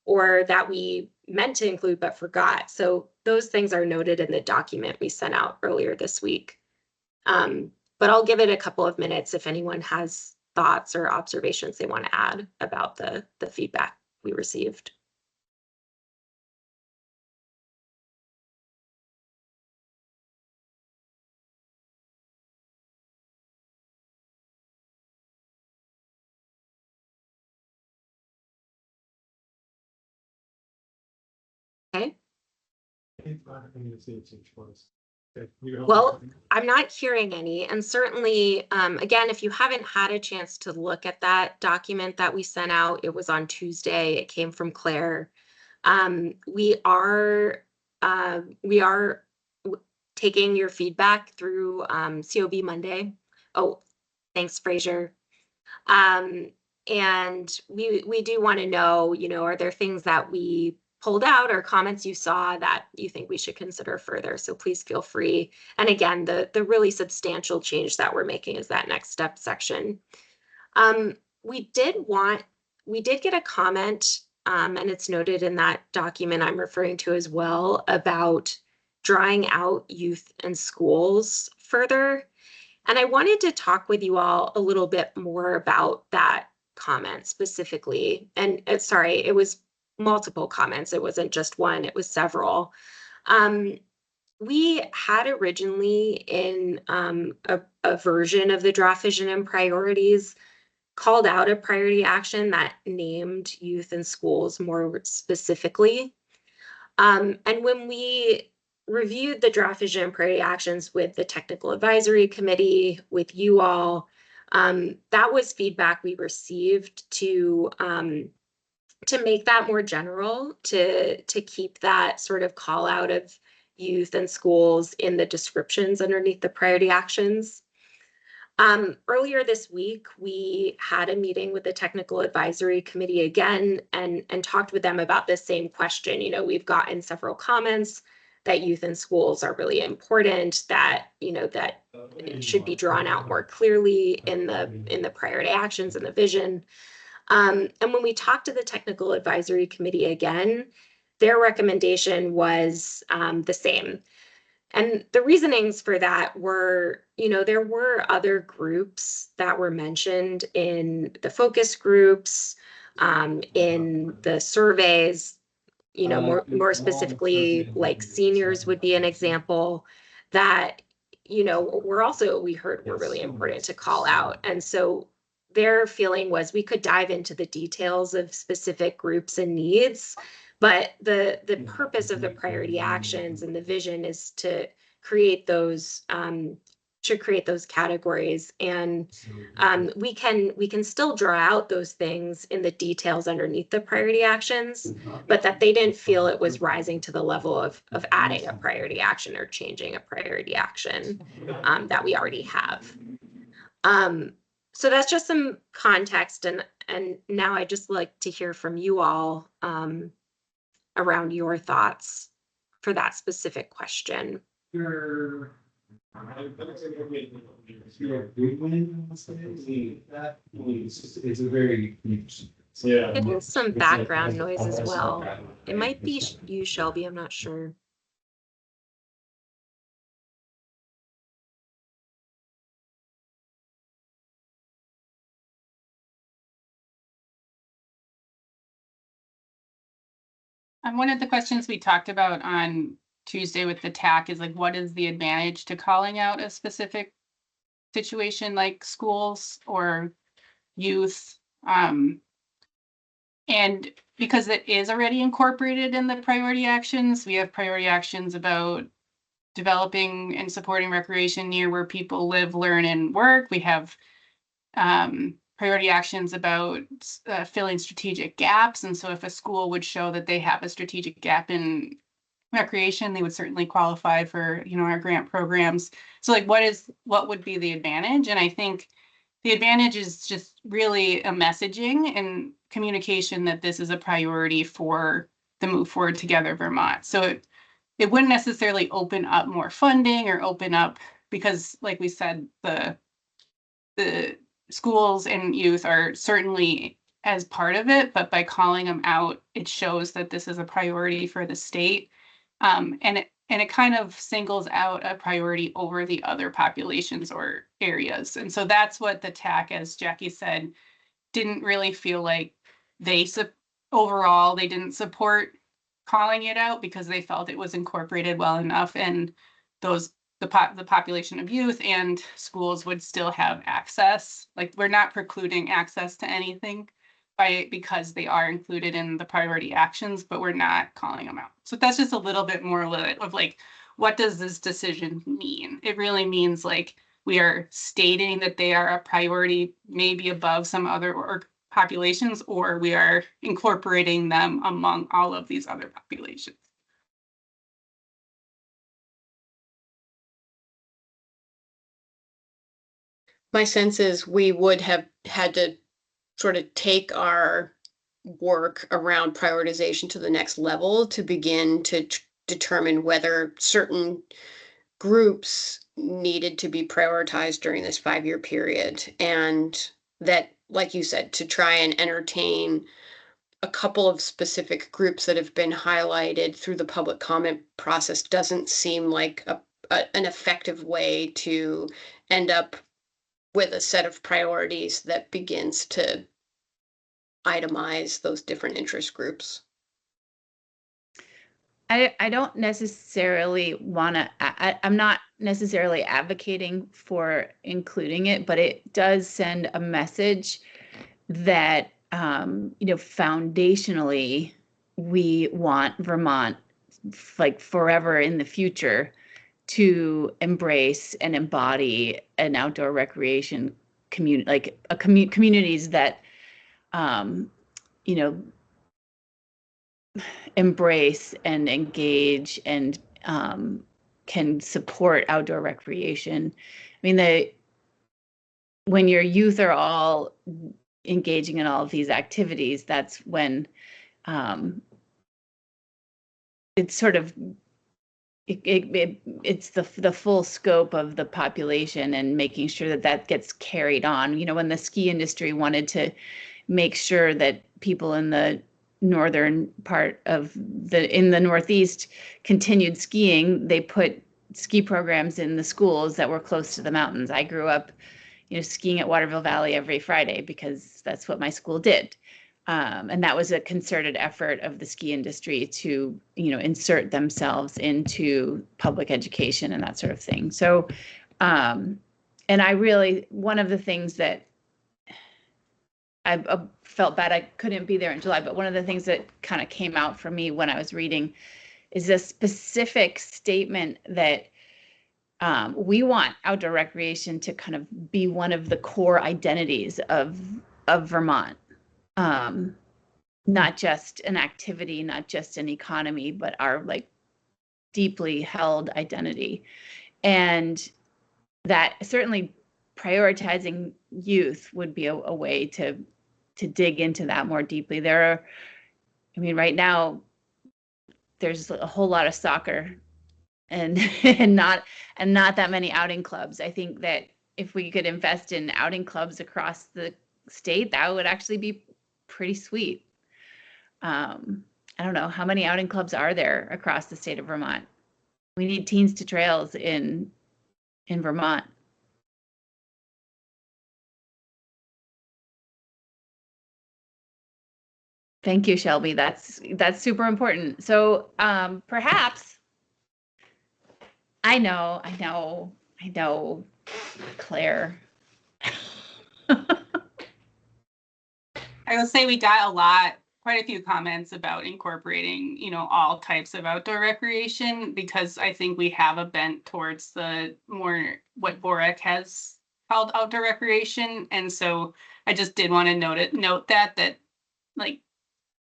or that we meant to include but forgot. So those things are noted in the document we sent out earlier this week. But I'll give it a couple of minutes if anyone has thoughts or observations they want to add about the feedback we received. Okay. Well, I'm not hearing any. And certainly, again, if you haven't had a chance to look at that document that we sent out, it was on Tuesday. It came from Claire. We are taking your feedback through COB Monday. Oh, thanks, Fraser. And we do want to know, are there things that we pulled out or comments you saw that you think we should consider further? So please feel free. And again, the really substantial change that we're making is that next step section. We did get a comment, and it's noted in that document I'm referring to as well, about drawing out youth and schools further. And I wanted to talk with you all a little bit more about that comment specifically. And sorry, it was multiple comments. It wasn't just one, it was several. We had originally in a version of the draft vision and priorities called out a priority action that named youth and schools more specifically. And when we reviewed the draft vision and priority actions with the technical advisory committee, with you all, that was feedback we received to make that more general, to keep that sort of call out of youth and schools in the descriptions underneath the priority actions. Earlier this week, we had a meeting with the technical advisory committee again and talked with them about this same question. We've gotten several comments that youth and schools are really important, that that it should be drawn out more clearly in the priority actions and the vision. And when we talked to the technical advisory committee again, their recommendation was the same. And the reasonings for that were, there were other groups that were mentioned in the focus groups, in the surveys, more specifically, like seniors would be an example that, we heard were really important to call out. And so their feeling was we could dive into the details of specific groups and needs, but the purpose of the priority actions and the vision is to create those categories, and we can still draw out those things in the details underneath the priority actions, but that they didn't feel it was rising to the level of adding a priority action or changing a priority action that we already have. So that's just some context, and now I'd just like to hear from you all around your thoughts for that specific question. Getting some background noise as well. It might be you, Shelby, I'm not sure. And one of the questions we talked about on Tuesday with the TAC is like, what is the advantage to calling out a specific situation like schools or youth? And because it is already incorporated in the priority actions, we have priority actions about developing and supporting recreation near where people live, learn, and work. We have priority actions about filling strategic gaps. And so if a school would show that they have a strategic gap in recreation, they would certainly qualify for, our grant programs. So like, what would be the advantage? And I think the advantage is just really a messaging and communication that this is a priority for the Move Forward Together Vermont. So it wouldn't necessarily open up more funding or open up, because like we said, the schools and youth are certainly as part of it, but by calling them out, it shows that this is a priority for the state. And it kind of singles out a priority over the other populations or areas. And so that's what the TAC, as Jackie said, didn't really feel like overall, they didn't support calling it out because they felt it was incorporated well enough, and the population of youth and schools would still have access. Like, we're not precluding access to anything because they are included in the priority actions, but we're not calling them out. So that's just a little bit more of like, what does this decision mean? It really means like we are stating that they are a priority, maybe above some other populations, or we are incorporating them among all of these other populations. My sense is we would have had to sort of take our work around prioritization to the next level to begin to determine whether certain groups needed to be prioritized during this 5-year period. And that, like you said, to try and entertain a couple of specific groups that have been highlighted through the public comment process doesn't seem like an effective way to end up with a set of priorities that begins to itemize those different interest groups. I don't necessarily want to, I'm not necessarily advocating for including it, but it does send a message that, foundationally, we want Vermont, like forever in the future, to embrace and embody an outdoor recreation community, like communities that, embrace and engage and can support outdoor recreation. I mean, when your youth are all engaging in all of these activities, that's when it's sort of it's the full scope of the population, and making sure that gets carried on. When the ski industry wanted to make sure that people in the northern part of in the Northeast continued skiing, they put ski programs in the schools that were close to the mountains. I grew up, skiing at Waterville Valley every Friday because that's what my school did. And that was a concerted effort of the ski industry to, insert themselves into public education and that sort of thing. So, and one of the things that I felt bad I couldn't be there in July, but one of the things that kind of came out for me when I was reading is a specific statement that we want outdoor recreation to kind of be one of the core identities of Vermont. Not just an activity, not just an economy, but our deeply held identity. And that certainly prioritizing youth would be a way to dig into that more deeply. Right now there's a whole lot of soccer and not that many outing clubs. I think that if we could invest in outing clubs across the state, that would actually be pretty sweet. I don't know, how many outing clubs are there across the state of Vermont? We need Teens to Trails in Vermont. Thank you, Shelby. That's super important. So perhaps, I know, Claire. I will say we got quite a few comments about incorporating, all types of outdoor recreation, because I think we have a bent towards the more what VOREC has called outdoor recreation. And so I just did want to note that like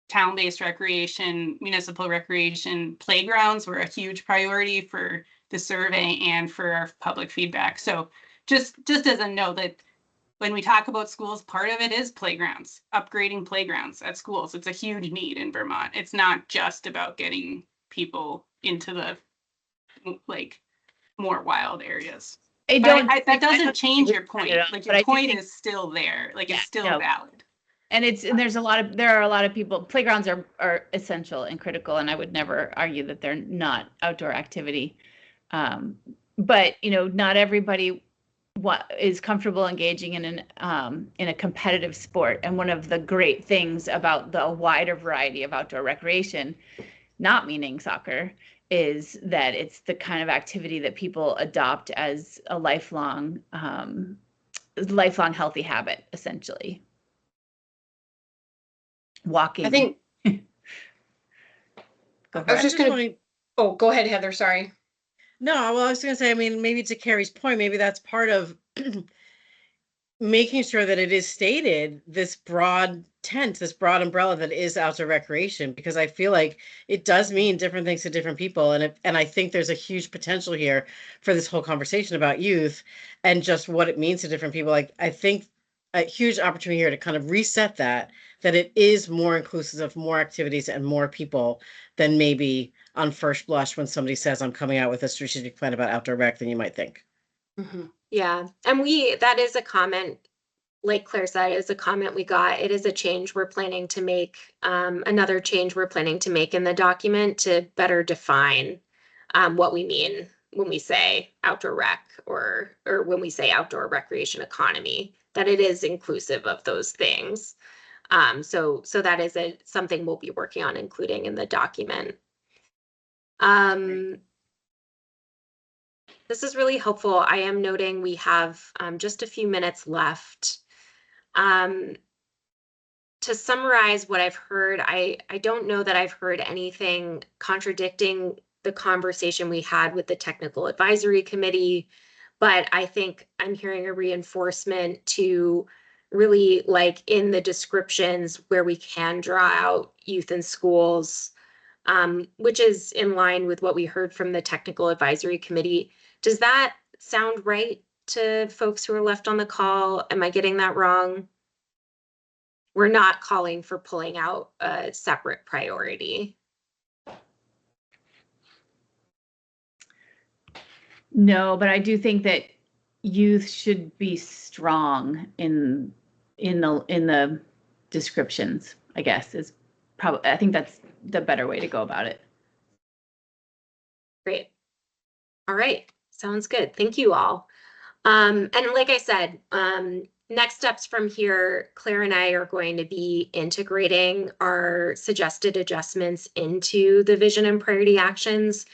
town-based recreation, municipal recreation, playgrounds were a huge priority for the survey and for our public feedback. So just as a note that when we talk about schools, part of it is playgrounds, upgrading playgrounds at schools. It's a huge need in Vermont. It's not just about getting people into the more wild areas. That doesn't change your point. Your point is still there. It's still valid. And there are a lot of people, playgrounds are essential and critical, and I would never argue that they're not outdoor activity. But not everybody is comfortable engaging in a competitive sport. And one of the great things about the wider variety of outdoor recreation, not meaning soccer, is that it's the kind of activity that people adopt as a lifelong healthy habit, essentially. Walking. I think I was just going to. Oh, go ahead, Heather. Sorry. No, well, I was going to say, maybe to Carrie's point, maybe that's part of making sure that it is stated, this broad tent, this broad umbrella that is outdoor recreation, because I feel like it does mean different things to different people. And I think there's a huge potential here for this whole conversation about youth and just what it means to different people. I think a huge opportunity here to kind of reset that it is more inclusive of more activities and more people than maybe on first blush when somebody says I'm coming out with a strategic plan about outdoor rec than you might think. Mm-hmm. Yeah. And that is a comment, like Claire said, is a comment we got. It is a change we're planning to make, another change we're planning to make in the document to better define what we mean when we say outdoor rec or when we say outdoor recreation economy, that it is inclusive of those things. So that is something we'll be working on including in the document. This is really helpful. I am noting we have just a few minutes left. To summarize what I've heard, I don't know that I've heard anything contradicting the conversation we had with the Technical Advisory Committee, but I think I'm hearing a reinforcement to really in the descriptions where we can draw out youth in schools, which is in line with what we heard from the Technical Advisory Committee. Does that sound right to folks who are left on the call? Am I getting that wrong? We're not calling for pulling out a separate priority. No, but I do think that youth should be strong in the descriptions, I guess, is probably, I think that's the better way to go about it. Great. All right. Sounds good. Thank you all. And like I said, next steps from here, Claire and I are going to be integrating our suggested adjustments into the vision and priority actions.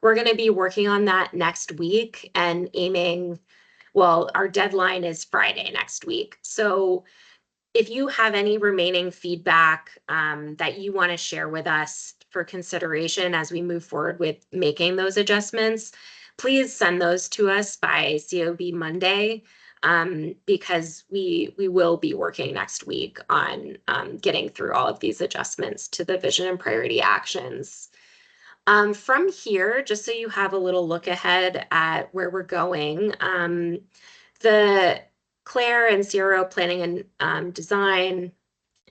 We're going to be working on that next week and aiming, well, our deadline is Friday next week. So if you have any remaining feedback that you want to share with us for consideration as we move forward with making those adjustments, please send those to us by COB Monday, because we will be working next week on getting through all of these adjustments to the vision and priority actions. From here, just so you have a little look ahead at where we're going, the Claire and CRO planning and design.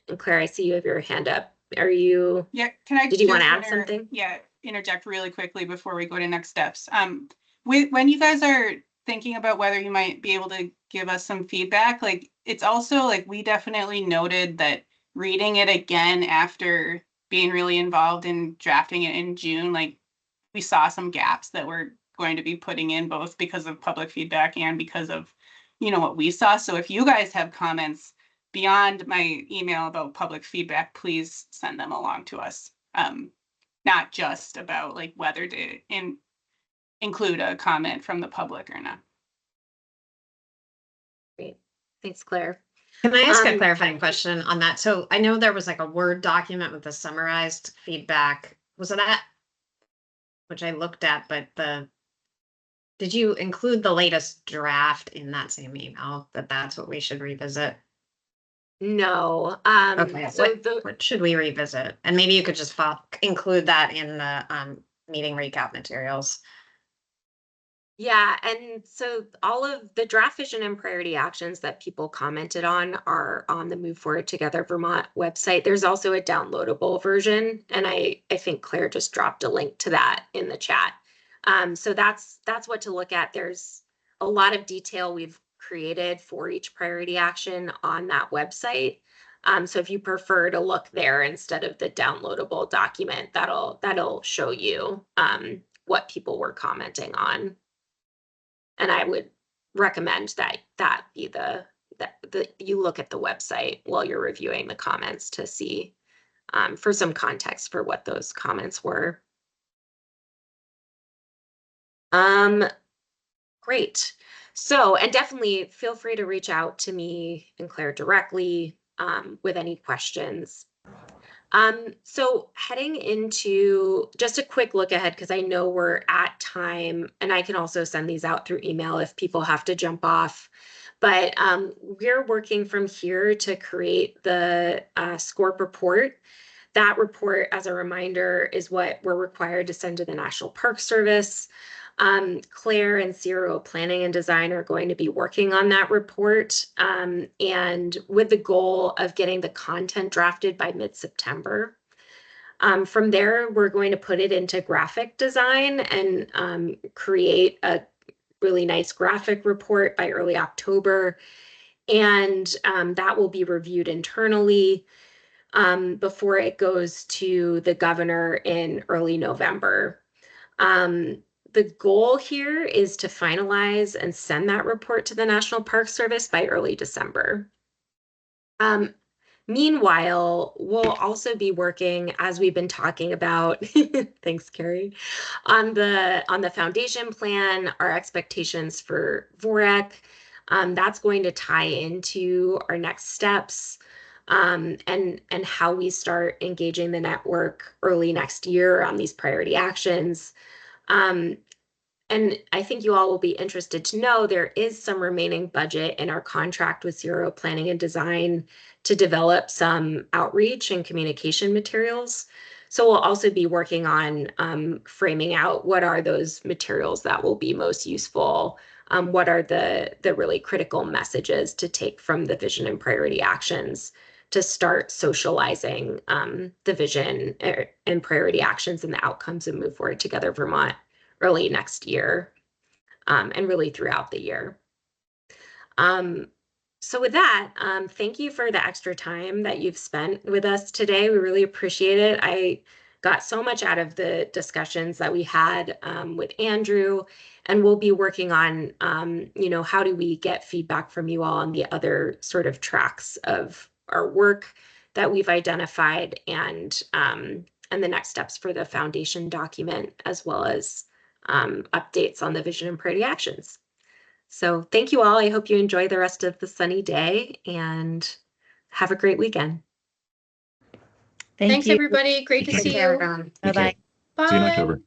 And Claire, I see you have your hand up. Are you? Yeah, can I Did you want to just add something? Yeah, interject really quickly before we go to next steps. When you guys are thinking about whether you might be able to give us some feedback, like it's also like we definitely noted that reading it again after being really involved in drafting it in June, like we saw some gaps that we're going to be putting in both because of public feedback and because of, you know, what we saw. So if you guys have comments beyond my email about public feedback, please send them along to us. Not just about like whether to include a comment from the public or not. Great. Thanks, Claire. Can I ask a clarifying question on that? So I know there was like a Word document with the summarized feedback. Was it that? Which I looked at, but did you include the latest draft in that same email that that's what we should revisit? No. Okay, So what should we revisit? And maybe you could just include that in the meeting recap materials. yeah, and so all of the draft vision and priority actions that people commented on are on the Move Forward Together Vermont website. There's also a downloadable version, and I think Claire just dropped a link to that in the chat. So that's what to look at. There's a lot of detail we've created for each priority action on that website. So if you prefer to look there instead of the downloadable document, that'll show you what people were commenting on. And I would recommend that be the you look at the website while you're reviewing the comments to see for some context for what those comments were. Great. So, and definitely feel free to reach out to me and Claire directly with any questions. So heading into just a quick look ahead, because I know we're at time, and I can also send these out through email if people have to jump off. But we're working from here to create the SCORP report. That report, as a reminder, is what we're required to send to the National Park Service. Claire and CRO Planning and Design are going to be working on that report, and with the goal of getting the content drafted by mid-September. From there, we're going to put it into graphic design and create a really nice graphic report by early October. And that will be reviewed internally before it goes to the governor in early November. The goal here is to finalize and send that report to the National Park Service by early December. Meanwhile, we'll also be working, as we've been talking about, thanks, Carrie, on the foundation plan, our expectations for VOREC. That's going to tie into our next steps and how we start engaging the network early next year on these priority actions. And I think you all will be interested to know there is some remaining budget in our contract with CRO Planning and Design to develop some outreach and communication materials. So we'll also be working on framing out what are those materials that will be most useful. What are the really critical messages to take from the vision and priority actions to start socializing the vision and priority actions and the outcomes of Move Forward Together Vermont early next year and really throughout the year. So with that, thank you for the extra time that you've spent with us today. We really appreciate it. I got so much out of the discussions that we had with Andrew, and we'll be working on, how do we get feedback from you all on the other sort of tracks of our work that we've identified, and the next steps for the foundation document, as well as updates on the vision and priority actions. So thank you all. I hope you enjoy the rest of the sunny day and have a great weekend. Thanks, you. everybody. Great to Take see care, you. everyone. Take care. Bye-bye. See you in Bye. October.